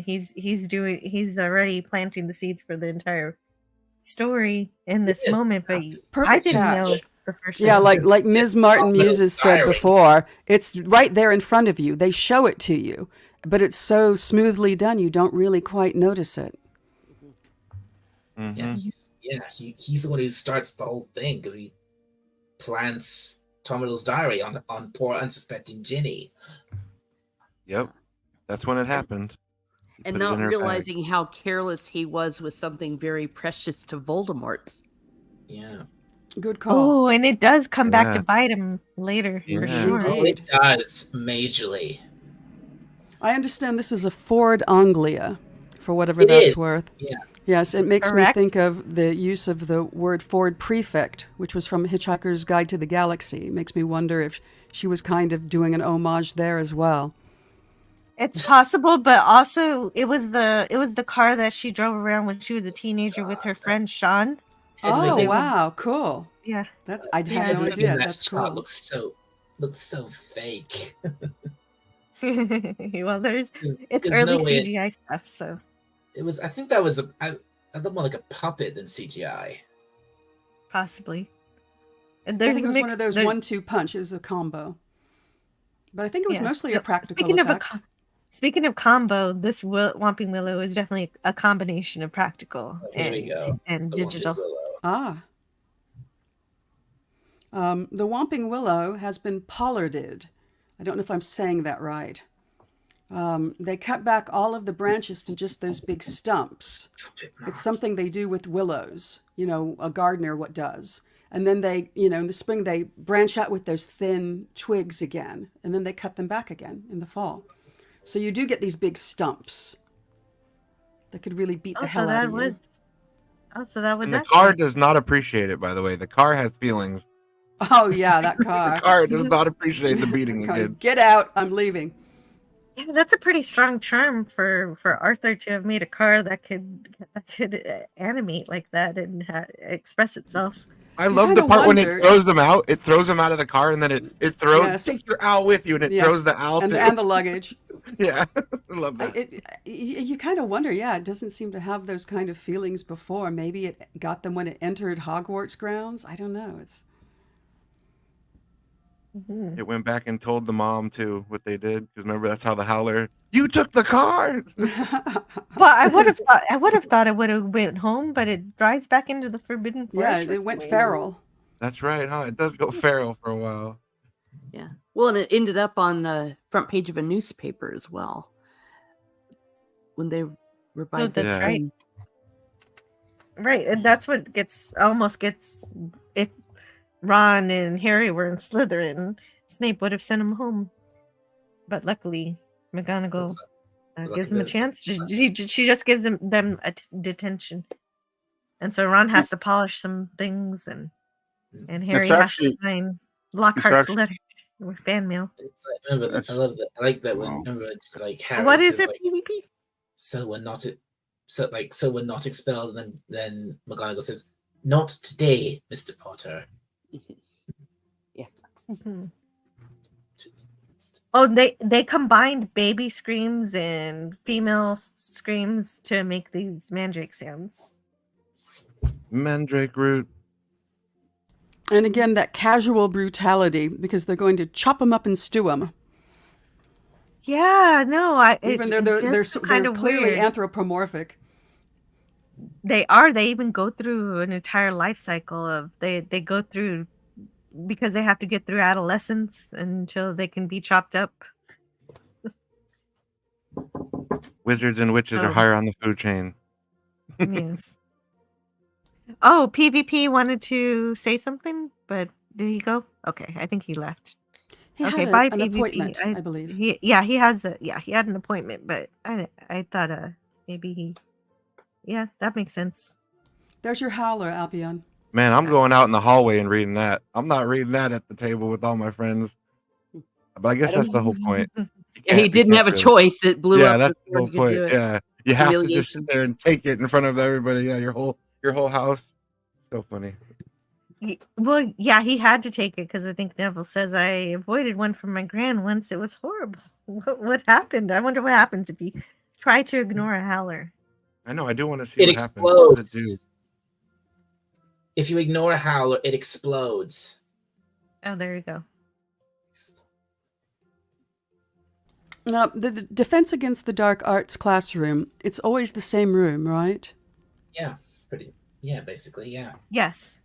he's already planting the seeds for the entire story in this moment. But I didn't know the first Yeah, time. like Ms. Martin Muses said before, it's right there in front of you. They show it to you, but it's so smoothly done you don't really quite notice it. Yeah, he's the one who starts the whole thing because he plants Tom Riddle's diary on poor unsuspecting Ginny. Yep, that's when it happened. He And put it not in her bag. realizing how careless he was with something very precious to Voldemort. Yeah. Good call. Oh, and it does come back Yeah. to bite him later, for sure. Oh, it does majorly. I understand this is a Ford Anglia, for whatever It that's is, worth. yeah. Yes, it makes Correct. me think of the use of the word Ford Prefect, which was from Hitchhiker's Guide to the Galaxy. It makes me wonder if she was kind of doing an homage there as well. It's possible, but also it was the car that she drove around when she was a teenager with her friend Sean. Oh, They would- wow, cool. Yeah. That's I Yeah, had no that idea. That's shot cool. looks so fake. Well, it's there's early no way it- CGI stuff, so It was. I think that was I thought more like a puppet than CGI. possibly. And I think it was one of those there- 1-2 punch. It was a combo. But I think it was Yes. mostly a practical Speaking effect. Speaking of combo, this Whomping Willow is definitely a combination of practical Here we go. and The digital. Whomping Willow. Ah. The Whomping Willow has been pollarded. I don't know if I'm saying that right. They cut back all of the branches to just those big stumps. It's something they do with willows, a gardener what does. And then they, in the spring, they branch out with those thin twigs again, and then they cut them back again in the fall. So you do get these big stumps that could really beat the hell out of you. So that was And the that. car does not appreciate it, by the way. The car has feelings. Oh, yeah, that car. The car does not appreciate the beating it Car, gets. Get out, I'm leaving. Yeah, that's a pretty strong charm for Arthur to have made a car that could animate like that and express itself. I love the part when it throws them out. It throws them out of the car, and then it throws Yes. take your owl with you, and it Yes. throws the owl and too. the luggage. Yeah, I love that. You kind of wonder, it doesn't seem to have those kind of feelings before. Maybe it got them when it entered Hogwarts grounds. I don't know. It's It went back and told the mom too what they did, because remember that's how the Howler. You took the car. Well, I would have thought it would have went home, but it drives back into the Forbidden Forest. it went feral. That's right, huh? It does go feral for a while. Yeah. Well, and it ended up on the front page of a newspaper as well. When they were by that's the right. Right, and that's what gets if Ron and Harry were in Slytherin, Snape would have sent him home. But luckily, McGonagall gives him a chance. She just gives them a detention, and so Ron has to polish some things, and Harry has to sign Lockhart's letter with fan mail. It's like, remember, I love that. I like that when remember it's like Harry What is says, it, like, PvP? So we're not expelled, and then McGonagall says, "Not today, Mr. Potter." Mhm. Oh, they combined baby screams and female screams to make these mandrake sounds. Mandrake root. And again, that casual brutality, because they're going to chop them up and stew them. Yeah, no, Even though they're clearly weird. anthropomorphic. They are. They even go through an entire life cycle of they go through because they have to get through adolescence until they can be chopped up. Wizards and witches are Oh. higher on the food chain. Yes. Oh, PvP wanted to say something, but did he go? Okay, I think he left. He Okay, had bye an PvP. appointment, I believe. He had an appointment, but I thought maybe he. Yeah, that makes sense. There's your howler, Albion. Man, I'm going out in the hallway and reading that. I'm not reading that at the table with all my friends. But I guess that's the whole point. Yeah, he didn't have a choice. It blew Yeah, up that's the before whole he could point. do it. Yeah, you have to just Humiliation. sit there and take it in front of everybody. Yeah, your whole house. So funny. Well, yeah, he had to take it because I think Neville says I avoided one from my gran once. It was horrible. What happened? I wonder what happens if you try to ignore a howler. I know. I do want to see It what happens. What does it explodes. do? If you ignore a howler, it explodes. Oh, there you go. Now, the Defense Against the Dark Arts classroom, it's always the same room, right? Yeah, yeah, basically, yeah. Yes,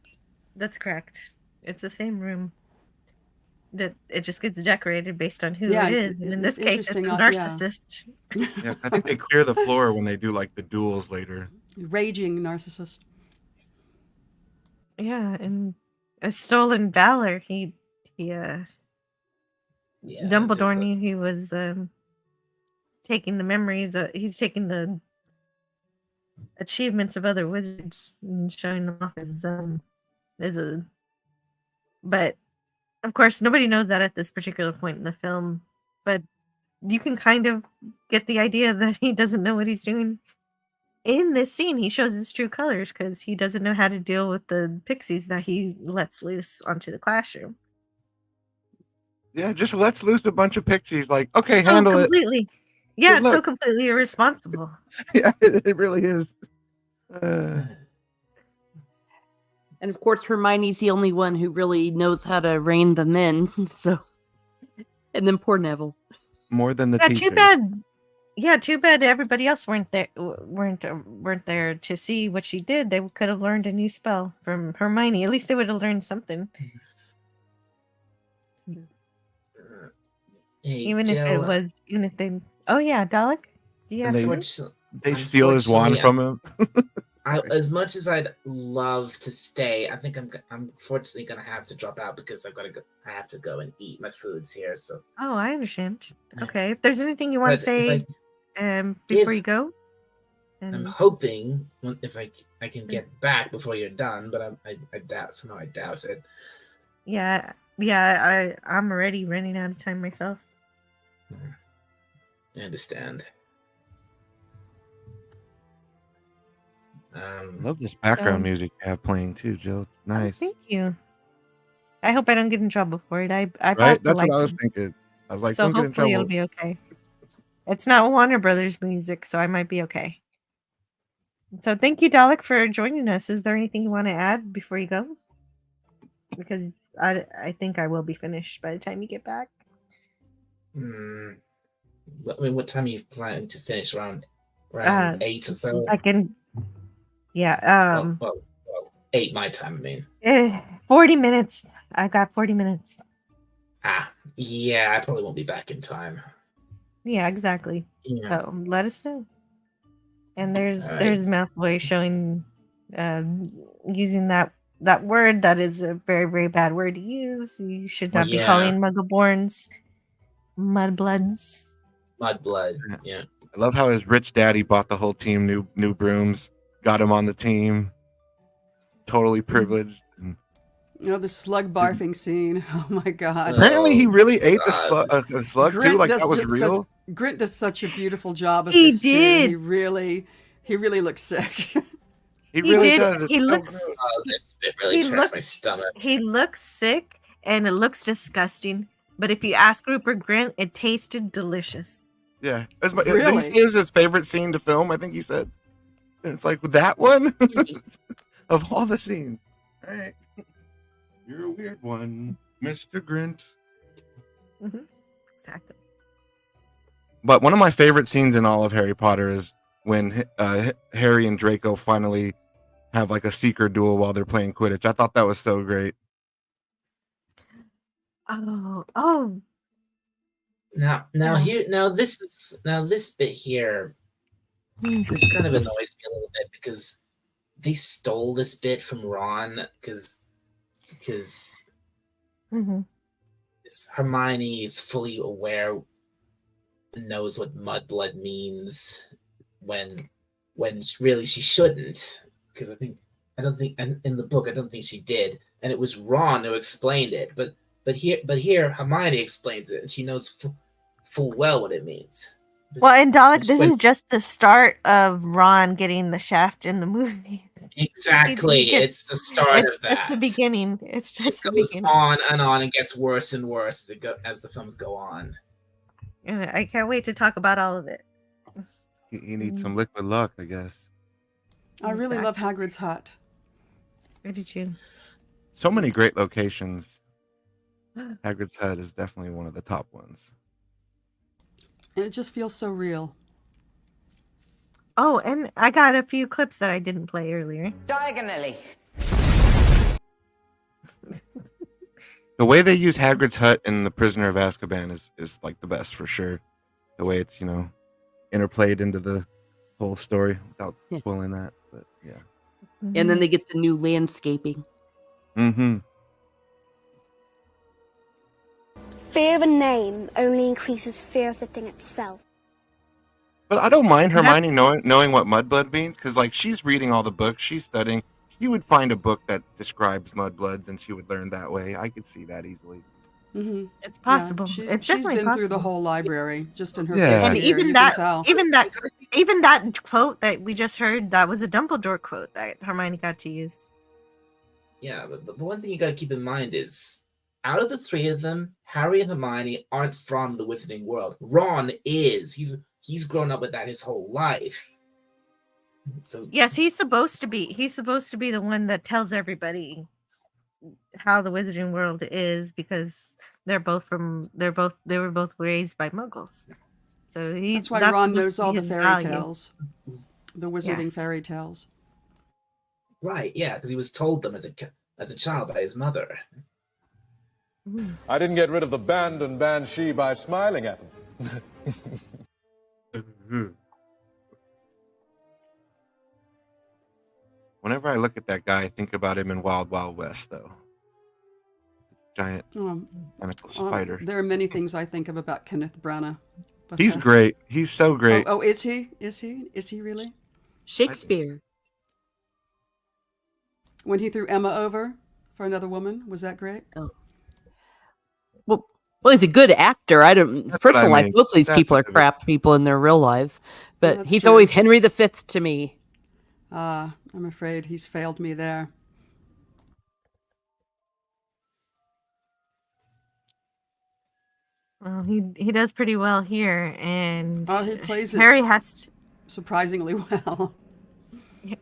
that's correct. It's the same room. That it just gets decorated based on who Yeah, it it's- is, and in it's this case, it's a interesting, yeah. narcissist. Yeah, I think they clear the floor when they do like the duels later. Raging narcissist. Yeah, and a stolen valor. Dumbledore it's just knew he was taking the memories. He's taking the achievements of other wizards and showing them off as a. But of course, nobody knows that at this particular point in the film. But you can kind of get the idea that he doesn't know what he's doing. In this scene, he shows his true colors because he doesn't know how to deal with the pixies that he lets loose onto the classroom. Yeah, just lets loose a bunch of pixies. Like, okay, handle it. Completely. Yeah, Good it's so luck. completely irresponsible. Yeah, it really is. And of course, Hermione's the only one who really knows how to rein them in. So, and then poor Neville. More than the Yeah, teacher. too bad. Yeah, too bad everybody else weren't there to see what she did. They could have learned a new spell from Hermione. At least they would have learned something, Hey, even if it Jill, was, even if they. Oh yeah, Dalek. Yeah, They steal his wand from him. As much as I'd love to stay, I think I'm unfortunately gonna have to drop out because I have to go and eat my foods here. So Oh, I understand. Okay, if there's anything you want to But say, before you go, I'm hoping if I can get back before you're done, but I doubt somehow I doubt it. yeah, I'm already running out of time myself. I understand. I love this background music you have playing too, Jill. It's nice. Thank you. I hope I don't get in trouble for it. I bought Right? the That's what I was license, thinking. I was like, so don't get in hopefully it'll trouble. be okay. It's not Warner Brothers music, so I might be okay. So thank you, Dalek, for joining us. Is there anything you want to add before you go? Because I think I will be finished by the time you get back. I mean, what time are you planning to finish? Around 8 or so? Yeah. Well, 8 my time. I mean, 40 minutes. I got 40 minutes. Yeah, I probably won't be back in time. Yeah, exactly. Yeah. So let us know. And there's All right. there's Malfoy showing using that word that is a very, very bad word to use. You should not be calling Muggleborns mudbloods. Mudblood. Yeah. I love how his rich daddy bought the whole team new brooms, got him on the team, totally privileged. The slug barfing scene. Oh my god. Apparently, he really ate the slug too. Like that was real. Grint does such a beautiful job of He this did. too. He really looks sick. He really did. does. He looks. It really turns my stomach. He looks sick, and it looks disgusting. But if you ask Rupert Grint, it tasted delicious. Yeah. Did he say it was his favorite scene to film? I think he said. And it's like that one of all the scenes. All right. You're a weird one, Mr. Grint. Mm-hmm. Exactly. But one of my favorite scenes in all of Harry Potter is when Harry and Draco finally have like a secret duel while they're playing Quidditch. I thought that was so great. Oh. This bit here, this kind of annoys me a little bit because they stole this bit from Ron because Hermione is fully aware and knows what mudblood means when really she shouldn't, because I don't think in the book I don't think she did, and it was Ron who explained it, but here Hermione explains it and she knows full well what it means. Well, and Dalek, this is just the start of Ron getting the shaft in the movie. Exactly, it's the start of that. It's the beginning. It's just it goes on and on and gets worse and worse as the films go on. I can't wait to talk about all of it. You need some liquid luck, I guess. I really love Hagrid's hut. I do too. So many great locations. Hagrid's hut is definitely one of the top ones. And it just feels so real. Oh, and I got a few clips that I didn't play earlier. Diagonally. The way they use Hagrid's hut in The Prisoner of Azkaban is like the best for sure. The way it's, interplayed into the whole story without spoiling that. But yeah. And then they get the new landscaping. Mm-hmm. Fear of a name only increases fear of the thing itself. But I don't mind Hermione knowing what mudblood means, because like she's reading all the books, she's studying. She would find a book that describes mudbloods, and she would learn that way. I could see that easily. Mm-hmm. It's possible. Yeah, it's she's definitely been through the possible. whole library just in her Yeah. first And year, even you that, can tell. even that quote that we just heard, that was a Dumbledore quote that Hermione got to use. Yeah, but one thing you got to keep in mind is, out of the three of them, Harry and Hermione aren't from the Wizarding World. Ron is. He's grown up with that his whole life. So Yes, he's supposed to be. He's supposed to be the one that tells everybody how the Wizarding World is, because they were both raised by Muggles. So That's why Ron knows all the fairy tales, the wizarding fairy tales. right, yeah, because he was told them as a child by his mother. I didn't get rid of the band and banshee by smiling at them. Whenever I look at that guy, I think about him in Wild Wild West, though. Giant tentacle spider. There are many things I think of about Kenneth Branagh. But, He's great. He's so great. Oh, is he? Is he really? Shakespeare. When he threw Emma over for another woman, was that great? Oh. Well, he's a good actor. His personal life, most of these people are crap people in their real lives. But he's true. always Henry V to me. I'm afraid he's failed me there. Well, he does pretty well here, and he plays Harry has surprisingly well. Yeah.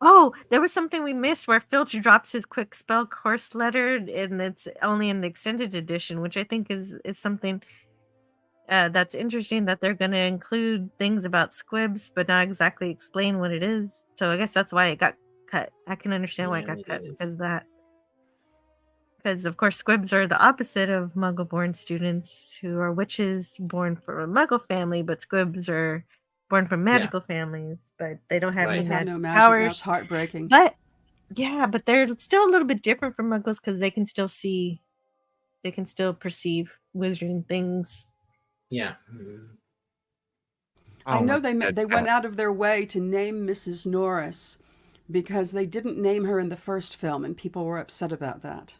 Oh, there was something we missed where Filch drops his quick spell course letter, and it's only in the extended edition, which I think is something that's interesting, that they're going to include things about squibs, but not exactly explain what it is. So I guess that's why it got cut. I can understand why it got cut because of that. Because, of course, squibs are the opposite of Muggle-born students who are witches born from a Muggle family, but squibs are born from magical families, but they don't have any magic powers. That's heartbreaking. But, yeah, but they're still a little bit different from Muggles because they can still see, they can still perceive wizarding things. Yeah. I know they went out of their way to name Mrs. Norris because they didn't name her in the first film, and people were upset about that.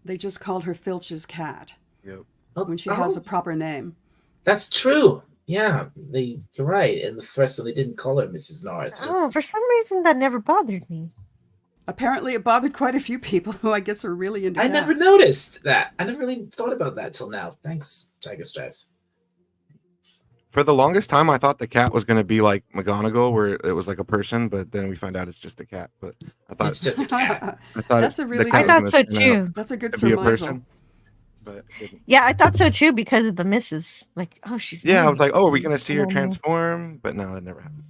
They just called her Filch's cat. Yep. When she has a proper name. That's true. Yeah, you're right. In the first one, they didn't call her Mrs. Norris. Oh, for some reason that never bothered me. Apparently, it bothered quite a few people who I guess are really into I cats. never noticed that. I never really thought about that till now. Thanks, Tiger Stripes. For the longest time, I thought the cat was going to be like McGonagall, where it was like a person, but then we find out it's just a cat. But I thought It's just a cat. I thought That's a the really cat I was thought gonna so turn out too. That's a good to be a surmisal. person. But it didn't. Yeah, I thought so too because of the misses. Like, oh, she's Yeah, I married. was like, oh, are we going to see her And then- transform? But no, it never happened.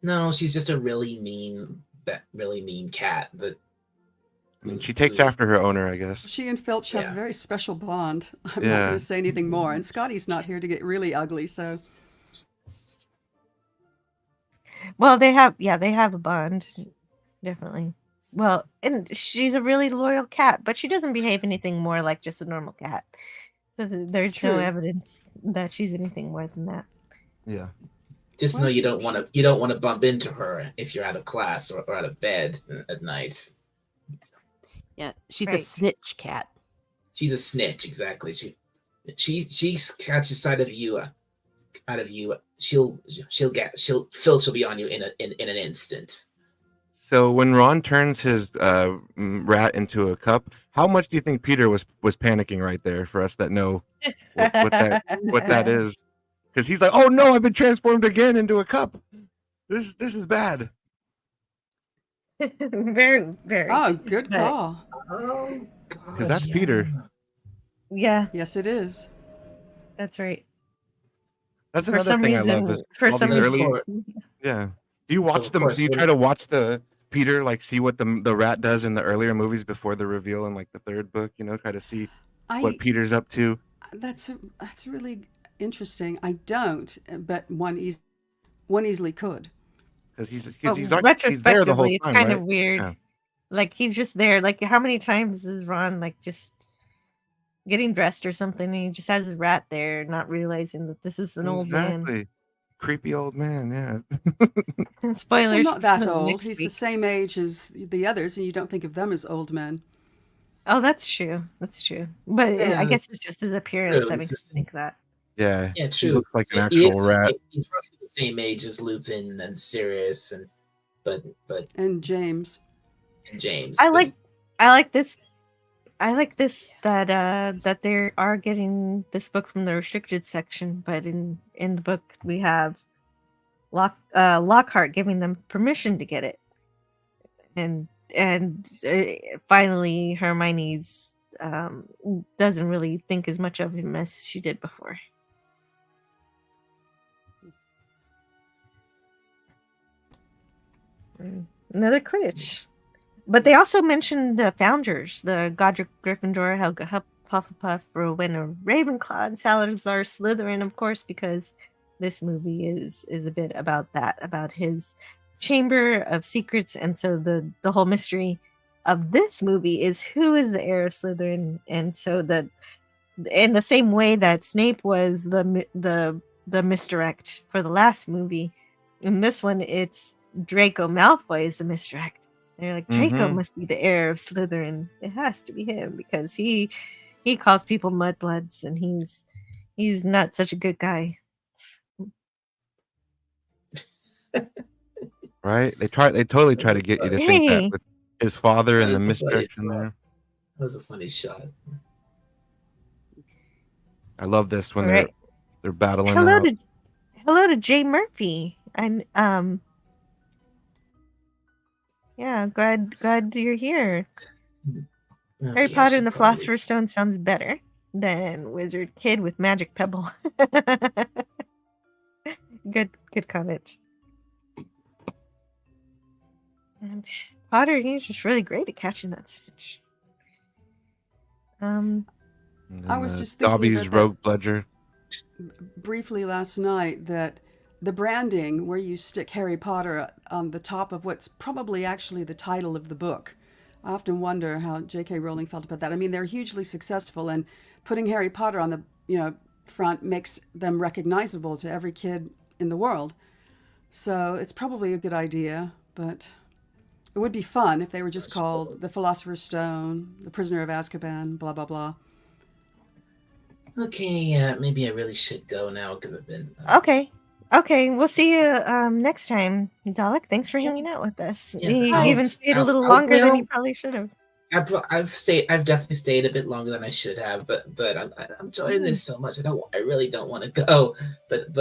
No, she's just a really mean cat. I mean, she takes after her owner, I guess. She and Filch have Yeah. a very special bond. I'm not Yeah. going to say anything more. And Scotty's not here to get really ugly, so Well, they have a bond, definitely. Well, and she's a really loyal cat, but she doesn't behave anything more like just a normal cat. So there's no True. evidence that she's anything more than that. Yeah. Just Well, know you don't want to bump into her if you're out of class or out of bed at night. Yeah, she's a Right. snitch cat. She's a snitch, exactly. She catches sight of you, Filch will be on you in an instant. So when Ron turns his rat into a cup, how much do you think Peter was panicking right there for us that know what that is? Because he's like, oh no, I've been transformed again into a cup. This is bad. Very, very. oh, good But- call. Oh, Because that's Peter. Yeah, Yes, it is. that's right. That's For another some thing I reason, love. Is for all some these reason, early, yeah. Do you watch Of them? course, Do you when- try to watch the Peter like see what the rat does in the earlier movies before the reveal in like the third book? You know, try to see what Peter's up to. That's really interesting. I don't, but one easily could. Because he's Well, he's there the whole retrospectively, it's time, kind right? of weird. Yeah. Like he's just there. Like how many times is Ron like just getting dressed or something, and he just has a rat there, not realizing that this is an old man. Exactly. Creepy old man. Yeah. Well, Spoilers. not that for old. next He's the week. same age as the others, and you don't think of them as old men. Oh, that's true. That's true. But Yeah, I guess it's just his appearance true. that It's makes just- me think that. Yeah. Yeah, He true. looks like an He is actual rat. He's roughly the same age as Lupin and Sirius, but And James. James. I but- like this. I like this that they are getting this book from the restricted section, but in the book we have Lockhart giving them permission to get it, and finally Hermione's doesn't really think as much of him as she did before. Another Quidditch. But they also mentioned the founders, the Godric Gryffindor, Helga Hufflepuff, Rowena Ravenclaw, and Salazar Slytherin, of course, because this movie is a bit about that, about his Chamber of Secrets. And so the whole mystery of this movie is who is the heir of Slytherin. And so that in the same way that Snape was the misdirect for the last movie, in this one it's Draco Malfoy is the misdirect. They're like, Draco must be the heir of Slytherin. It has to be him because he calls people mudbloods, and he's not such a good guy. Right? They totally try to get you to think Hey. that with his father and the That was a funny misdirection there. That was a funny shot. I love this when All right. they're battling Hello out. to Jay Murphy. And yeah, glad you're here. Harry Okay, I Potter should and the probably- Philosopher's Stone sounds better than Wizard Kid with Magic Pebble. Good comment. And Potter, he's just really great at catching that snitch. And I was then, just thinking Dobby's about that. rogue bludger. Briefly last night that the branding where you stick Harry Potter on the top of what's probably actually the title of the book. I often wonder how J.K. Rowling felt about that. I mean, they're hugely successful, and putting Harry Potter on the front makes them recognizable to every kid in the world. So it's probably a good idea, but it would be fun if they were just called the Philosopher's Stone, the Prisoner of Azkaban, blah blah blah. Okay, maybe I really should go now because I've been. Okay. Okay, we'll see you next time, Dalek. Thanks for hanging out with us. Yeah, You I'll even s- stayed a little I'll- longer than well, you probably should have. I've definitely stayed a bit longer than I should have, but I'm enjoying this so much. I really don't want to go, but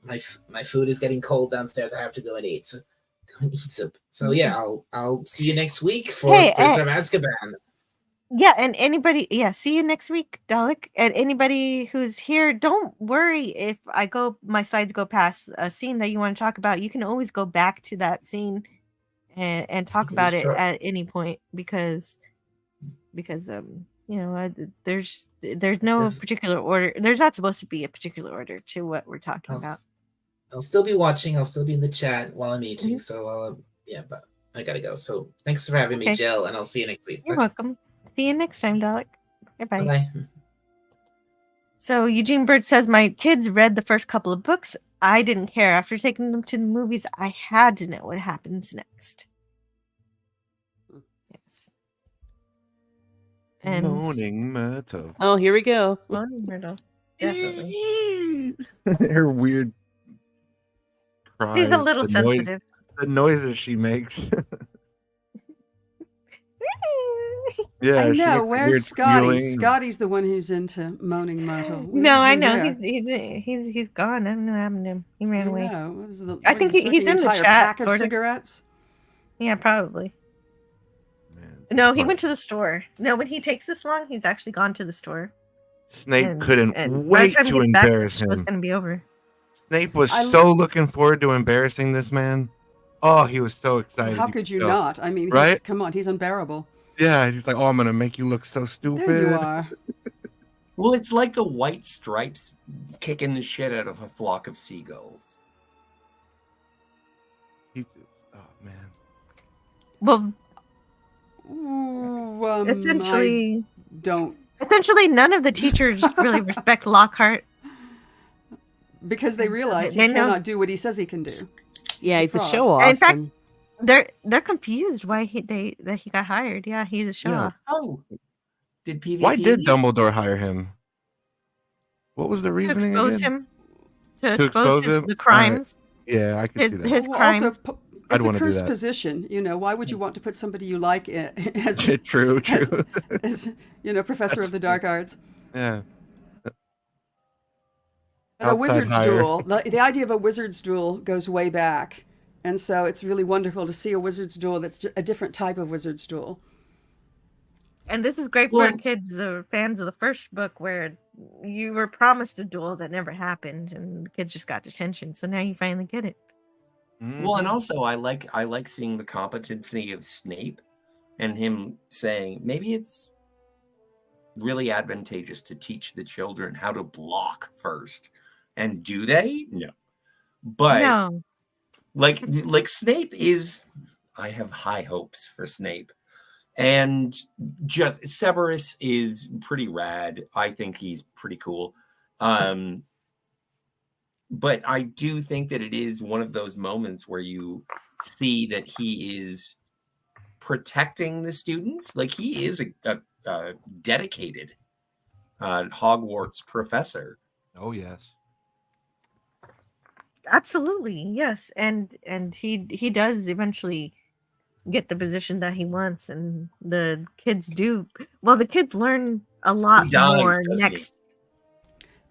my food is getting cold downstairs. I have to go and eat. So yeah, I'll see you next week for Hey, Prisoner of Azkaban. Yeah, and anybody, see you next week, Dalek. And anybody who's here, don't worry if my slides go past a scene that you want to talk about. You can always go back to that scene and talk about it Sure. at any point because there's no particular order. There's not supposed to be a particular order to what we're talking about. I'll still be watching. I'll still be in the chat while I'm eating. Mhm. So yeah, but I gotta go. So thanks for having me, Okay. Jill, and I'll see you next week. You're welcome. See you next time, Dalek. Bye-bye. Bye. So Eugene Bird says, my kids read the first couple of books. I didn't care. After taking them to the movies, I had to know what happens next. Yes. And Moaning Myrtle. Oh, here we go. Moaning Myrtle. Definitely. Her weird cries. She's a little the noise- sensitive. the noises she makes. Yeah, I she know. makes a Where's weird Scotty? squealing. Scotty's the one who's into moaning Myrtle. No, I know. there? He's gone. I don't know what happened to him. He ran away. No. What is the, I what think is he's in the entire chat, pack of sort of. cigarettes. Yeah, probably. No, he went to the store. No, when he takes this long, he's actually gone to the store. Snape couldn't by the wait time he to gets back, embarrass the show's him. going to be over. Snape was so looking forward to embarrassing this man. Oh, he was so excited. How could you could tell. not? I mean, right? come on, he's unbearable. Yeah, he's like, oh, I'm gonna make you look so stupid. There you are. Well, it's like the white stripes kicking the shit out of a flock of seagulls. Well, Ooh, essentially, I don't essentially, none of the teachers really respect Lockhart because they realize he They know- cannot do what he says he can do. Yeah, he's a fraud. show off. In fact, they're confused why he got hired. Yeah, he's a show Yeah. off. Oh, did PvP? Why did Dumbledore hire him? What was the To reasoning expose again? him, to expose him? the crimes. Yeah, I could see that. His Well, crimes. also, I'd it's a wanna do cursed that. position. You know, why would you want to put somebody you like as True. as professor of the dark arts? Yeah. And a Outside wizard's hire. duel. The idea of a wizard's duel goes way back, and so it's really wonderful to see a wizard's duel that's a different type of wizard's duel. And this is great for kids, fans of the first book, where you were promised a duel that never happened, and the kids just got detention. So now you finally get it. Well, and also I like seeing the competency of Snape and him saying maybe it's really advantageous to teach the children how to block first. And do they? No. But No. like Snape is, I have high hopes for Snape. And just Severus is pretty rad. I think he's pretty cool. But I do think that it is one of those moments where you see that he is protecting the students. Like he is a dedicated Hogwarts professor. Oh yes. Absolutely, yes, and he does eventually get the position that he wants, and the kids do. Well, the kids learn a lot He dies, more doesn't next.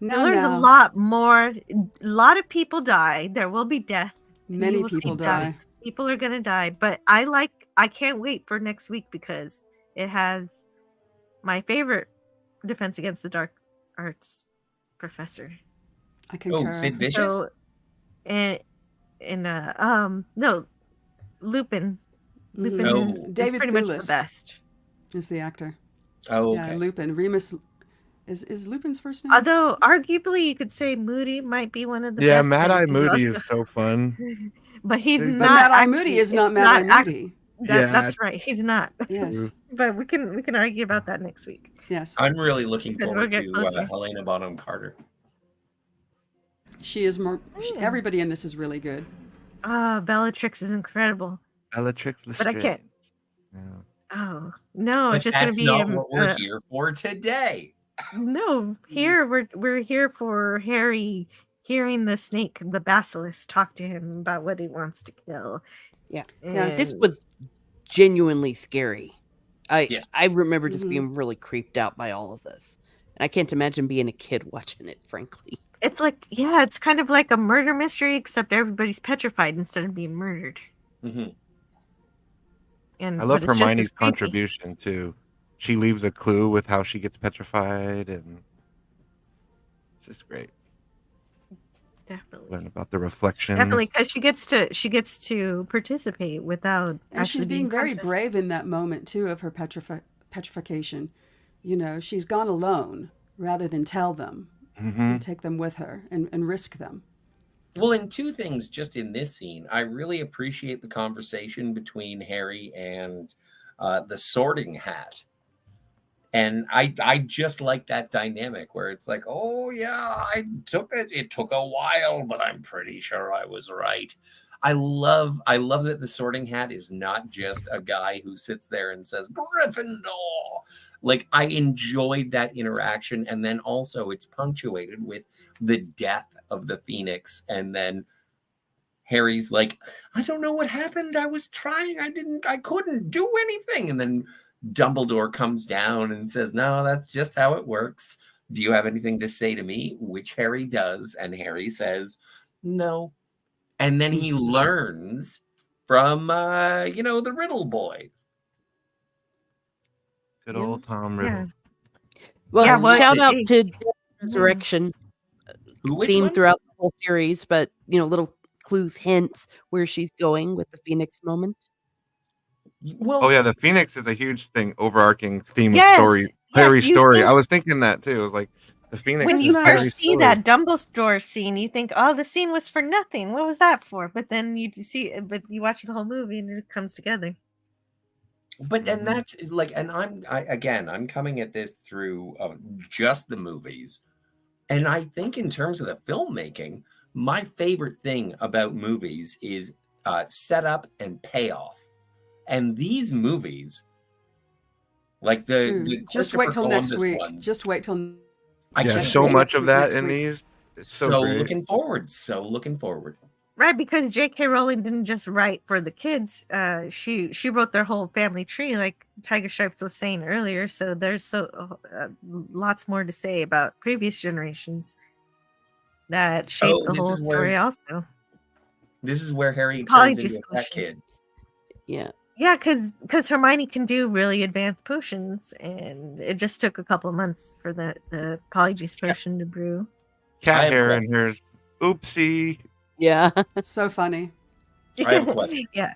No, He learns no. a lot more. A lot of people die. There will be death. Many You will see people death. die. People are gonna die, but I can't wait for next week because it has my favorite Defense Against the Dark Arts professor. I concur. Oh, Sid Vicious? So, no, Lupin. Lupin Oh. is David pretty much Thewlis the best. is the actor. Oh, Yeah, okay. Lupin. Remus is Lupin's first name? Although arguably you could say Moody might be one of the Yeah, best. Mad Eye and he's Moody also- is so fun. But he's But not. Mad Eye actually- Moody is it's not Mad Eye Moody. Yeah. That's right. He's not. Yes. But we can argue about that next week. Yes. I'm really looking Because forward we'll to get closer. Helena Bonham Carter. She is more. Everybody in this is really good. Bellatrix is incredible. Bellatrix But I Lestrange. can't. Yeah. Oh no, But it's just gonna that's be not what we're here for today. no. Here we're here for Harry hearing the snake, the basilisk, talk to him about what he wants to kill. Yeah. Yes. This was genuinely scary. Yes. I remember just being really creeped out by all of this. And I can't imagine being a kid watching it, frankly. It's like, yeah, it's kind of like a murder mystery, except everybody's petrified instead of being murdered. Mm-hmm. And I love but it's just as Hermione's creepy. contribution too. She leaves a clue with how she gets petrified, and it's just great. Definitely. Learn about the reflection. Definitely, because she gets to participate without And actually she's being very conscious. brave in that moment, too, of her petrification. You know, she's gone alone rather than tell them and take them with her and risk them. Well, and two things just in this scene. I really appreciate the conversation between Harry and the Sorting Hat. And I just like that dynamic where it's like, oh, yeah, I took it. It took a while, but I'm pretty sure I was right. I love that the Sorting Hat is not just a guy who sits there and says, Gryffindor. Like, I enjoyed that interaction. And then also it's punctuated with the death of the Phoenix. And then Harry's like, I don't know what happened. I was trying. I couldn't do anything. And then Dumbledore comes down and says, no, that's just how it works. Do you have anything to say to me? Which Harry does. And Harry says, no. And then he learns from, the Riddle Boy. Good old Tom Riddle. Well, shout out to Resurrection Which theme one? throughout the whole series, but, little clues, hints where she's going with the Phoenix moment. Well, Oh yeah, the Phoenix is a huge thing, overarching theme Yes, of story, yes, Harry's you story. think- I was thinking that too. It was like the Phoenix. When is you Harry's first see story. that Dumbledore scene, you think, "Oh, the scene was for nothing. What was that for?" But then you watch the whole movie and it comes together. But and that's like, and I'm coming at this through just the movies, and I think in terms of the filmmaking, my favorite thing about movies is setup and payoff. And these movies, like the Just wait till next Columbus week. one, Just wait till. Yeah, so much of that in these. It's so great. looking forward. So looking forward. Right, because J.K. Rowling didn't just write for the kids. She wrote their whole family tree, like Tiger Stripes was saying earlier. So there's lots more to say about previous generations that shaped the whole story. Also, This is where Harry turns Apologies, into a fat kid. Yeah. yeah, because Hermione can do really advanced potions, and it just took a couple of months for the Polyjuice potion to brew. Cat hair in here's oopsie. Yeah. So funny. I have a question. Yeah.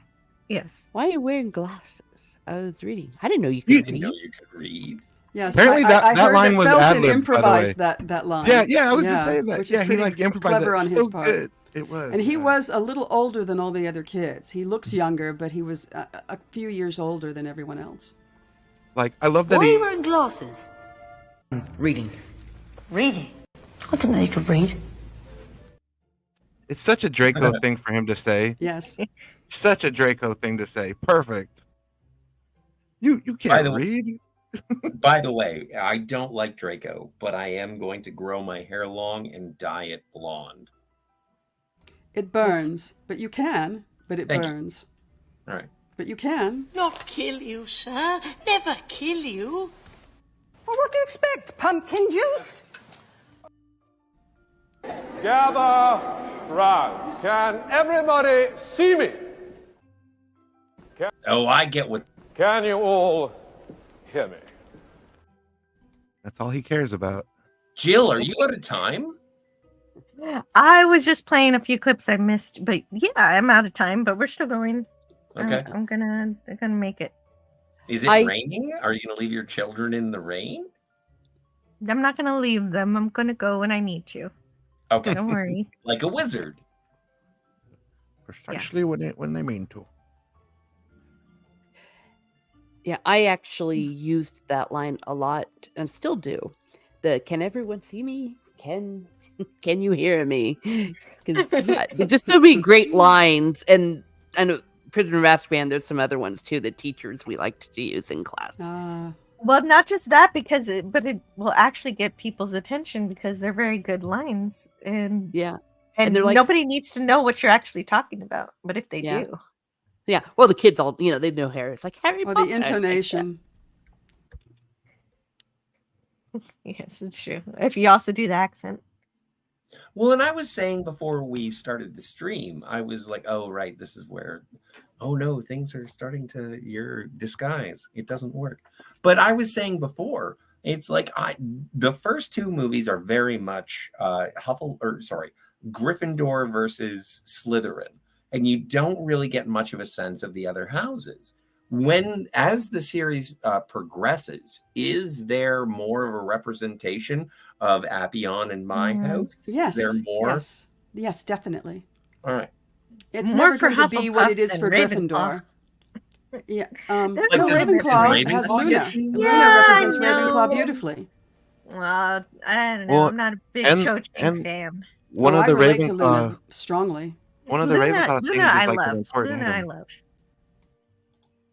Yes. Why are you wearing glasses? I was reading. I didn't know you could read. You could read. Yes, Apparently I that heard line was Felton ad-libbed, by the improvised way. that line. Yeah, I was just saying that. Which Yeah, is he pretty improvised clever that on so his part. good. It was. And he was a little older than all the other kids. He looks younger, but he was a few years older than everyone else. Like, I love that Why are he. you wearing glasses? Reading. Reading? I didn't know you could read. It's such a Draco thing for him to say. Yes. Such a Draco thing to say. Perfect. You can't read. By the way, I don't like Draco, but I am going to grow my hair long and dye it blonde. It burns, but you can. But it Thank you. burns. All right. But you can. Not kill you, sir. Never kill you. Well, what do you expect? Pumpkin juice? Gather round. Can everybody see me? Oh, I get what. Can you all hear me? That's all he cares about. Jill, are you out of time? I was just playing a few clips I missed, but yeah, I'm out of time. But we're still going. Okay. I'm gonna make it. Is it raining? Are you going to leave your children in the rain? I'm not gonna leave them. I'm gonna go when I need to. Okay. Don't worry. Like a wizard. Precisely when they mean to. Yeah, I actually used that line a lot and still do. Can everyone see me? Can you hear me? There's just so many great lines, and I know Prisoner of Azkaban, there's some other ones too that teachers we liked to use in class. Well, not just that, but it will actually get people's attention because they're very good lines, and Yeah. and they're like, nobody needs to know what you're actually talking about. But if they Yeah. do, yeah. Well, the kids all, they know Harry. It's like Harry Or Potter. the intonation. yes, it's true. If you also do the accent. Well, and I was saying before we started the stream, I was like, oh, right, this is where, oh no, things are starting to your disguise. It doesn't work. But I was saying before, it's like the first two movies are very much Gryffindor versus Slytherin. And you don't really get much of a sense of the other houses. As the series progresses, is there more of a representation of Appian and my house? Yes. Is there more? Yes, definitely. All right. It's More never for going to be what it Hufflepuff is than for Ravenclaw. Gryffindor. Yeah. There's No, a limit. Ravenclaw Does has Ravenclaw Luna. get- Luna Yeah, represents I know. Ravenclaw beautifully. I don't know. Well, I'm not a big and- Cho Chang and- fan. One I of the relate to Luna Ravenclaw, strongly. one of the Ravenclaw things I is like love. an important Luna, I item. love.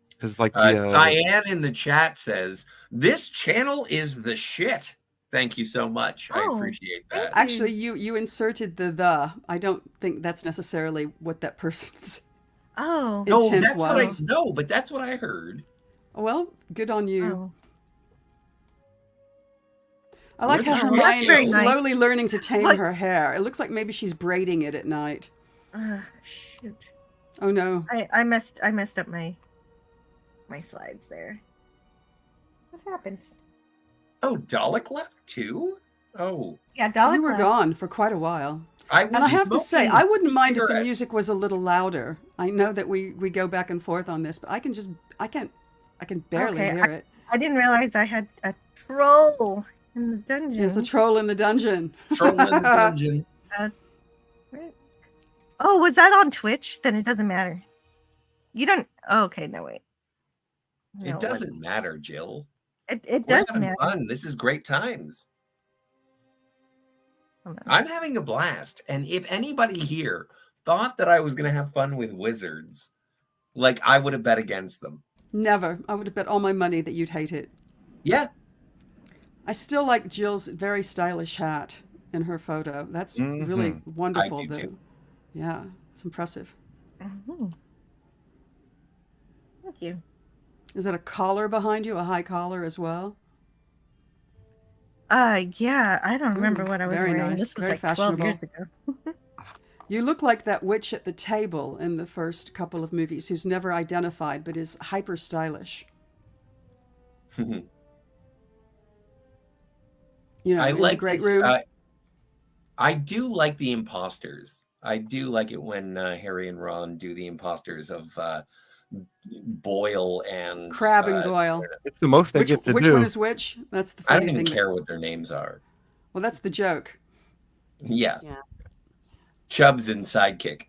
Because like the Cyan in the chat says, this channel is the shit. Thank you so much. I Oh, appreciate that. Actually, you inserted the. I don't think that's necessarily what that person's Oh, No, intent that's what I was. no, but that's what I heard. Well, good on you. oh. I like how Where's the Hermione very is nice. slowly learning to tame What? her hair. It looks like maybe she's braiding it at night. Shoot. Oh no. I messed up my slides there. What happened? Oh, Dalek left too? Oh. Yeah, Dalek You were left. gone for quite a while. I was And I have to say, smoking I wouldn't mind if the cigarette. music was a little louder. I know that we go back and forth on this, but I can barely Okay, hear it. I didn't realize I had a troll in the dungeon. There's a troll in the dungeon. Troll in the dungeon. Oh, was that on Twitch? Then it doesn't matter. You don't. Oh, okay, no wait. No, It doesn't matter, Jill. It We're does having matter. fun. This is great times. Hold on. I'm having a blast. And if anybody here thought that I was going to have fun with wizards, like I would have bet against them. Never. I would have bet all my money that you'd hate it. Yeah. I still like Jill's very stylish hat in her photo. That's really wonderful. I do too. Yeah, it's impressive. Mhm. Thank you. Is that a collar behind you? A high collar as well? Yeah, I don't remember what I was very wearing. nice, This was very like 12 fashionable. years ago. You look like that witch at the table in the first couple of movies who's never identified but is hyper stylish. You know, I in like the great this, room. I do like the imposters. I do like it when Harry and Ron do the imposters of Boyle and Crab and Goyle. it's the most they Which, get to which do. one is which? That's the I funny don't even thing. care what their names are. Well, that's the joke. Yeah. Yeah. Chubbs and Sidekick.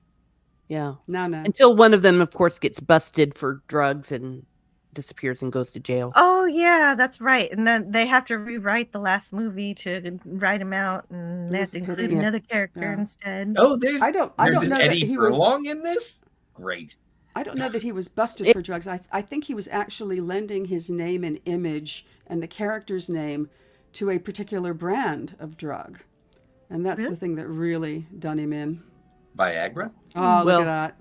Yeah. No. Until one of them, of course, gets busted for drugs and disappears and goes to jail. Oh, yeah, that's right. And then they have to rewrite the last movie to write him out, and they have to include Yeah. another character Yeah. instead. Oh, there's I don't an know that Eddie he was. Furlong in this? Great. I don't know that he was busted for drugs. I think he was actually lending his name and image and the character's name to a particular brand of drug. And that's the thing that really done him in. Viagra? Oh, Well, look at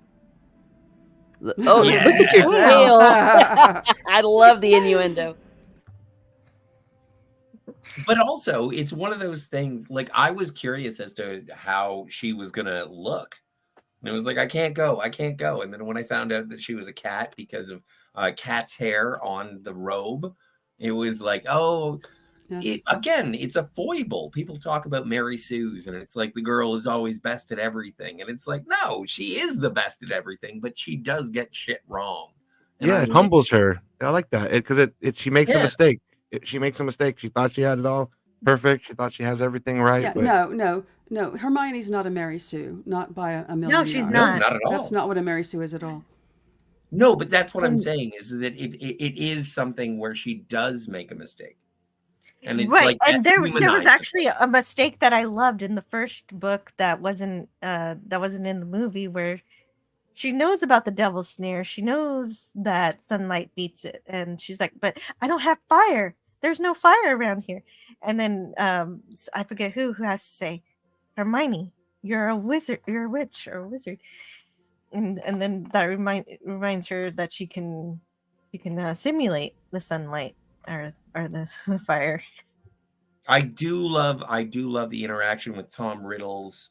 Oh, Yeah. look at your tail. that. I love the innuendo. But also, it's one of those things, like, I was curious as to how she was going to look. And it was like, I can't go. And then when I found out that she was a cat because of cat's hair on the robe, it was like, oh, Yes. it's a foible. People talk about Mary Sue's, and it's like the girl is always best at everything. And it's like, no, she is the best at everything, but she does get shit wrong. And Yeah, I it like- humbles her. I like that because she makes a Yeah. mistake. She makes a mistake. She thought she had it all perfect. She thought she has everything right. Yeah, but no. Hermione's not a Mary Sue, not by a million No, she's yards. not. Not at all. That's not what a Mary Sue is at all. No, but that's what I'm saying is that it is something where she does make a mistake. And it's Right, like and that there was humanizes actually a mistake that I loved in the first book that wasn't in the movie, where she knows about the devil's snare. She knows that sunlight beats it, and she's like, "But I don't have fire. There's no fire around here." And then I forget who has to say, "Hermione, you're a wizard. You're a witch or a wizard." And then that reminds her that she can simulate the sunlight or the fire. I do love the interaction with Tom Riddle's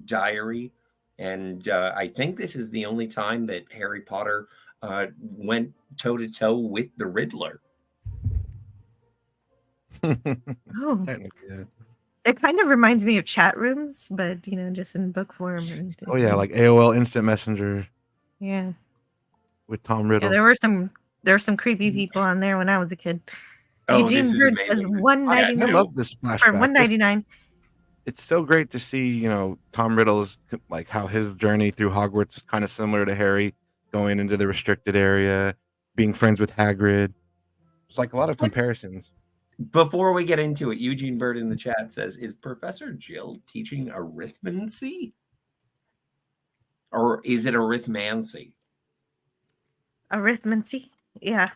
diary, and I think this is the only time that Harry Potter went toe to toe with the Riddler. Oh, Yeah. it kind of reminds me of chat rooms, but just in book form. And Oh yeah, like AOL Instant Messenger yeah, with Tom yeah. Riddle. There were some creepy people on there when I was a kid. Oh, Eugene this is Bird says amazing. $1.99 I love this flashback. for $1.99. It's so great to see, Tom Riddle's like how his journey through Hogwarts was kind of similar to Harry going into the restricted area, being friends with Hagrid. It's like a lot of comparisons. Before we get into it, Eugene Bird in the chat says, "Is Professor Jill teaching arithmancy? Or is it arithmancy?" Arithmancy, yeah.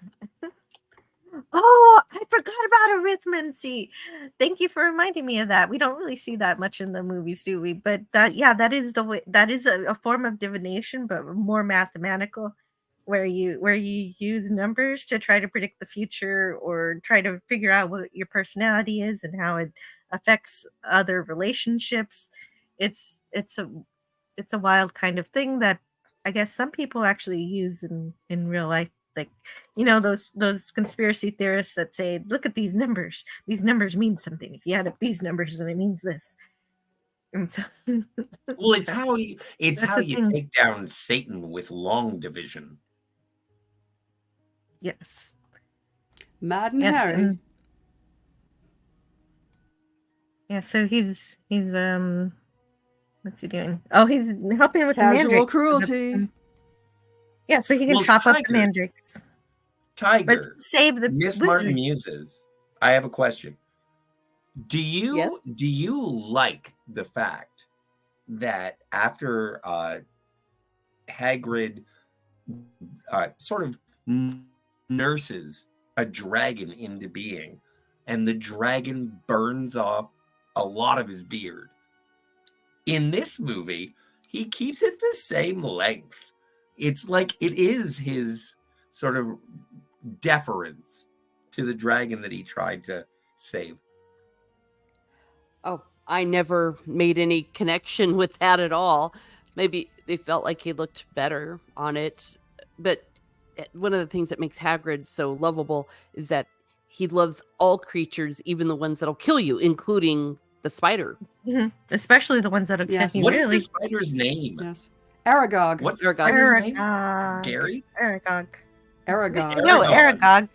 Oh, I forgot about arithmancy. Thank you for reminding me of that. We don't really see that much in the movies, do we? But that is the way. That is a form of divination, but more mathematical, where you use numbers to try to predict the future or try to figure out what your personality is and how it affects other relationships. It's a wild kind of thing that I guess some people actually use in real life. Like, those conspiracy theorists that say, look at these numbers. These numbers mean something. If you add up these numbers, then it means this. And so, well, it's how you thing. take down Satan with long division. Yes. Mad and Harry. Yeah, so he's what's he doing? Oh, he's helping with Casual the mandrakes. cruelty. Yeah, so he can chop up the mandrakes. Tiger, but save the Miss wizard. Martin Muses. I have a question. Do you like the fact that after Hagrid sort of nurses a dragon into being, and the dragon burns off a lot of his beard, in this movie he keeps it the same length? It's like it is his sort of deference to the dragon that he tried to save. Oh, I never made any connection with that at all. Maybe they felt like he looked better on it. But one of the things that makes Hagrid so lovable is that he loves all creatures, even the ones that'll kill you, including the spider. Mm-hmm. Especially the ones that'll kill you. What is the spider's name? Yes. Aragog. What's the spider's name? Gary? Aragog. Aragog. No, Aragog.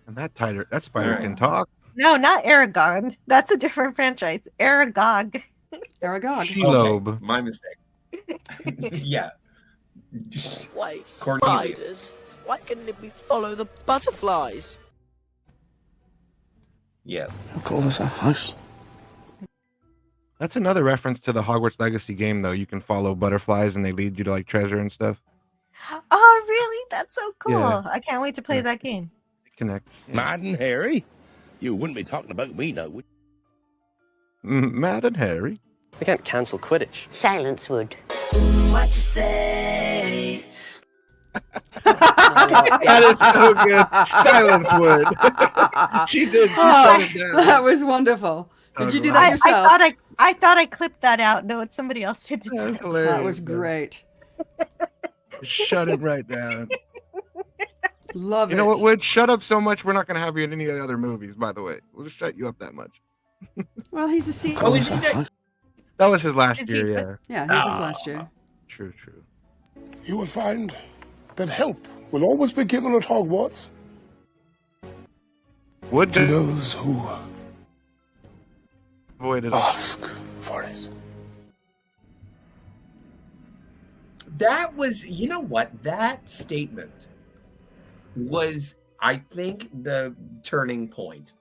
And that spider can talk. No, not Aragon. That's a different franchise. Aragog. Aragog. Shelob. Okay, my mistake. Yeah. Wait, Cornelia. spiders? Why couldn't it be follow the butterflies? Yes. Call this a house? That's another reference to the Hogwarts Legacy game, though. You can follow butterflies and they lead you to like treasure and stuff. Oh, really? That's so cool. Yeah. I can't wait to play that game. It connects. Mad and Harry? You wouldn't be talking about me now, would you? Mad and Harry? We can't cancel Quidditch. Silence would. What you say? That is so good. Silence would. She did. She shut it down. That was wonderful. Did you do that yourself? I thought I clipped that out. No, it's somebody else who did That was that. hilarious. That was great. Shut it right down. Love it. You know what, Wood? Shut up so much, we're not going to have you in any of the other movies, by the way. We'll just shut you up that much. Well, he's a CEO. Oh, is he dead? That was his last Is year, he- yeah. Yeah, this is last year. True. You will find that help will always be given at Hogwarts Wood to did those who avoid it. ask for it. That was, you know what? That statement was, I think, the turning point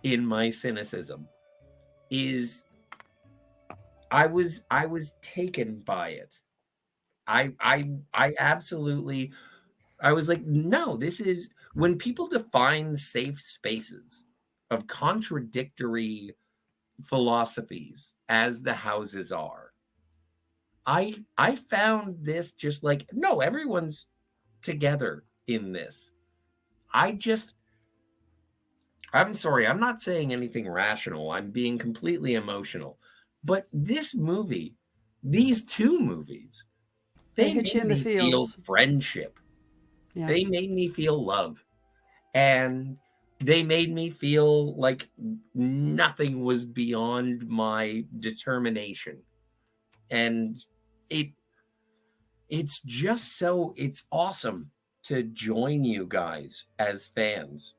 in my cynicism. Is I was taken by it. I absolutely, I was like, no, this is when people define safe spaces of contradictory philosophies as the houses are. I found this just like, no, everyone's together in this. I'm sorry, I'm not saying anything rational. I'm being completely emotional. But this movie, these two movies, They they hit you made in the me feel feels. friendship. They Yes. made me feel love. And they made me feel like nothing was beyond my determination. And it's just so, it's awesome to join you guys as fans.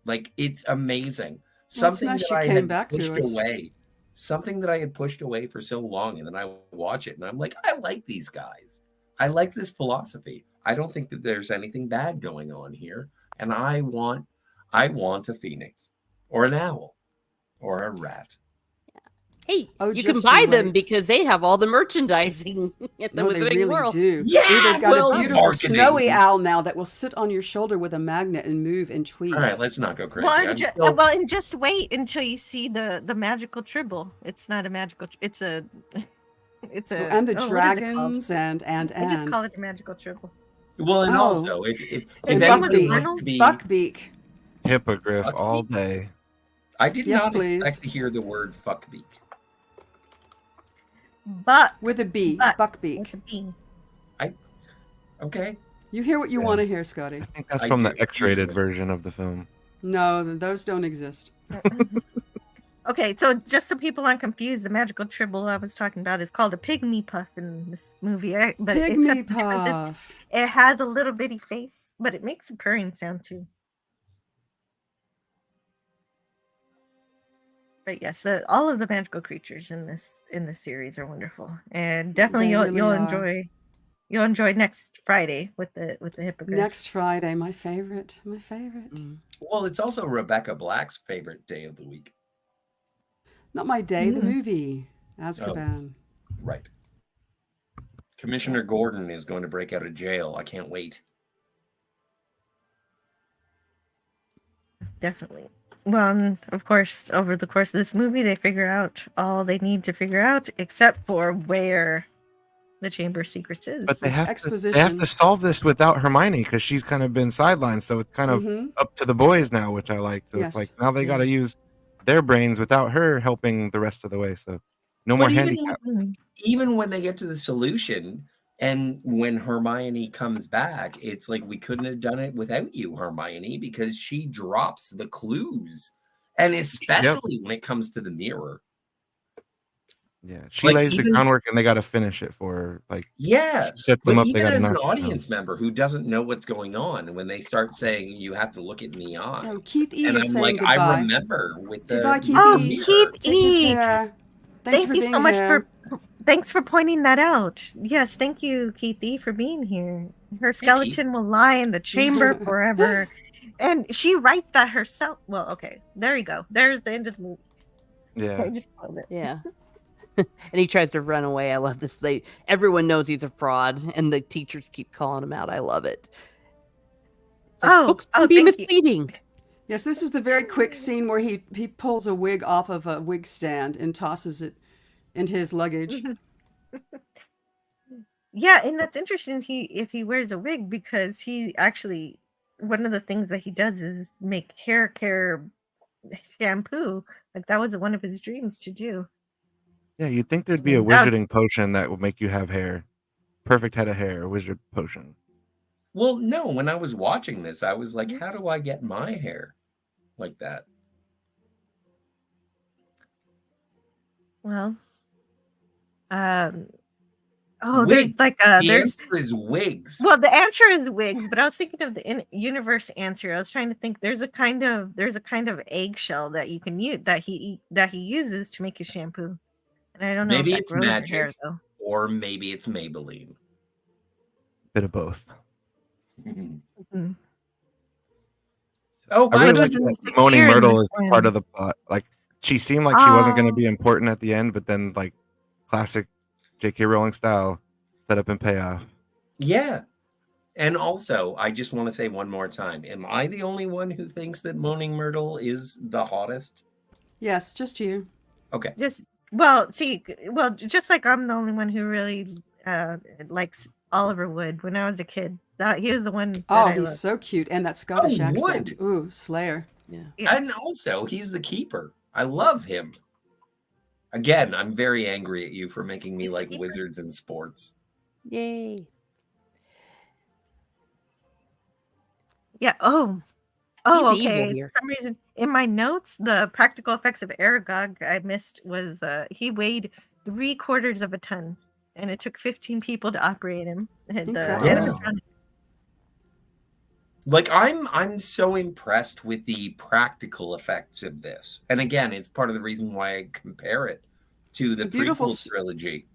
Like, it's amazing. Well, it's Something nice that you I came had back pushed to us. away. Something that I had pushed away for so long, and then I watch it and I'm like, I like these guys. I like this philosophy. I don't think that there's anything bad going on here. And I want a phoenix or an owl or a rat. Hey, Oh, you can just buy you them wait. because they have all the merchandising at the No, they Wizarding really World. do. Yeah, Ooh, they've got well, a beautiful marketing. snowy owl now that will sit on your shoulder with a magnet and move and tweet. All right, let's not go crazy. Well, I'm still, and just wait until you see the magical tribble. It's not a magical. It's a. It's a. And the what is it called? dragons and. I just call it a magical tribble. well, and Oh. also, if And anybody Buckbeak. wants to be, Buckbeak. Hippogriff Buckbeak? all day. I did Yes, not please. expect to hear the word fuckbeak. But With a B. Buck. Buckbeak. with a B. Okay. You hear what you Yeah. want to hear, Scotty. I think that's I from do, the X-rated usually. version of the film. No, those don't exist. Okay, so just so people aren't confused, the magical tribble I was talking about is called a pygmy puff in this movie. But Pygmy except the difference is puff. it has a little bitty face, but it makes a purring sound too. But yes, all of the magical creatures in this series are wonderful, and definitely They you'll really you'll are. enjoy next Friday with the hippogriff. Next Friday, my favorite. My favorite. Well, it's also Rebecca Black's favorite day of the week. Not my day, the movie. Azkaban. Right. Commissioner Gordon is going to break out of jail. I can't wait. Definitely. Well, and of course, over the course of this movie, they figure out all they need to figure out, except for where the Chamber of Secrets is. But they It's have to exposition. solve this without Hermione because she's kind of been sidelined. So it's kind of Mhm. up to the boys now, which I like. So Yes. it's like now they Yeah. got to use their brains without her helping the rest of the way. So no more But handicap. even when they get to the solution and when Hermione comes back, it's like, we couldn't have done it without you, Hermione, because she drops the clues. And especially when it comes to the mirror. Yeah, she Like, lays the even- groundwork and they got to finish it for her. Like, Yeah, set them but up. They even got as an enough. audience member who doesn't know what's going on, and when they start saying you have to look it in the eye, Oh, Keith E and is I'm saying like, goodbye. I remember with the Goodbye, Keith Oh, E. Keith Take good E. care. Thank for you being so much here. thanks for pointing that out. Yes, thank you, Keith E, for being here. Her skeleton will lie in the chamber forever. And she writes that herself. Well, okay, there you go. There's the end of the movie. Yeah. I just spoiled it. Yeah. And he tries to run away. I love this. Everyone knows he's a fraud, and the teachers keep calling him out. I love it. It's like, books can be thank you. misleading. Yes, this is the very quick scene where he pulls a wig off of a wig stand and tosses it into his luggage. Yeah, and that's interesting if he wears a wig, because he actually, one of the things that he does is make hair care shampoo. Like, that was one of his dreams to do. Yeah, you'd think there'd be a That- wizarding potion that would make you have hair. Perfect head of hair, wizard potion. Well, no, when I was watching this, I was like, how do I get my hair like that? Well, there's Wigs. like The there's answer is wigs. well, the answer is wigs, but I was thinking of the universe answer. I was trying to think. There's a kind of eggshell that you can use that he uses to make his shampoo, and I don't know Maybe if that it's grows the hair magic, though. or maybe it's Maybelline. Bit of both. Mhm. Oh, I by really the like way, that Moaning year in Myrtle this is one. part of the plot. Like, she seemed like she wasn't going to Oh. be important at the end, but then, like, classic J.K. Rowling style, it's setup and payoff. Yeah. And also, I just want to say one more time, am I the only one who thinks that Moaning Myrtle is the hottest? Yes, just you. Okay. Just just like I'm the only one who really likes Oliver Wood. When I was a kid, he was the one that Oh, I he's loved. so cute. And that Scottish Oh, accent. Wood. Ooh, Slayer. Yeah. And also, he's the keeper. I love him. Again, I'm very angry at you for making me like wizards and sports. Yay. Yeah. Oh, He's evil okay. here. For some reason, in my notes, the practical effects of Aragog I missed was he weighed 3/4 of a ton, and it took 15 people to operate him. The Incredible. animatronic. Like I'm so impressed with the practical effects of this. And again, it's part of the reason why I compare it to the beautiful prequel trilogy.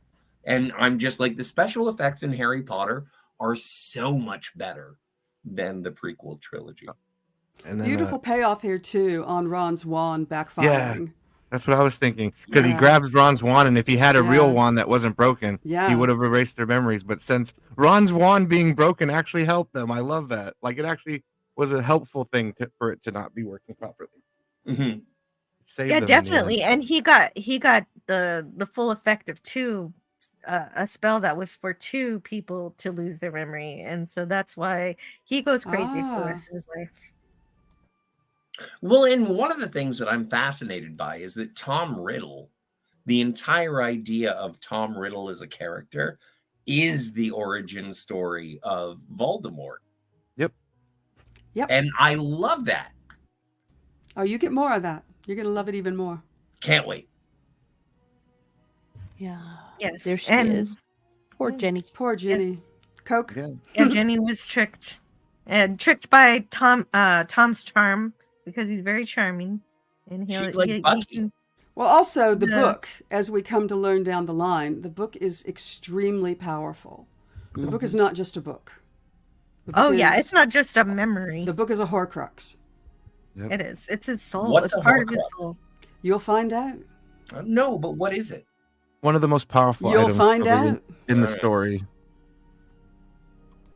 And I'm just like, the special effects in Harry Potter are so much better than the prequel trilogy. And then, Beautiful payoff here, too, on Ron's wand backfiring. Yeah, that's what I was thinking. Because he Yeah. grabs Ron's wand, and if he had a real Yeah. wand that wasn't broken, Yeah. he would have erased their memories. But since Ron's wand being broken actually helped them, I love that. Like, it actually was a helpful thing for it to not be working properly. Mm-hmm. Saved Yeah, them in the definitely. end. And he got the full effect of two, a spell that was for 2 people to lose their memory, and so that's why he goes crazy for the rest of his life. Well, and one of the things that I'm fascinated by is that Tom Riddle, the entire idea of Tom Riddle as a character, is the origin story of Voldemort. Yep. And I love that. Oh, you get more of that. You're going to love it even more. Can't wait. Yeah. Yes. There she and is. Poor Jenny. Poor Jenny. Coke? Yeah, Jenny was tricked. And tricked by Tom's charm, because he's very charming. And She's like Bucky. Well, also, the Yeah. book, as we come to learn down the line, the book is extremely powerful. The book is not just a book. The book it's not just a memory. The book is a Horcrux. Yep. It is. It's his soul. What's it's a part of his Horcrux? soul. You'll find out. No, but what is it? One of the most powerful You'll items find probably out. in the Alright. story.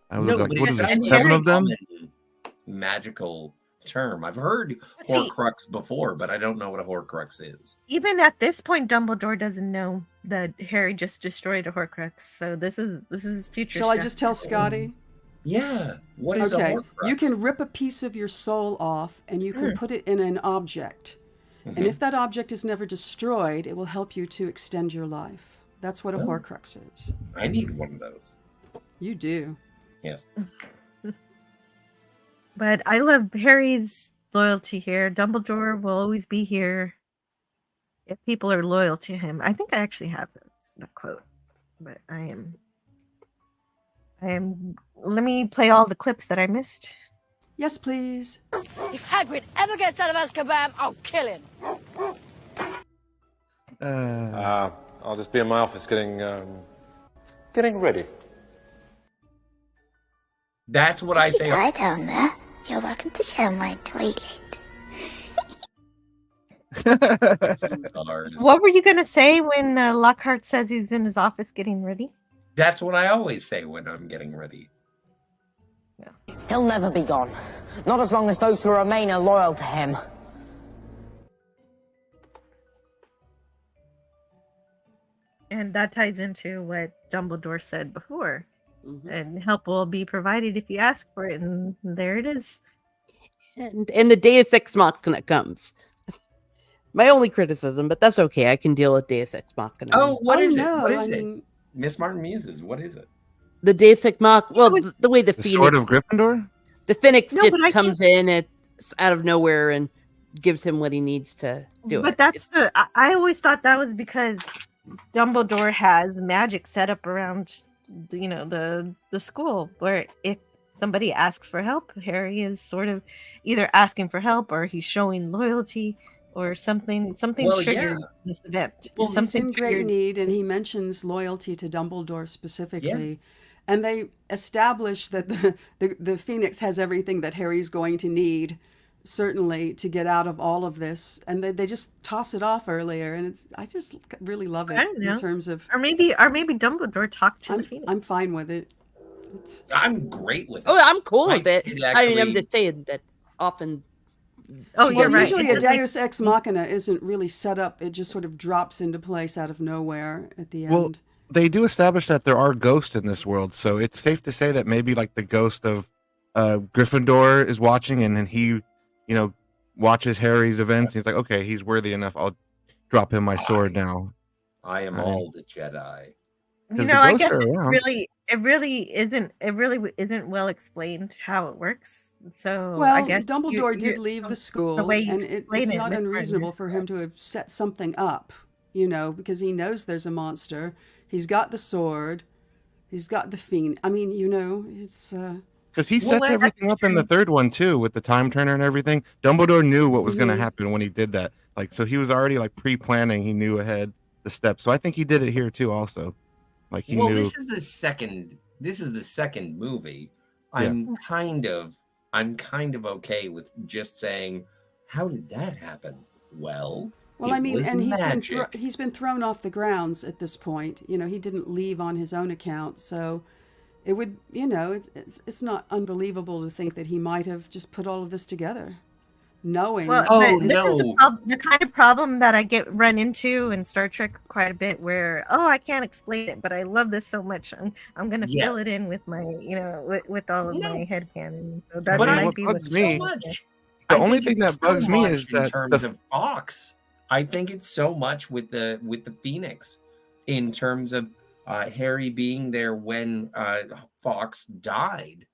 I was No, like, but what it's is there, a 7 very of them? common magical term. I've heard See- Horcrux before, but I don't know what a Horcrux is. Even at this point, Dumbledore doesn't know that Harry just destroyed a Horcrux. So this is future. Shall I stuff. just tell Scotty? Yeah. What is a Okay. Horcrux? You can rip a piece of your soul off and you can put it in an object. And Mhm. if that object is never destroyed, it will help you to extend your life. That's what a Oh. Horcrux is. I need one of those. You do. Yes. But I love Harry's loyalty here. Dumbledore will always be here if people are loyal to him. I think I actually have that quote, but I am. Let me play all the clips that I missed. Yes, please. If Hagrid ever gets out of Azkaban, I'll kill him. I'll just be in my office getting ready. That's what I say. Hi down there. You're welcome to share my toilet. What were you gonna say when Lockhart says he's in his office getting ready? That's what I always say when I'm getting ready. He'll never be gone. Not as long as those who remain are loyal to him. And that ties into what Dumbledore said before. And help will be provided if you ask for it, and there it is. And the Deus Ex Machina comes. My only criticism, but that's okay. I can deal with Deus Ex Machina. Oh, what is no, it? What is I it? mean- Miss Martin Muses, what is it? The Deus Ex Machina. Well, the way the The Phoenix, Sword of Gryffindor? the Phoenix No, just but I comes in out of nowhere and gives him what he needs to do. But it. that's I always thought that was because Dumbledore has magic set up around the school, where if somebody asks for help, Harry is sort of either asking for help or he's showing loyalty or something Well, triggered yeah. this event. Well, he's Something in great triggered. need, and he mentions loyalty to Dumbledore specifically. And they establish that the Phoenix has everything that Harry's going to need certainly, to get out of all of this, and they just toss it off earlier, and I just really love I it don't in know. terms of. Or maybe Dumbledore talked to the Phoenix. I'm fine with it. I'm great with it. Oh, I'm cool with it. It I mean, I'm actually- just saying that often. Oh, you're right. Usually a Deus Ex Machina isn't really set up. It just sort of drops into place out of nowhere at the end. Well, they do establish that there are ghosts in this world, so it's safe to say that maybe like the ghost of Gryffindor is watching, and then he, watches Harry's events. He's like, okay, he's worthy enough. I'll drop him my sword now. I am all the Jedi. I guess it really isn't well explained how it works. So Well, I guess Dumbledore did leave the school, the way you and explain it's it not was unreasonable for him to have set something up, because he knows there's a monster. He's got the sword. He's got the fiend. I mean, it's... Because he sets everything up in the third one, too, with the time turner and everything. Dumbledore knew what was going to happen when he did that. So he was already, pre-planning. He knew ahead the steps. So I think he did it here, too, also. He knew... This is the second movie. Yeah. I'm kind of okay with just saying, how did that happen? Well, I mean, and magic. he's been thrown off the grounds at this point. He didn't leave on his own account, so it would, it's not unbelievable to think that he might have just put all of this together, knowing. Well, this is the kind of problem that I run into in Star Trek quite a bit, where I can't explain it, but I love this so much, I'm going to fill it in with my, with all of my headcanon. So that might be what's so much. The only thing that bugs me is that in terms of Fox, I think it's so much with the Phoenix, in terms of Harry being there when Fox died,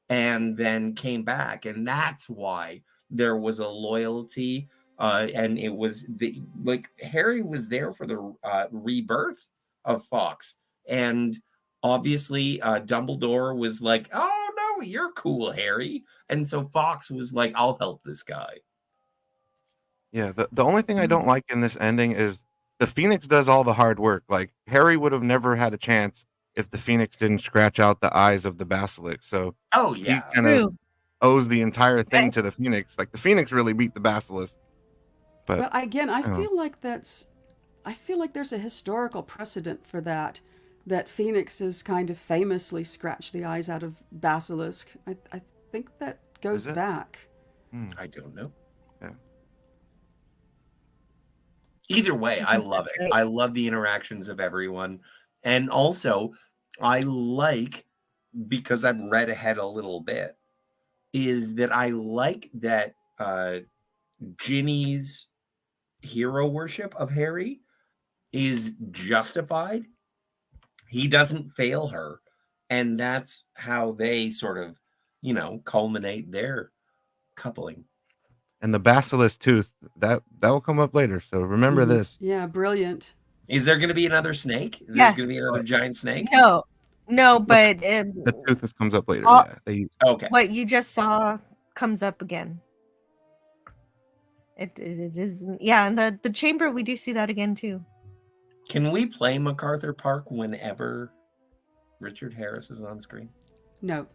and then came back, and that's why there was a loyalty, and it was Harry was there for the rebirth of Fox, and obviously Dumbledore was like, "Oh no, you're cool, Harry," and so Fox was like, "I'll help this guy." Yeah, the only thing I don't like in this ending is the Phoenix does all the hard work. Harry would have never had a chance if the Phoenix didn't scratch out the eyes of the basilisk. So he kind of owes the entire thing to the Phoenix. The Phoenix really beat the basilisk. But again, I feel like there's a historical precedent for that Phoenixes kind of famously scratch the eyes out of basilisk. I think that goes back. I don't know. Yeah. Either way, I love it. I love the interactions of everyone. And also, I like, because I've read ahead a little bit, is that I like that Ginny's hero worship of Harry is justified. He doesn't fail her. And that's how they sort of, culminate their coupling. And the basilisk tooth, that will come up later. So remember this. Yeah, brilliant. Is there going to be another snake? There's going to be another giant snake? No, but the tooth comes up later. Okay. What you just saw comes up again. It is, and the chamber, we do see that again too. Can we play MacArthur Park whenever Richard Harris is on screen? No.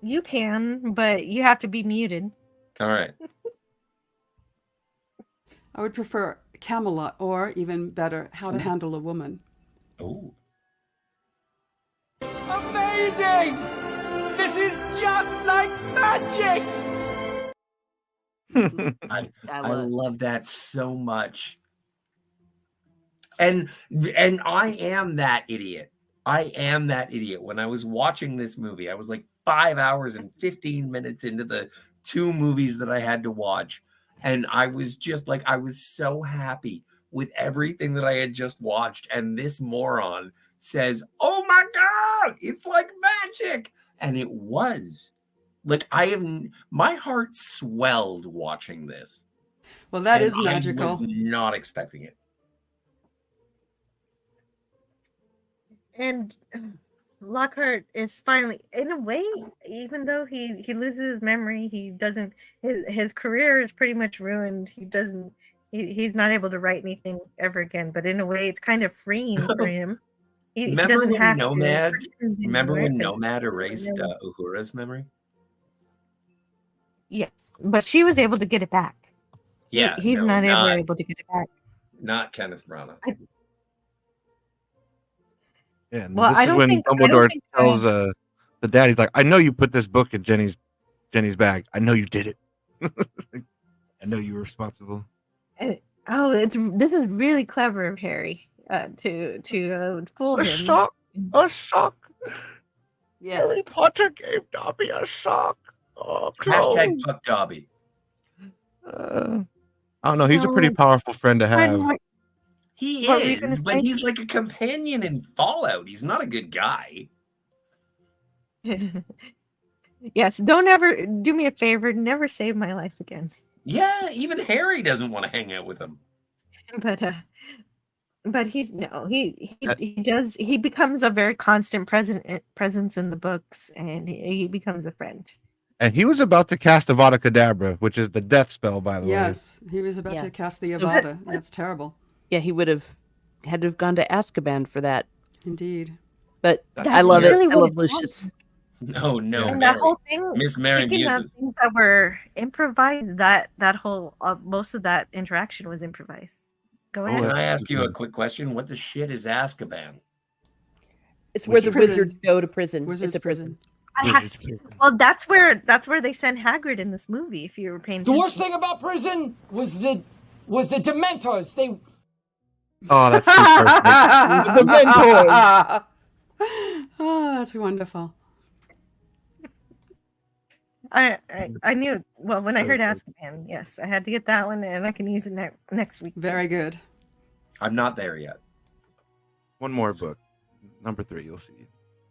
You can, but you have to be muted. All right. I would prefer Camelot, or even better, How to Handle a Woman. Oh. Amazing! This is just like magic! I love that so much. And I am that idiot. When I was watching this movie, I was 5 hours and 15 minutes into the 2 movies that I had to watch. And I was just I was so happy with everything that I had just watched. And this moron says, "Oh my God, it's like magic." And it was. My heart swelled watching this. Well, that is magical. I was not expecting it. And Lockhart is finally, in a way, even though he loses his memory, he doesn't. His career is pretty much ruined. He's not able to write anything ever again. But in a way, it's kind of freeing for him. Remember when Nomad erased Uhura's memory? Yes, but she was able to get it back. Yeah, He's no, not ever able to get it back. Not Kenneth Branagh. Yeah, and Well, this I is don't when think- I don't Dumbledore think, tells the dad, he's like, "I know you put this book in Jenny's bag. I know you did it. I know you were responsible." This is really clever of Harry to fool him. A sock. Yeah. Harry Potter gave Dobby a sock. Oh, Hashtag clothes. fuck Dobby. I don't know. He's a pretty powerful friend to have. He What were you gonna is, but say? he's like a companion in Fallout. He's not a good guy. Yes, don't ever do me a favor. Never save my life again. Yeah, even Harry doesn't want to hang out with him. But he does. He becomes a very constant presence in the books, and he becomes a friend. And he was about to cast Avada Kedavra, which is the death spell, by the way. Yes, he was about to cast the Avada. That's terrible. Yeah, he would have had to have gone to Azkaban for that. Indeed. But That's I love really it. I what love it Lucius. No, And that whole thing, Miss Mary speaking of Muses. things that were improvised, that whole most of that interaction was improvised. Go ahead. Can I ask you a quick question? What the shit is Azkaban? It's where the Prison. wizards go to prison. Wizard's it's a prison. Well, that's where they send Hagrid in this movie. If you were paying The attention. worst thing about prison was the Dementors. They Oh, that's too perfect. The mentors. Oh, that's wonderful. I knew. Well, when I heard Azkaban, yes, I had to get that one, and I can use it next week. Very good. I'm not there yet. One more book. Number 3, you'll see.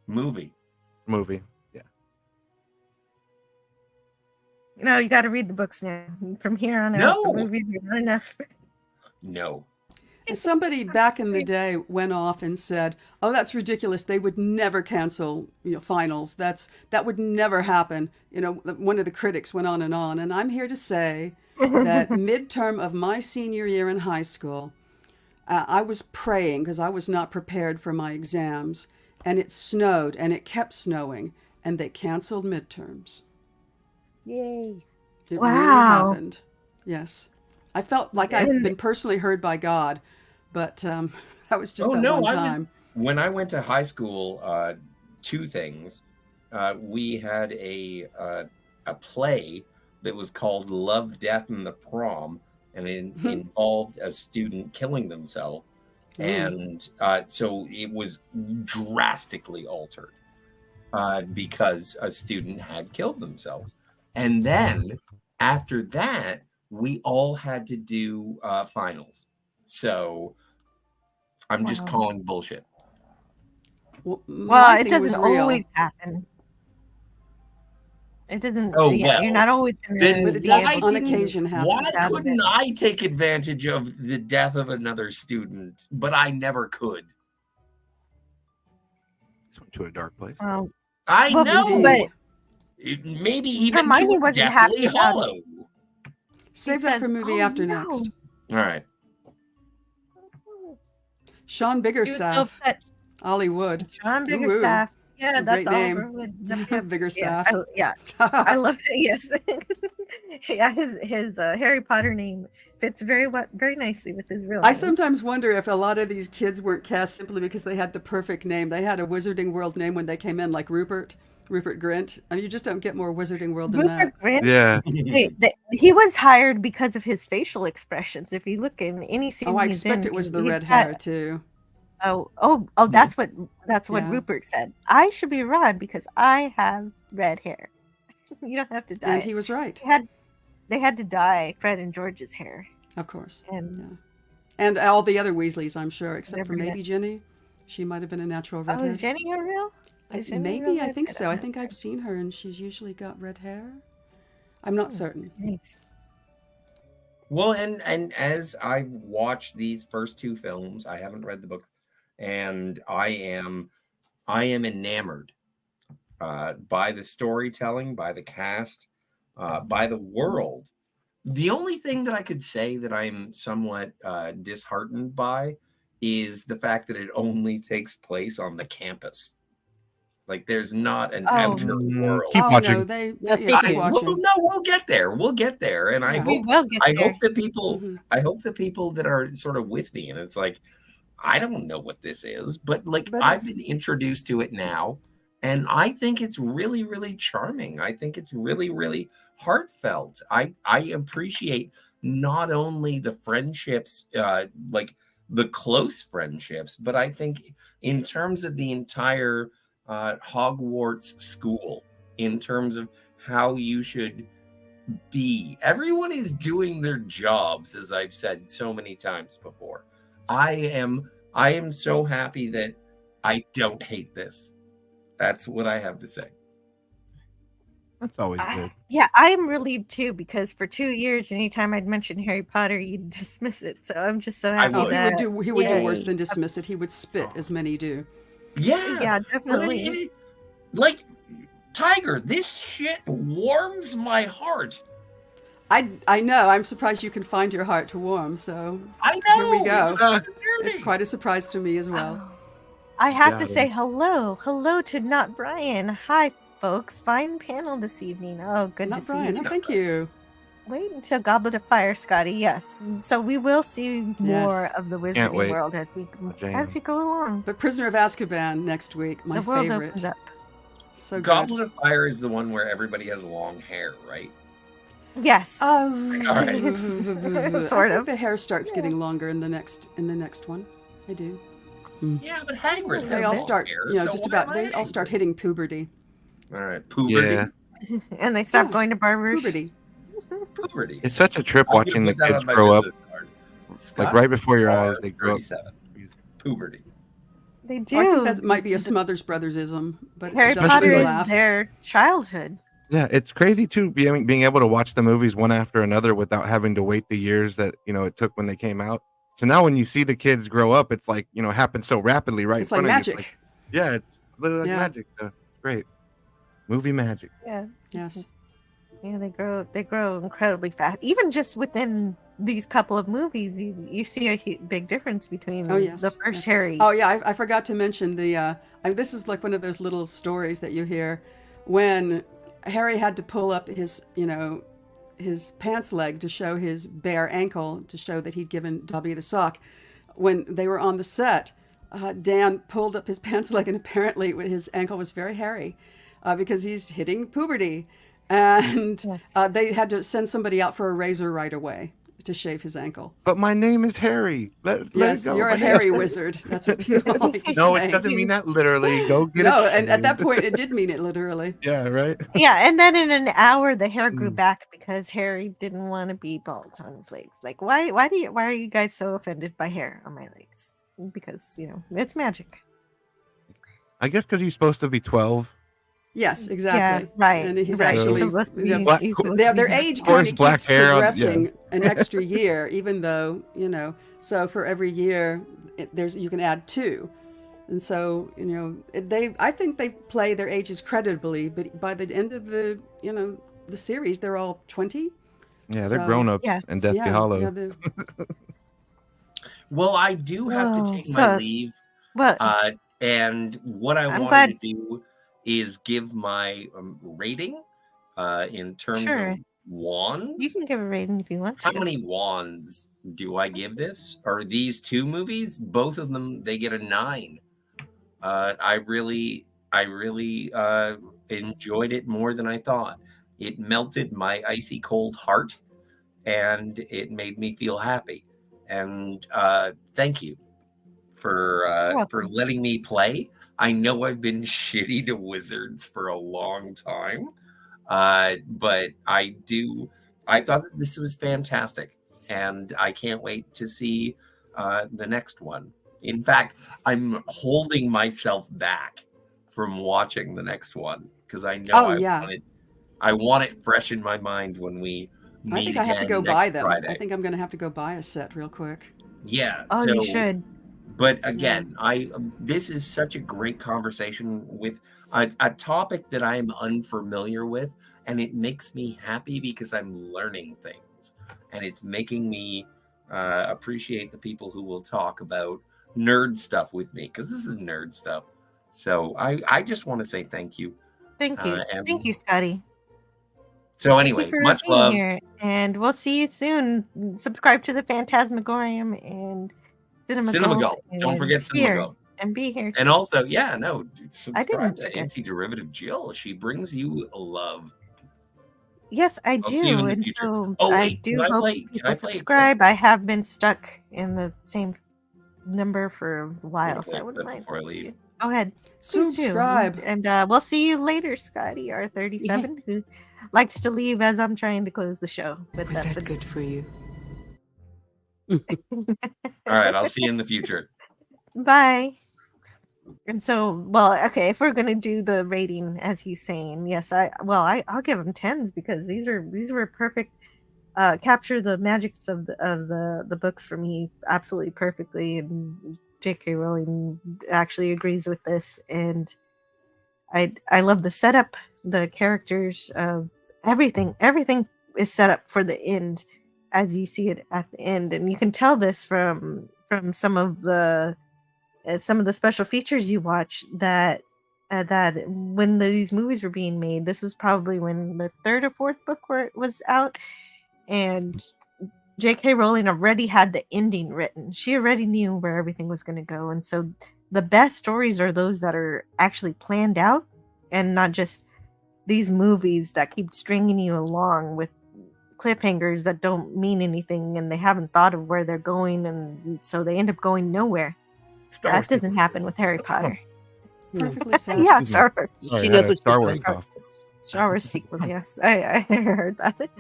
Movie. Yeah. No, you got to read the books now. From here on out, No. the movies are not enough. No. Somebody back in the day went off and said, "Oh, that's ridiculous. They would never cancel, finals. That would never happen." One of the critics went on, and I'm here to say that midterm of my senior year in high school, I was praying because I was not prepared for my exams, and it snowed, and it kept snowing, and they canceled midterms. Yay! It Wow. really happened. Yes, I felt like I'd been personally heard by God. But that was just one time. When I went to high school, 2 things. We had a play that was called Love, Death, and the Prom, and it involved a student killing themselves. And so it was drastically altered because a student had killed themselves. And then after that, we all had to do finals. So I'm just calling bullshit. Well, it doesn't always happen. It doesn't. Oh, yeah, well, you're not always. Then it does on occasion happen. Why couldn't I take advantage of the death of another student? But I never could. To a dark place. I well, know, but maybe even Hermione to a wasn't Deathly happy about Hollow. it. Save He that for says, movie "Oh, after no." next. All right. Sean He was so Biggerstaff, upset. Ollie Wood. Sean Ooh, Biggerstaff. Yeah, a that's great name. Oliver with Biggerstaff. I love it. Yes, yeah. His Harry Potter name fits very nicely with his real name. I sometimes wonder if a lot of these kids weren't cast simply because they had the perfect name. They had a Wizarding World name when they came in, like Rupert Grint. I mean, you just don't get more Wizarding World than that. Rupert Grint. Yeah. He was hired because of his facial expressions. If you look in any scene, Oh, I he's expect in, it was the he's red got- hair too. Oh! That's what Yeah. Rupert said. I should be Ron because I have red hair. You don't have to dye. And it. he was right. They had to dye Fred and George's hair. Of course. And And all the other Weasleys, I'm sure, except for Never maybe yet. Jenny. She might have been a natural Oh, redhead. is Jenny a real? Is Jenny a Maybe, real I think redhead? so. I think I've seen her and she's usually got red hair. I'm not certain. Nice. Well, and as I've watched these first 2 films, I haven't read the books, and I am enamored by the storytelling, by the cast, by the world. The only thing that I could say that I'm somewhat disheartened by is the fact that it only takes place on the campus. Like there's not an Oh. outer world. Keep Oh watching. no, they Yeah, stay yeah, tuned. keep watching. No, we'll get there. We'll get there. And I Yeah. We hope will get I there. hope the people Mhm. I hope the people that are sort of with me, and it's like, I don't know what this is, but like But I've it's been introduced to it now, and I think it's really, really charming. I think it's really, really heartfelt. I appreciate not only the friendships, like the close friendships, but I think in terms of the entire Hogwarts school, in terms of how you should be. Everyone is doing their jobs, as I've said so many times before. I am so happy that I don't hate this. That's what I have to say. That's always good. Yeah, I'm relieved too because for 2 years, anytime I'd mention Harry Potter, you'd dismiss it. So I'm just so happy Oh, he that would do worse Yay. than dismiss it. He would spit, as many do. Yeah, Yeah, but definitely. like Tiger, this shit warms my heart. I know. I'm surprised you can find your heart to warm. So I here we know. go. It was It's quite a surprise to me as well. I have to Yeah. say hello to Not Brian. Hi, folks. Fine panel this evening. Oh, good Not to see Brian. you. Oh, thank you. Wait until Goblet of Fire, Scotty. Yes. So we will see more Yes. of the Can't Wizarding wait. World as we go along. But Prisoner of Azkaban next week, my The world favorite. opens up. So good. Goblet of Fire is the one where everybody has long hair, right? Yes. All right. I Sort think of. the hair starts getting longer in the next one. I do. Yeah, but Hagrid has They all long start, hair, you know, so just why about. am I They all angry? start hitting puberty. All right, puberty. Yeah. And they stop going to barbers. Puberty. Puberty. It's such a trip I'm gonna watching the put that kids on my grow up. business card. Like Scott right before your eyes, R. they grow up. 37. Puberty. They I do. think that might be a Smothers Brothersism, but Harry it does Potter make me is laugh. their childhood. Yeah, it's crazy too, being able to watch the movies one after another without having to wait the years that it took when they came out. So now when you see the kids grow up, it's like happens so rapidly right It's in like front of you. magic. Yeah, it's literally like Yeah. magic. Great movie magic. Yeah. Yes. Yeah, they grow incredibly fast. Even just within these couple of movies, you see a big difference between Oh yes. the first yes. Harry. Oh yeah, I forgot to mention the. This is like one of those little stories that you hear when Harry had to pull up his his pants leg to show his bare ankle to show that he'd given Dobby the sock. When they were on the set, Dan pulled up his pants leg and apparently his ankle was very hairy because he's hitting puberty. And they had to send somebody out for a razor right away to shave his ankle. But my name is Harry. Let Yes, it go. you're My a name is hairy Harry. wizard. That's what people like to No, say. it doesn't mean that literally. Go get No, it. and at that shaved. point, it did mean it literally. Yeah, right. Yeah, and then in an hour, the hair Hmm. grew back because Harry didn't want to be bald on his legs. Like, why are you guys so offended by hair on my legs? Because it's magic. I guess because he's supposed to be 12. Yes, exactly. Yeah, right. And he's right. actually supposed to be- yeah, he's supposed their to be age Of course, kind of black keeps hair on- yeah. progressing an extra year, even though So for every year, you can add 2, and so I think they play their ages creditably. But by the end of the the series, they're all 20. Yeah, they're So- grown ups Yes. and Deathly Yeah, Hollow. yeah, they're- Well, I do have to Whoa, take my so- leave. What? And what I I'm wanted glad- to do is give my rating in terms Sure. of wands. You can give a rating if you want How to. many wands do I give this? Are these 2 movies? Both of them, they get a 9. I really enjoyed it more than I thought. It melted my icy cold heart, and it made me feel happy. And thank you for letting me play. I know I've been shitty to wizards for a long time, but I thought that this was fantastic, and I can't wait to see the next one. In fact, I'm holding myself back from watching the next one because I know Oh, yeah. I want it fresh in my mind when we meet I think I have to again go next buy them. Friday. I think I'm going to have to go buy a set real quick. Yeah. Oh, so, you should. But again, this is such a great conversation with a topic that I'm unfamiliar with, and it makes me happy because I'm learning things, and it's making me appreciate the people who will talk about nerd stuff with me because this is nerd stuff. So I just want to say thank you. Thank you. And Thank you, Scotty. so Thank you anyway, for much being love. here, and we'll see you soon. Subscribe to the Phantasmagorium and Cinema Cinema Gold, Gold. Don't and forget Cinema here Gold. and be here. And also, subscribe didn't to forget. Anti-Derivative Jill. She brings you love. Yes, I I'll see you do, in the and future. so Oh, I wait, do can I hope play- can people I play a clip? subscribe. I have been stuck in the same number for a while, so play I a wouldn't clip mind. before I leave. Go ahead. Please do. Subscribe. And we'll see you later, Scotty, our 37, who likes to leave as I'm trying to close the show. But that's good for you. All right, I'll see you in the future. Bye. And so, well, okay, if we're gonna do the rating as he's saying, yes, I'll give him 10s because these were perfect. Capture the magics of the books for me absolutely perfectly, and J.K. Rowling actually agrees with this, and I love the setup, the characters, everything is set up for the end as you see it at the end, and you can tell this from some of the special features you watch that when these movies were being made, this is probably when the third or fourth book was out, and J.K. Rowling already had the ending written. She already knew where everything was going to go, and so the best stories are those that are actually planned out and not just these movies that keep stringing you along with cliffhangers that don't mean anything, and they haven't thought of where they're going, and so they end up going nowhere. That doesn't happen with Harry Potter. Perfectly said. Yeah, Star Wars. Sorry, she knows what Star Wars cough. Star Wars sequels, yes. I heard that.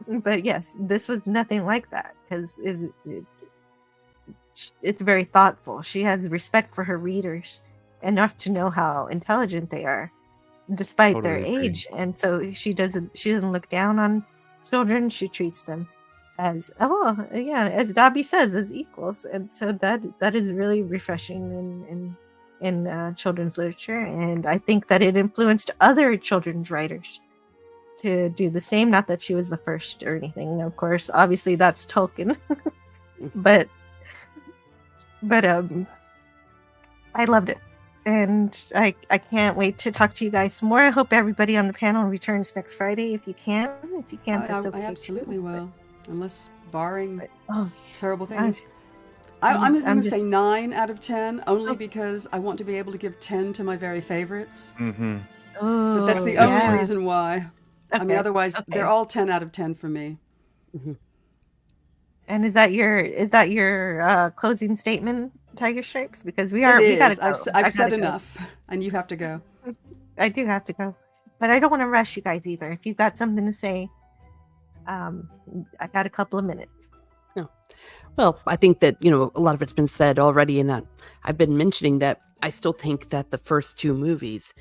But yes, this was nothing like that because it's very thoughtful. She has respect for her readers enough to know how intelligent they are, despite their age. And so she doesn't look down on children. She treats them as as Dobby says, as equals. And so that is really refreshing in children's literature. And I think that it influenced other children's writers to do the same. Not that she was the first or anything, of course. Obviously, that's Tolkien, but I loved it, and I can't wait to talk to you guys some more. I hope everybody on the panel returns next Friday if you can. If you can't, that's okay. I absolutely will, unless barring Oh, terrible things. I'm going to say 9 out of 10, only because I want to be able to give 10 to my very favorites. Mm-hmm. But that's the only reason why. I mean, Okay, otherwise, okay. they're all 10 out of 10 for me. And is that your closing statement, Tiger Stripes? Because we gotta go. I've said enough, and you have to go. I do have to go, but I don't want to rush you guys either. If you've got something to say, I got a couple of minutes. No. Well, I think that, a lot of it's been said already, and I've been mentioning that I still think that the first 2 movies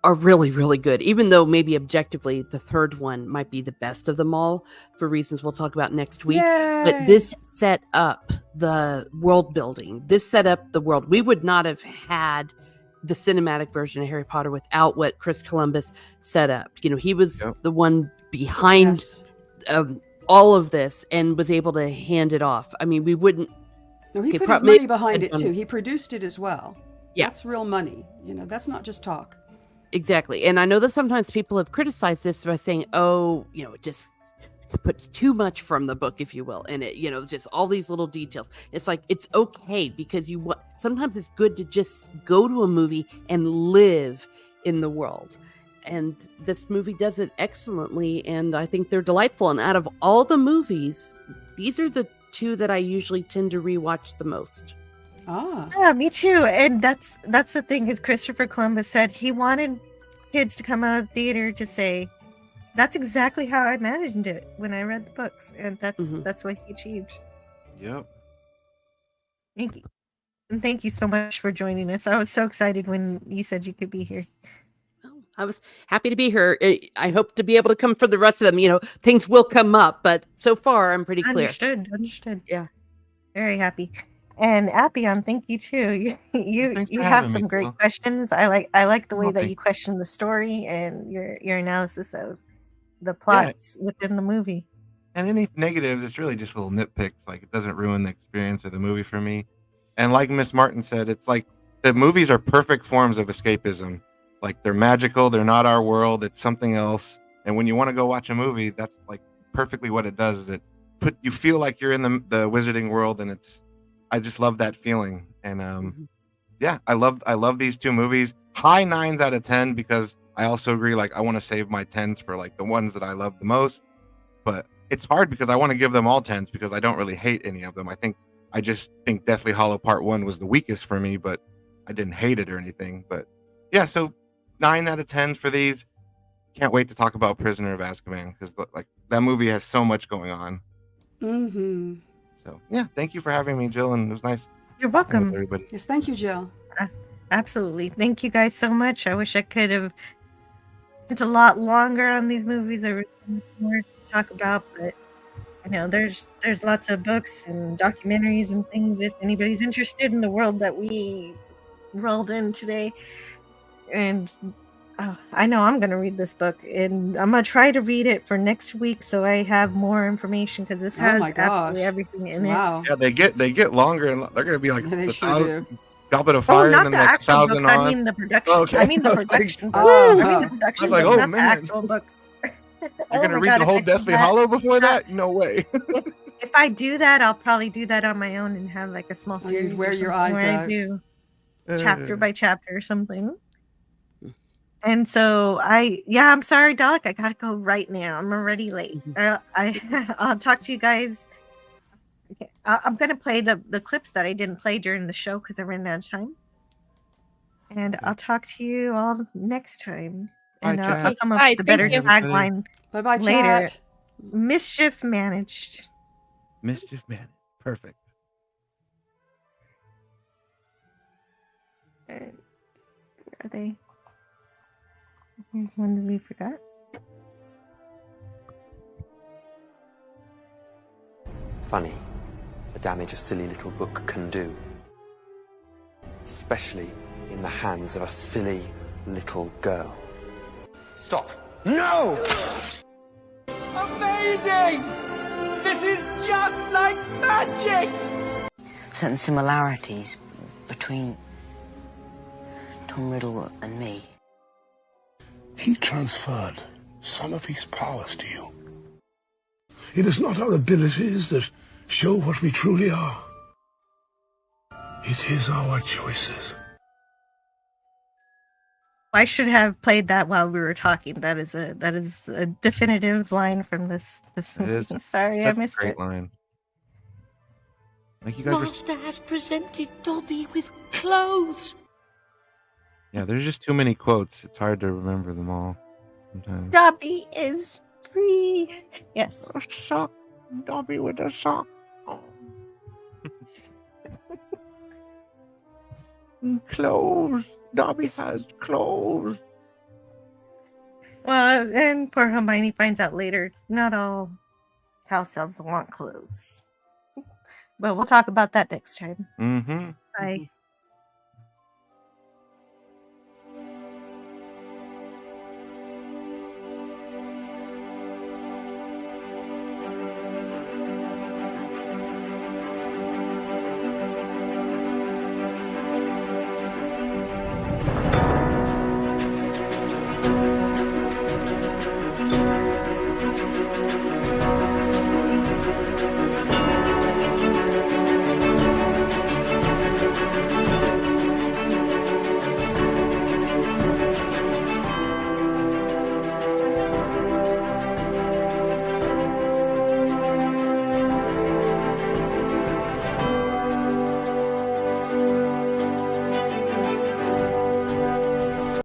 are really, really good, even though maybe objectively the third one might be the best of them all for reasons we'll talk about next week. Yay! But this set up the world building. This set up the world. We would not have had the cinematic version of Harry Potter without what Chris Columbus set up. He was the one behind all of this and was able to hand it off. I mean, we wouldn't. No, he put his money behind it too. He produced it as well. Yeah. That's real money. That's not just talk. Exactly. And I know that sometimes people have criticized this by saying, it just puts too much from the book, if you will, in it, just all these little details. It's like, it's okay because sometimes it's good to just go to a movie and live in the world. And this movie does it excellently. And I think they're delightful. And out of all the movies, these are the 2 that I usually tend to rewatch the most. Yeah, me too. And that's the thing, is Christopher Columbus said he wanted kids to come out of the theater to say, that's exactly how I imagined it when I read the books, and that's what he achieved. Yep. Thank you. And thank you so much for joining us. I was so excited when you said you could be here. I was happy to be here. I hope to be able to come for the rest of them. Things will come up, but so far I'm pretty clear. Understood. Yeah. Very happy. And Appian, thank you too. You have some great questions. I like the way that you question the story and your analysis of the plots within the movie. And any negatives, it's really just little nitpicks. Like, it doesn't ruin the experience of the movie for me. And like Miss Martin said, it's like the movies are perfect forms of escapism. Like they're magical, they're not our world, it's something else. And when you want to go watch a movie, that's like perfectly what it does. Is it you feel like you're in the wizarding world, and I just love that feeling. And yeah, I love these two movies. High 9s out of 10, because I also agree, like I want to save my 10s for like the ones that I love the most. But it's hard because I want to give them all 10s because I don't really hate any of them. I just think Deathly Hallow Part 1 was the weakest for me, but I didn't hate it or anything. But yeah, so 9 out of 10 for these. Can't wait to talk about Prisoner of Azkaban, because like that movie has so much going on. Mm-hmm. So yeah, thank you for having me, Jill, and it was nice. You're welcome. With everybody. Yes, thank you, Jill. Absolutely. Thank you guys so much. I wish I could have spent a lot longer on these movies. There was more to talk about, but you know, there's lots of books and documentaries and things if anybody's interested in the world that we rolled in today. And I know I'm going to read this book, and I'm going to try to read it for next week so I have more information, because this has absolutely everything in it. Yeah, they get longer, and they're going to be like they sure do. Goblet of Fire, not and the then like actual 1,000 books. on. I mean the production. Okay. I mean the production. I was like, books, oh not man, the actual books. You're going to read the whole Deathly Hallow before that? No way. If I do that, I'll probably do that on my own and have like a small series. You'd wear your something eyes where out. I do chapter by chapter or something. And so I'm sorry, Dalek. I gotta go right now. I'm already late. I'll talk to you guys. Okay. I'm gonna play the clips that I didn't play during the show because I ran out of time. And I'll talk to you all next time. And I'll come up with a better tagline Bye-bye, later. chat. Mischief managed. Mischief managed. Perfect. Where are they? Here's one that we forgot. Funny, the damage a silly little book can do. Especially in the hands of a silly little girl. Stop. No! Amazing! This is just like magic! Certain similarities between Tom Riddle and me. He transferred some of his powers to you. It is not our abilities that show what we truly are. It is our choices. I should have played that while we were talking. That is a definitive line from this movie. Sorry, I missed great it. Line. Like you guys Master has presented Dobby with clothes. Yeah, there's just too many quotes. It's hard to remember them all sometimes. Dobby is free. Yes. A sock. Dobby with a sock. Oh. Clothes. Dobby has clothes. Well, and poor Hermione finds out later, not all house elves want clothes. But we'll talk about that next time. Mm-hmm. Bye.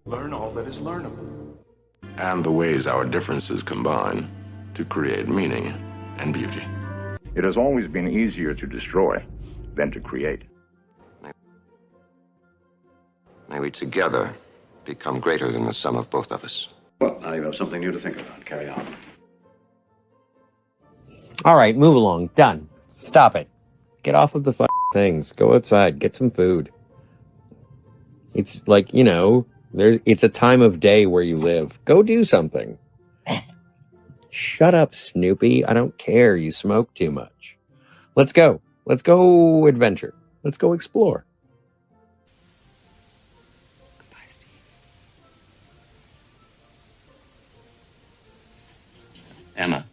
Learn all that is learnable. And the ways our differences combine to create meaning and beauty. It has always been easier to destroy than to create. May we together become greater than the sum of both of us. Well, now you have something new to think about. Carry on. All right, move along. Done. Stop it. Get off of the things. Go outside. Get some food. It's like, you know, it's a time of day where you live. Go do something. Shut up, Snoopy. I don't care. You smoke too much. Let's go. Let's go adventure. Let's go explore. Emma.